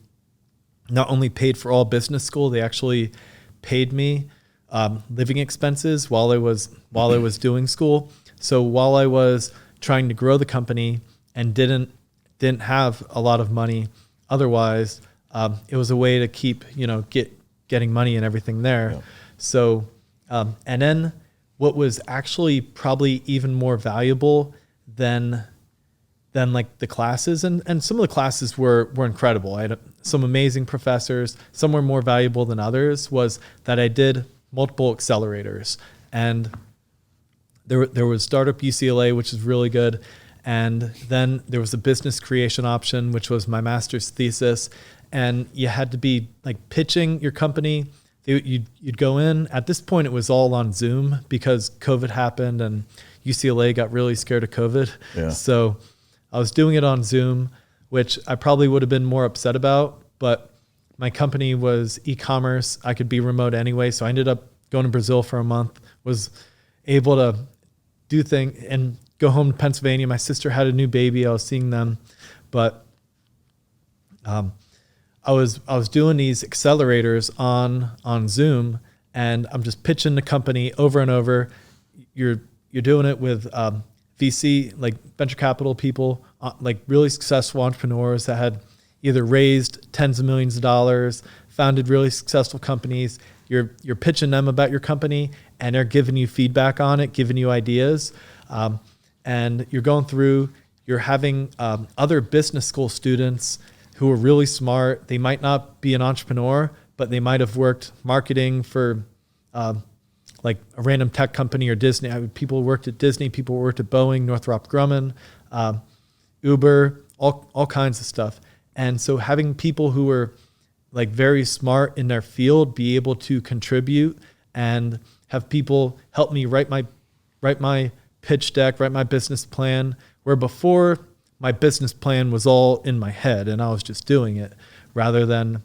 not only paid for all business school, they actually paid me living expenses while I was doing school. So while I was trying to grow the company and didn't have a lot of money otherwise, it was a way to keep getting money and everything there. Yeah. So and then what was actually probably even more valuable than like the classes, and some of the classes were incredible. I had some amazing professors. Some were more valuable than others. Was that I did multiple accelerators, and there was Startup UCLA, which is really good, and then there was a business creation option, which was my master's thesis, and you had to be like pitching your company. You'd go in. At this point, it was all on Zoom because COVID happened, and UCLA got really scared of COVID. Yeah. So I was doing it on Zoom, which I probably would have been more upset about, but my company was e-commerce. I could be remote anyway. So I ended up going to Brazil for a month, was able to do things and go home to Pennsylvania. My sister had a new baby. I was seeing them, but I was doing these accelerators on Zoom, and I'm just pitching the company over and over. you're doing it with VC, like venture capital people, like really successful entrepreneurs that had either raised tens of millions of dollars, founded really successful companies. You're pitching them about your company, and they're giving you feedback on it, giving you ideas, and you're going through. You're having other business school students who are really smart. They might not be an entrepreneur, but they might have worked marketing for like a random tech company or Disney. People worked at Disney, people worked at Boeing, Northrop Grumman, Uber, all kinds of stuff. And so having people who are like very smart in their field be able to contribute and have people help me write my pitch deck, write my business plan, where before my business plan was all in my head and I was just doing it, rather than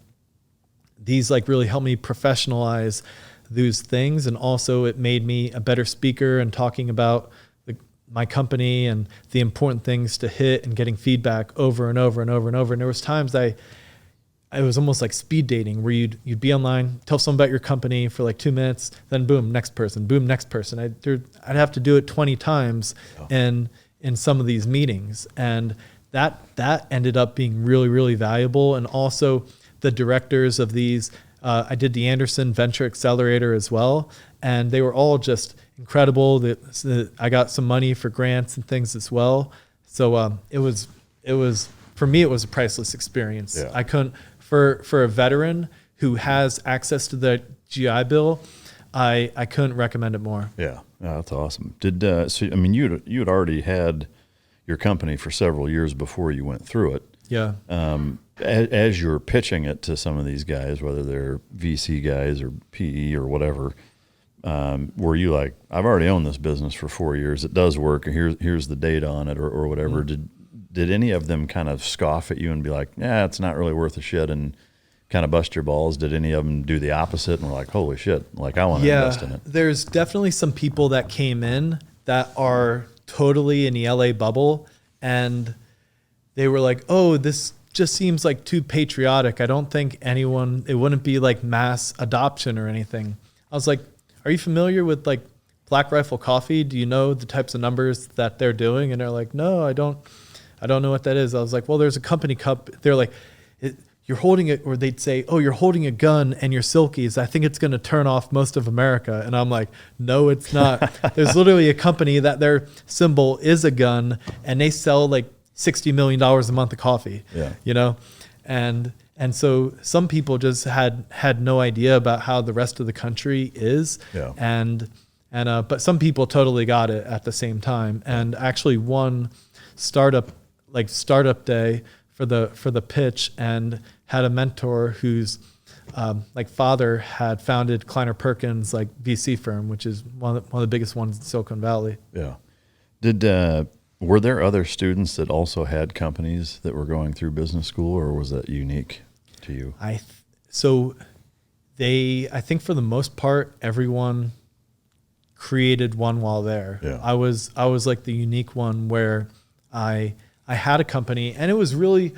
these like really helped me professionalize those things. And also it made me a better speaker and talking about my company and the important things to hit and getting feedback over and over and over and over. And there was times it was almost like speed dating, where you'd be online, tell someone about your company for like 2 minutes, then boom, next person, boom, next person. I'd have to do it 20 times in some of these meetings. And that ended up being really, really valuable. And also the directors of these, I did the Anderson Venture Accelerator as well. And they were all just incredible. I got some money for grants and things as well. So it was for me, it was a priceless experience. Yeah. I couldn't, for a veteran who has access to the GI Bill, I couldn't recommend it more. Yeah, that's awesome. So I mean, you had already had your company for several years before you went through it. Yeah. As you're pitching it to some of these guys, whether they're VC guys or PE or whatever, were you like, I've already owned this business for 4 years. It does work. Here's the data on it, or whatever. Mm-hmm. Did any of them kind of scoff at you and be like, yeah, it's not really worth a shit, and kind of bust your balls? Did any of them do the opposite and were like, holy shit, like I want to invest in it? There's definitely some people that came in that are totally in the LA bubble, and they were like, oh, this just seems like too patriotic. I don't think it wouldn't be like mass adoption or anything. I was like, are you familiar with like Black Rifle Coffee? Do you know the types of numbers that they're doing? And they're like, no, I don't know what that is. I was like, well, there's a company cup. They're like, you're holding it, or they'd say, oh, you're holding a gun and you're Silkies. I think it's going to turn off most of America. And I'm like, no, it's not. There's literally a company that their symbol is a gun, and they sell like $60 million a month of coffee, you know? And so some people just had no idea about how the rest of the country is. Yeah. But some people totally got it at the same time. And actually one startup day for the pitch, and had a mentor whose like father had founded Kleiner Perkins like VC firm, which is one of the biggest ones in Silicon Valley. Yeah. Were there other students that also had companies that were going through business school, or was that unique to you? I think for the most part, everyone created one while there. Yeah. I was like the unique one where I had a company, and it was really,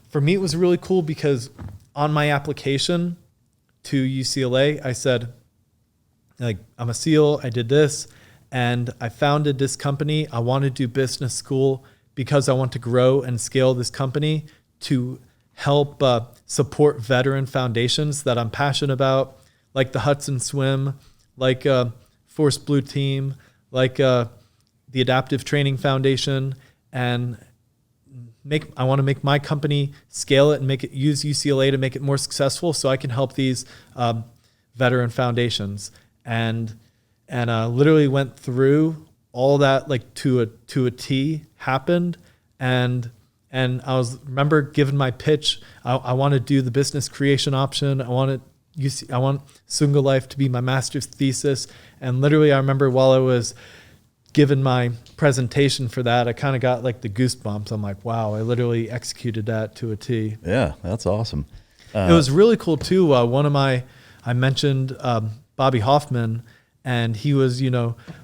for me, it was really cool because on my application to UCLA, I said, like, I'm a SEAL, I did this, and I founded this company. I want to do business school because I want to grow and scale this company to help support veteran foundations that I'm passionate about, like the Hudson Swim, like Force Blue Team, like the Adaptive Training Foundation, and I want to make my company scale it and use UCLA to make it more successful, so I can help these veteran foundations. And literally went through all that, like to a T happened. And I remember giving my pitch. I want to do the business creation option. I want Sunga Life to be my master's thesis. And literally I remember while I was given my presentation for that, I kind of got like the goosebumps. I'm like, wow, I literally executed that to a T. Yeah, that's awesome. It was really cool too. I mentioned Bobby Hoffman, and he was,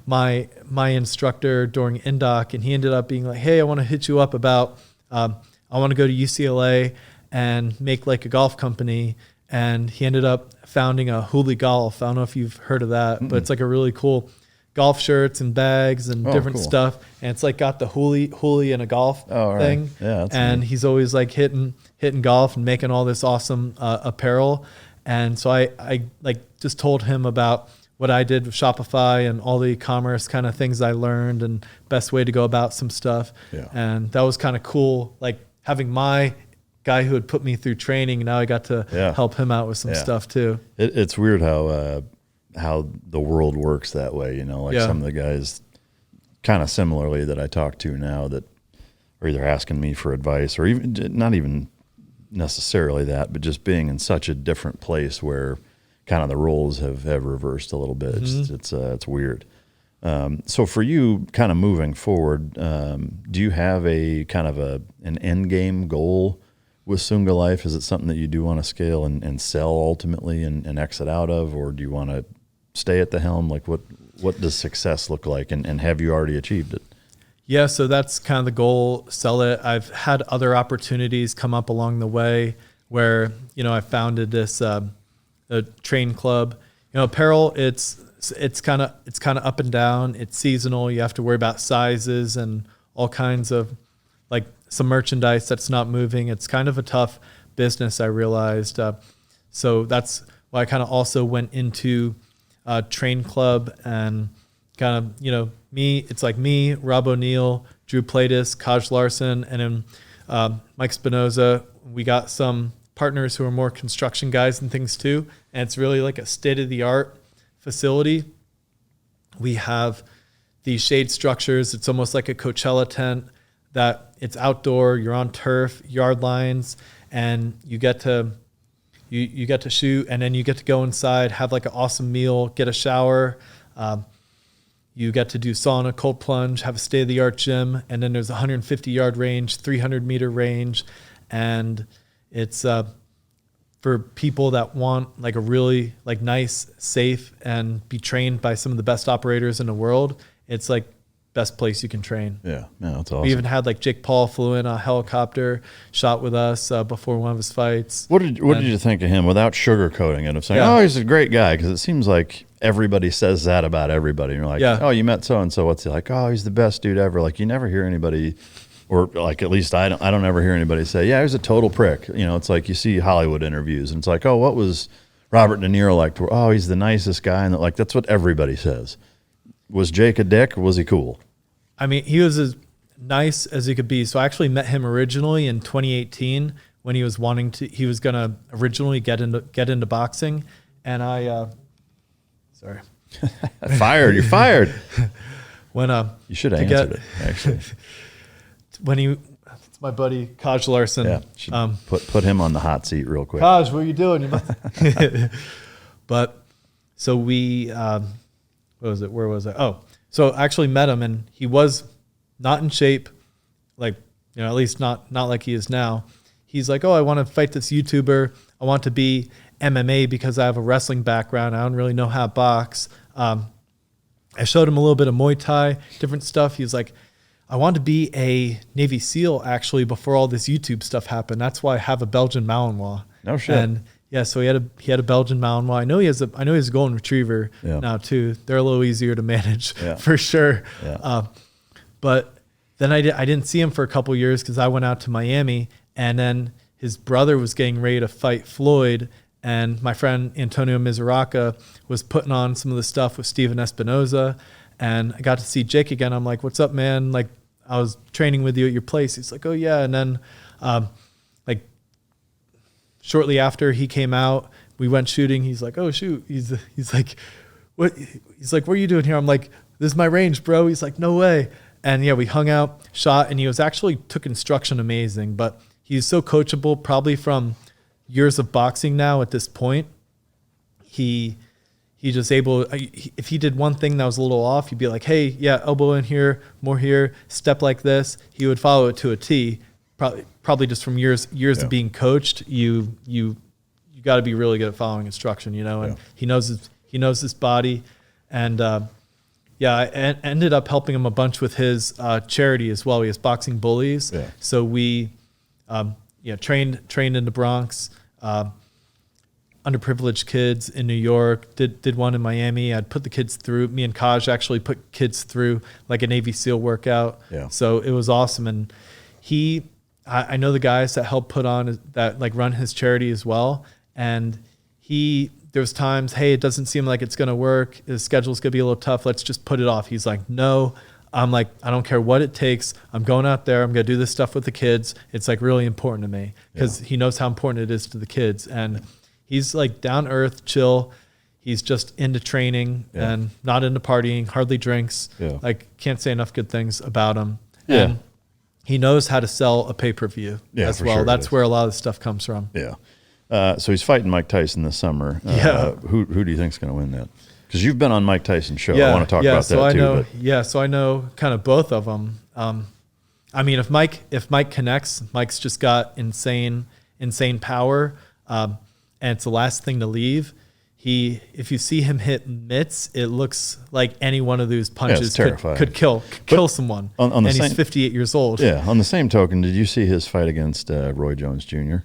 my instructor during INDOC, and he ended up being like, hey, I want to hit you up about, I want to go to UCLA and make like a golf company. And he ended up founding a Hooli Golf. I don't know if you've heard of that, but it's like a really cool golf shirts and bags and different cool. stuff. And it's like got the hoolie and a golf thing. Yeah, and neat. he's always like hitting golf and making all this awesome apparel. And so I like just told him about what I did with Shopify and all the e-commerce kind of things I learned and best way to go about some stuff. Yeah. And that was kind of cool. Like having my guy who had put me through training, now I got to help him out with some stuff too. It's weird how the world works that way. You know, like some of the guys kind of similarly that I talk to now that are either asking me for advice or even not even necessarily that, but just being in such a different place where kind of the roles have reversed a little bit. It's weird. So for you kind of moving forward, do you have a kind of an end game goal with Sunga Life? Is it something that you do want to scale and sell ultimately and exit out of, or do you want to stay at the helm? Like what does success look like, and have you already achieved it? Yeah, so that's kind of the goal, sell it. I've had other opportunities come up along the way where, I founded this a train club. Apparel, it's kind of up and down. It's seasonal. You have to worry about sizes and all kinds of like some merchandise that's not moving. It's kind of a tough business, I realized. So that's why I kind of also went into train club and kind of, it's like me, Rob O'Neill, Drew Platis, Kaj Larson, and then Mike Spinoza. We got some partners who are more construction guys and things too. And it's really like a state-of-the-art facility. We have these shade structures. It's almost like a Coachella tent that it's outdoor, you're on turf, yard lines, and you get to shoot, and then you get to go inside, have like an awesome meal, get a shower. You get to do sauna, cold plunge, have a state-of-the-art gym, and then there's a 150-yard range, 300-meter range, and it's for people that want like a really like nice, safe, and be trained by some of the best operators in the world. It's like best place you can train. Yeah, that's awesome. We even had like Jake Paul flew in a helicopter, shot with us before one of his fights. What did you think of him without sugarcoating it? Of saying, oh, he's a great guy, because it seems like everybody says that about everybody. And you're like, oh, you met so and so. What's he like? Oh, he's the best dude ever. Like you never hear anybody. Or like at least I don't ever hear anybody say, yeah, he was a total prick. It's like you see Hollywood interviews and it's like, oh, what was Robert De Niro like? Oh, he's the nicest guy. And like that's what everybody says. Was Jake a dick? Was he cool? I mean, he was as nice as he could be. So I actually met him originally in 2018 when he was he was going to originally get into boxing. And sorry. You're fired. When you should have answered it, actually. It's my buddy Kaj Larson. Yeah, put him on the hot seat real quick. Kaj, what are you doing? But so we, what was it? Where was I? Oh, so I actually met him, and he was not in shape, like at least not like he is now. He's like, oh, I want to fight this YouTuber. I want to be MMA because I have a wrestling background. I don't really know how to box. I showed him a little bit of Muay Thai, different stuff. He was like, I wanted to be a Navy SEAL actually before all this YouTube stuff happened. That's why I have a Belgian Malinois. No shit. And yeah, so he had a Belgian Malinois. I know he has a golden retriever now too. They're a little easier to manage for sure. Yeah. But then I didn't see him for a couple of years because I went out to Miami, and then his brother was getting ready to fight Floyd, and my friend Antonio Mizuraca was putting on some of the stuff with Steven Espinoza. And I got to see Jake again. I'm like, what's up, man? Like, I was training with you at your place. He's like, oh, yeah. And then, like, shortly after he came out, we went shooting. He's like, oh, shoot. He's like, what? He's like, what are you doing here? I'm like, this is my range, bro. He's like, no way. And, yeah, we hung out, shot, and he took instruction amazing. But he's so coachable, probably from years of boxing now at this point. He just if he did one thing that was a little off, he'd be like, hey, yeah, elbow in here, more here, step like this. He would follow it to a T. Probably just from years of being coached, you got to be really good at following instruction, and he knows his body. And I ended up helping him a bunch with his charity as well. He has Boxing Bullies. Yeah. So we trained in the Bronx. underprivileged kids in New York, did one in Miami. I'd put the kids through, me and Kaj actually put kids through like a Navy SEAL workout. Yeah. So it was awesome. And I know the guys that helped put on, that like run his charity as well. And there's times, hey, it doesn't seem like it's going to work. His schedule's going to be a little tough. Let's just put it off. He's like, no. I'm like, I don't care what it takes. I'm going out there. I'm going to do this stuff with the kids. It's like really important to me because he knows how important it is to the kids. And he's like down to earth, chill. He's just into training and not into partying, hardly drinks. Yeah. Like, can't say enough good things about him. Yeah. And he knows how to sell a pay-per-view as well. Sure that's where a lot of the stuff comes from. Yeah. So he's fighting Mike Tyson this summer. Who do you think is going to win that? Because you've been on Mike Tyson's show. I want to talk about that too. So I know kind of both of them. I mean, if Mike connects, Mike's just got insane power, and it's the last thing to leave. If you see him hit mitts, it looks like any one of those punches could kill someone. And he's 58 years old. Yeah. On the same token, did you see his fight against Roy Jones Jr.?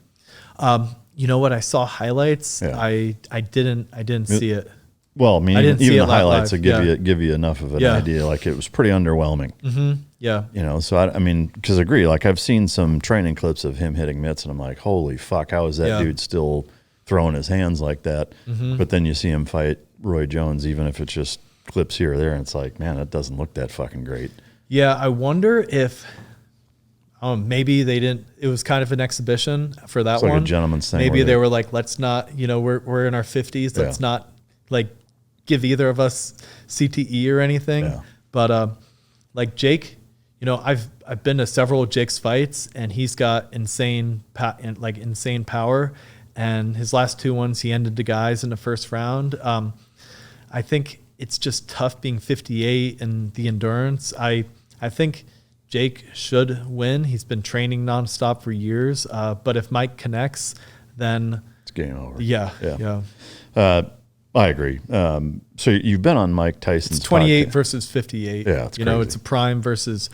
You know what? I saw highlights. Yeah. I didn't see it. Well, I mean, even the highlights will give you enough of an idea. Like, it was pretty underwhelming. Mm-hmm. Yeah. You know, so I mean, because I agree. Like, I've seen some training clips of him hitting mitts, and I'm like, holy fuck, how is that dude still throwing his hands like that? Mm-hmm. But then you see him fight Roy Jones, even if it's just clips here or there, and it's like, man, that doesn't look that fucking great. Yeah, I wonder if maybe they didn't. It was kind of an exhibition for that one. Like a gentleman's thing. Maybe they were like, let's not. You know, we're in our 50s. Let's not like give either of us CTE or anything. Yeah. But like Jake, you know, I've been to several of Jake's fights, and he's got insane power. And his last two ones, he ended the guys in the first round. I think it's just tough being 58 and the endurance. I think Jake should win. He's been training nonstop for years. But if Mike connects, then it's game over. Yeah. I agree. So you've been on Mike Tyson's It's 28 versus 58. Yeah, it's crazy. It's a prime versus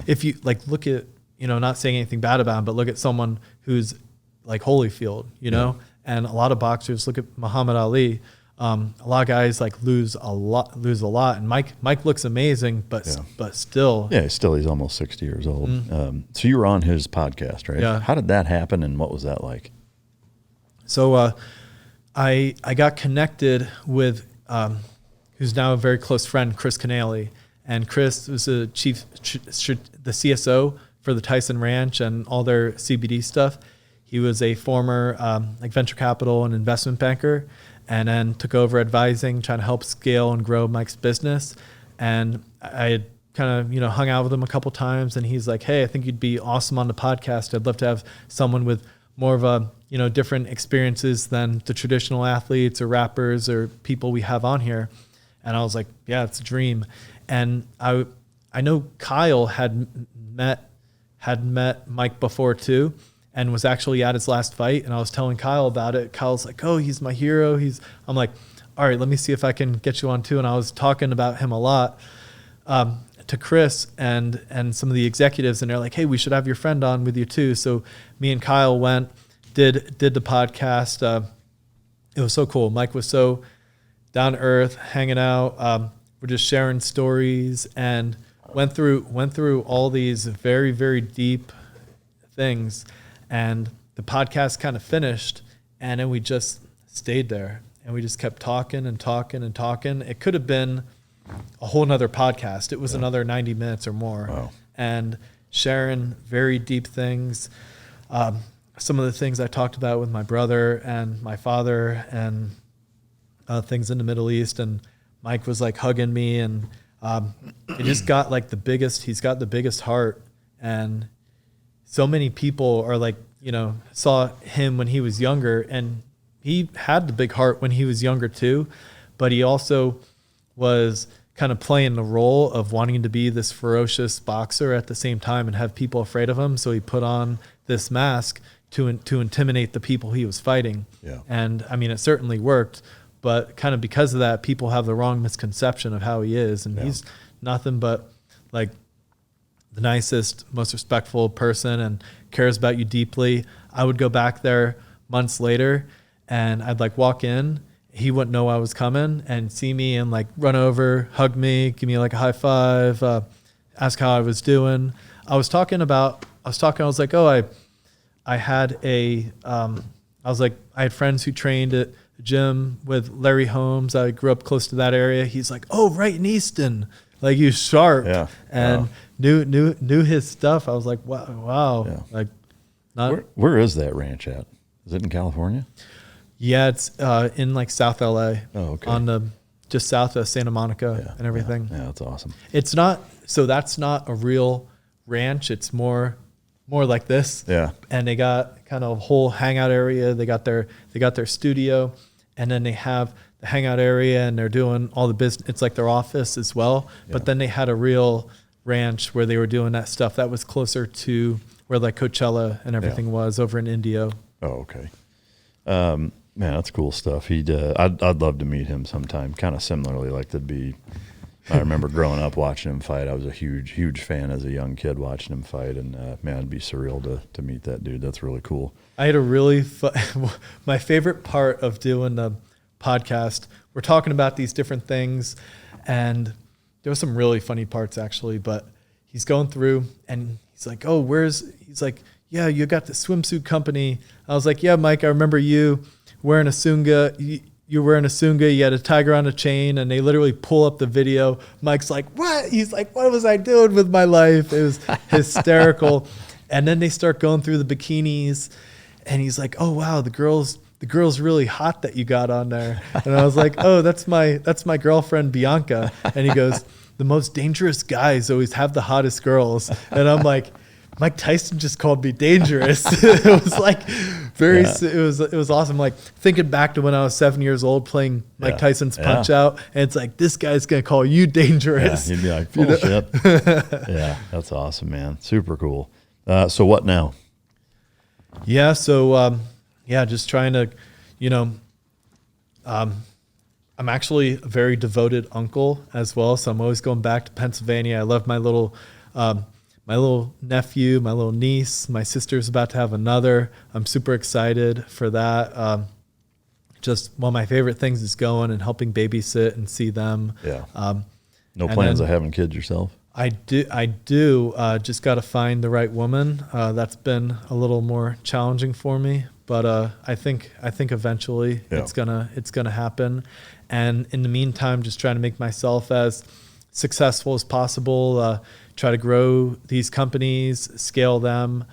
if you like look at, not saying anything bad about him, but look at someone who's like Holyfield, and a lot of boxers, look at Muhammad Ali. A lot of guys like lose a lot, and Mike looks amazing, but still. Yeah, he's almost 60 years old. Mm-hmm. So you were on his podcast, right? Yeah. How did that happen, and what was that like? So I got connected with who's now a very close friend, Chris Canale, and Chris was the the CSO for the Tyson Ranch and all their CBD stuff. He was a former venture capital and investment banker, and then took over advising, trying to help scale and grow Mike's business. And I had kind of hung out with him a couple times, and he's like, "Hey, I think you'd be awesome on the podcast. I'd love to have someone with more of a different experiences than the traditional athletes or rappers or people we have on here." And I was like, "Yeah, it's a dream." And I know Kyle had met Mike before too, and was actually at his last fight. And I was telling Kyle about it. Kyle's like, "Oh, he's my hero." I'm like, "All right, let me see if I can get you on too." And I was talking about him a lot to Chris and some of the executives, and they're like, "Hey, we should have your friend on with you too." So me and Kyle went, did the podcast. It was so cool. Mike was so down to earth, hanging out. We're just sharing stories, and went through all these very, very deep things. And the podcast kind of finished, and then we just stayed there, and we just kept talking and talking and talking. It could have been a whole nother podcast. It was another 90 minutes or more. Wow. And sharing very deep things. Some of the things I talked about with my brother and my father, and things in the Middle East. And Mike was like hugging me, and it just got like he's got the biggest heart. And so many people are like, saw him when he was younger, and he had the big heart when he was younger too, but he also was kind of playing the role of wanting to be this ferocious boxer at the same time and have people afraid of him. So he put on this mask to intimidate the people he was fighting. Yeah. And I mean, it certainly worked, but kind of because of that, people have the wrong misconception of how he is. And he's nothing but like the nicest, most respectful person, and cares about you deeply. I would go back there months later, and I'd like walk in. He wouldn't know I was coming and see me and like run over, hug me, give me like a high five, ask how I was doing. I was like, oh, I had I had friends who trained at the gym with Larry Holmes. I grew up close to that area. He's like, oh, right in Easton. Like, he was sharp and knew his stuff. I was like, wow. Yeah. Like, where is that ranch at? Is it in California? Yeah, it's in like South LA. Oh, okay. On just south of Santa Monica and everything. Yeah, that's awesome. It's not, so that's not a real ranch. It's more like this. Yeah. And they got kind of a whole hangout area. They got their studio, and then they have the hangout area, and they're doing all the business. It's like their office as well. Yeah. But then they had a real ranch where they were doing that stuff that was closer to where like Coachella and everything was over in Indio. Oh, okay. Man, that's cool stuff. I'd love to meet him sometime. Kind of similarly, like I remember growing up watching him fight. I was a huge fan as a young kid watching him fight, and man, it'd be surreal to meet that dude. That's really cool. I had a really my favorite part of doing the podcast. We're talking about these different things, and there were some really funny parts actually. But he's going through, and he's like, "Oh, he's like, yeah, you got the swimsuit company." I was like, "Yeah, Mike, I remember you wearing a Sunga. You're wearing a Sunga. You had a tiger on a chain," and they literally pull up the video. Mike's like, "What?" He's like, "What was I doing with my life?" It was hysterical. And then they start going through the bikinis, and he's like, "Oh wow, the girl's really hot that you got on there." And I was like, "Oh, that's my girlfriend Bianca." And he goes, "The most dangerous guys always have the hottest girls." And I'm like, Mike Tyson just called me dangerous. It was like it was awesome. Like thinking back to when I was 7 years old playing Mike Tyson's Punch Out, and it's like, this guy's going to call you dangerous. Yeah, he'd be like, bullshit. Yeah, that's awesome, man. Super cool. So what now? Yeah. So, just trying to, I'm actually a very devoted uncle as well. So I'm always going back to Pennsylvania. I love my little nephew, my little niece. My sister's about to have another. I'm super excited for that. Just one of my favorite things is going and helping babysit and see them. Yeah. No plans of having kids yourself? I do. Just got to find the right woman. That's been a little more challenging for me, but I think eventually it's gonna happen. And in the meantime, just trying to make myself as successful as possible. Try to grow these companies, scale them,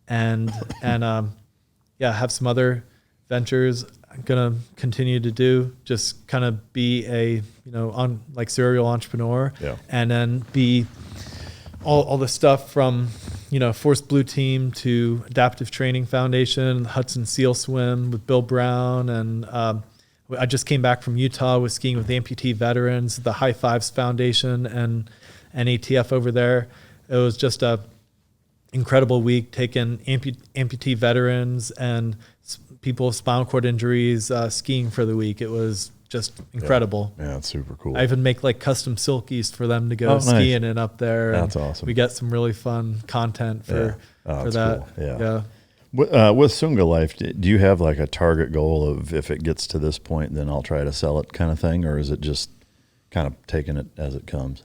and have some other ventures I'm gonna continue to do. Just kind of be a serial entrepreneur, and then be all the stuff from Force Blue Team to Adaptive Training Foundation, Hudson Seal Swim with Bill Brown, and I just came back from Utah with skiing with amputee veterans, the High Fives Foundation, and ATF over there. It was just a incredible week taking amputee veterans and people with spinal cord injuries skiing for the week. It was just incredible. Yeah, it's super cool. I even make like custom silkies for them to go skiing in up there. That's awesome. We get some really fun content for that. Cool. Yeah. With Sunga Life, do you have like a target goal of, if it gets to this point, then I'll try to sell it kind of thing? Or is it just kind of taking it as it comes?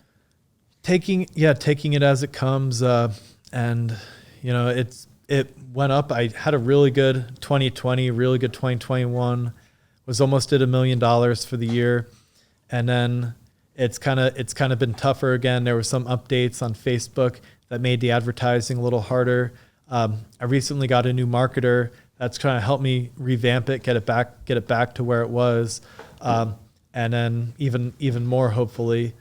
Taking it as it comes. And it went up. I had a really good 2020, really good 2021, was almost at $1 million for the year. And then it's kind of been tougher again. There were some updates on Facebook that made the advertising a little harder. I recently got a new marketer that's trying to help me revamp it, get it back to where it was, and then even more hopefully.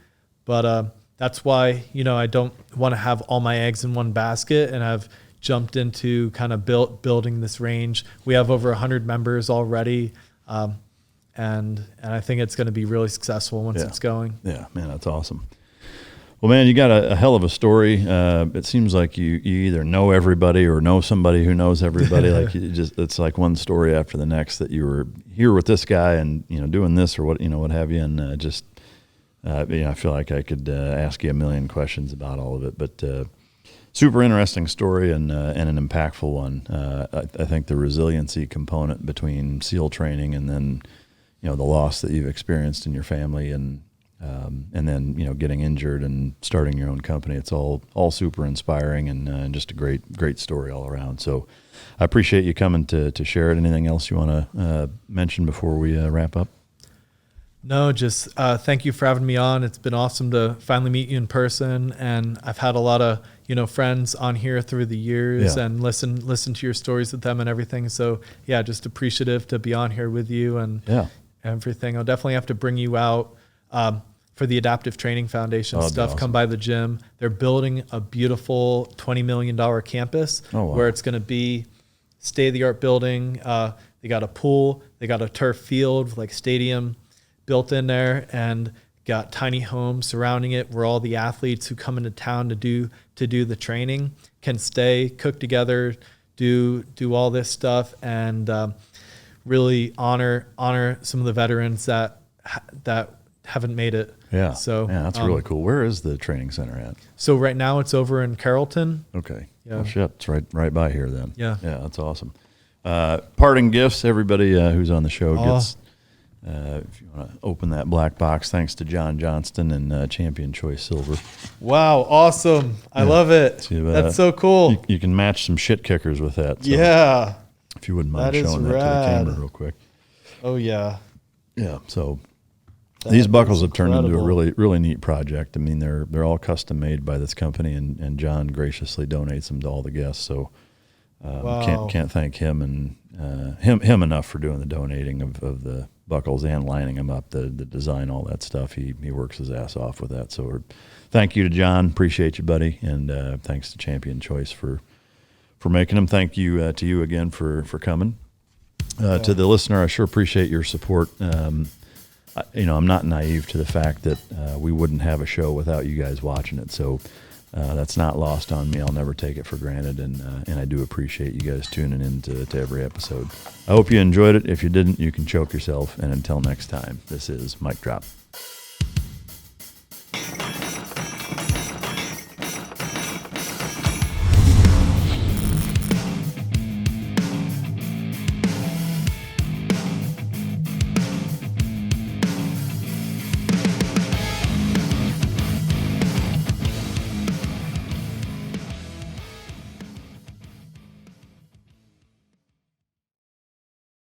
But that's why I don't want to have all my eggs in one basket, and I've jumped into kind of building this range. We have over 100 members already, and I think it's going to be really successful once it's going. Yeah, man, that's awesome. Well, man, you got a hell of a story. It seems like you either know everybody or know somebody who knows everybody. Like it's like one story after the next, that you were here with this guy and doing this or what have you, and I feel like I could ask you a million questions about all of it. But super interesting story and an impactful one. I think the resiliency component between SEAL training and then, the loss that you've experienced in your family and then, getting injured and starting your own company. It's all super inspiring and just a great story all around. So I appreciate you coming to share it. Anything else you want to mention before we wrap up? No, just thank you for having me on. It's been awesome to finally meet you in person. And I've had a lot of, friends on here through the years and listen to your stories with them and everything. So yeah, just appreciative to be on here with you and everything. I'll definitely have to bring you out for the Adaptive Training Foundation stuff. Awesome. Come by the gym. They're building a beautiful $20 million campus where it's going to be state-of-the-art building. They got a pool. They got a turf field, like stadium built in there, and got tiny homes surrounding it where all the athletes who come into town to do the training can stay, cook together, do all this stuff, and really honor some of the veterans that haven't made it. Yeah. So that's really cool. Where is the training center at? So right now it's over in Carrollton. Okay. Yeah. Oh shit, it's right by here then. Yeah. Yeah, that's awesome. Parting gifts. Everybody who's on the show gets. If you want to open that black box, thanks to John Johnston and Champion Choice Silver. Wow, awesome. I love it. That's so cool. You can match some shit kickers with that. So yeah. If you wouldn't mind showing that to the camera real quick. Oh, yeah. Yeah, so these buckles have turned into a really neat project. I mean, they're all custom made by this company, and John graciously donates them to all the guests. So can't thank him and him enough for doing the donating of the buckles and lining them up, the design, all that stuff. He works his ass off with that. So thank you to John. Appreciate you, buddy. And thanks to Champion Choice for making them. Thank you to you again for coming. To the listener, I sure appreciate your support. I'm not naive to the fact that we wouldn't have a show without you guys watching it. So that's not lost on me. I'll never take it for granted, and I do appreciate you guys tuning in to every episode. I hope you enjoyed it. If you didn't, you can choke yourself. And until next time, this is Mic Drop.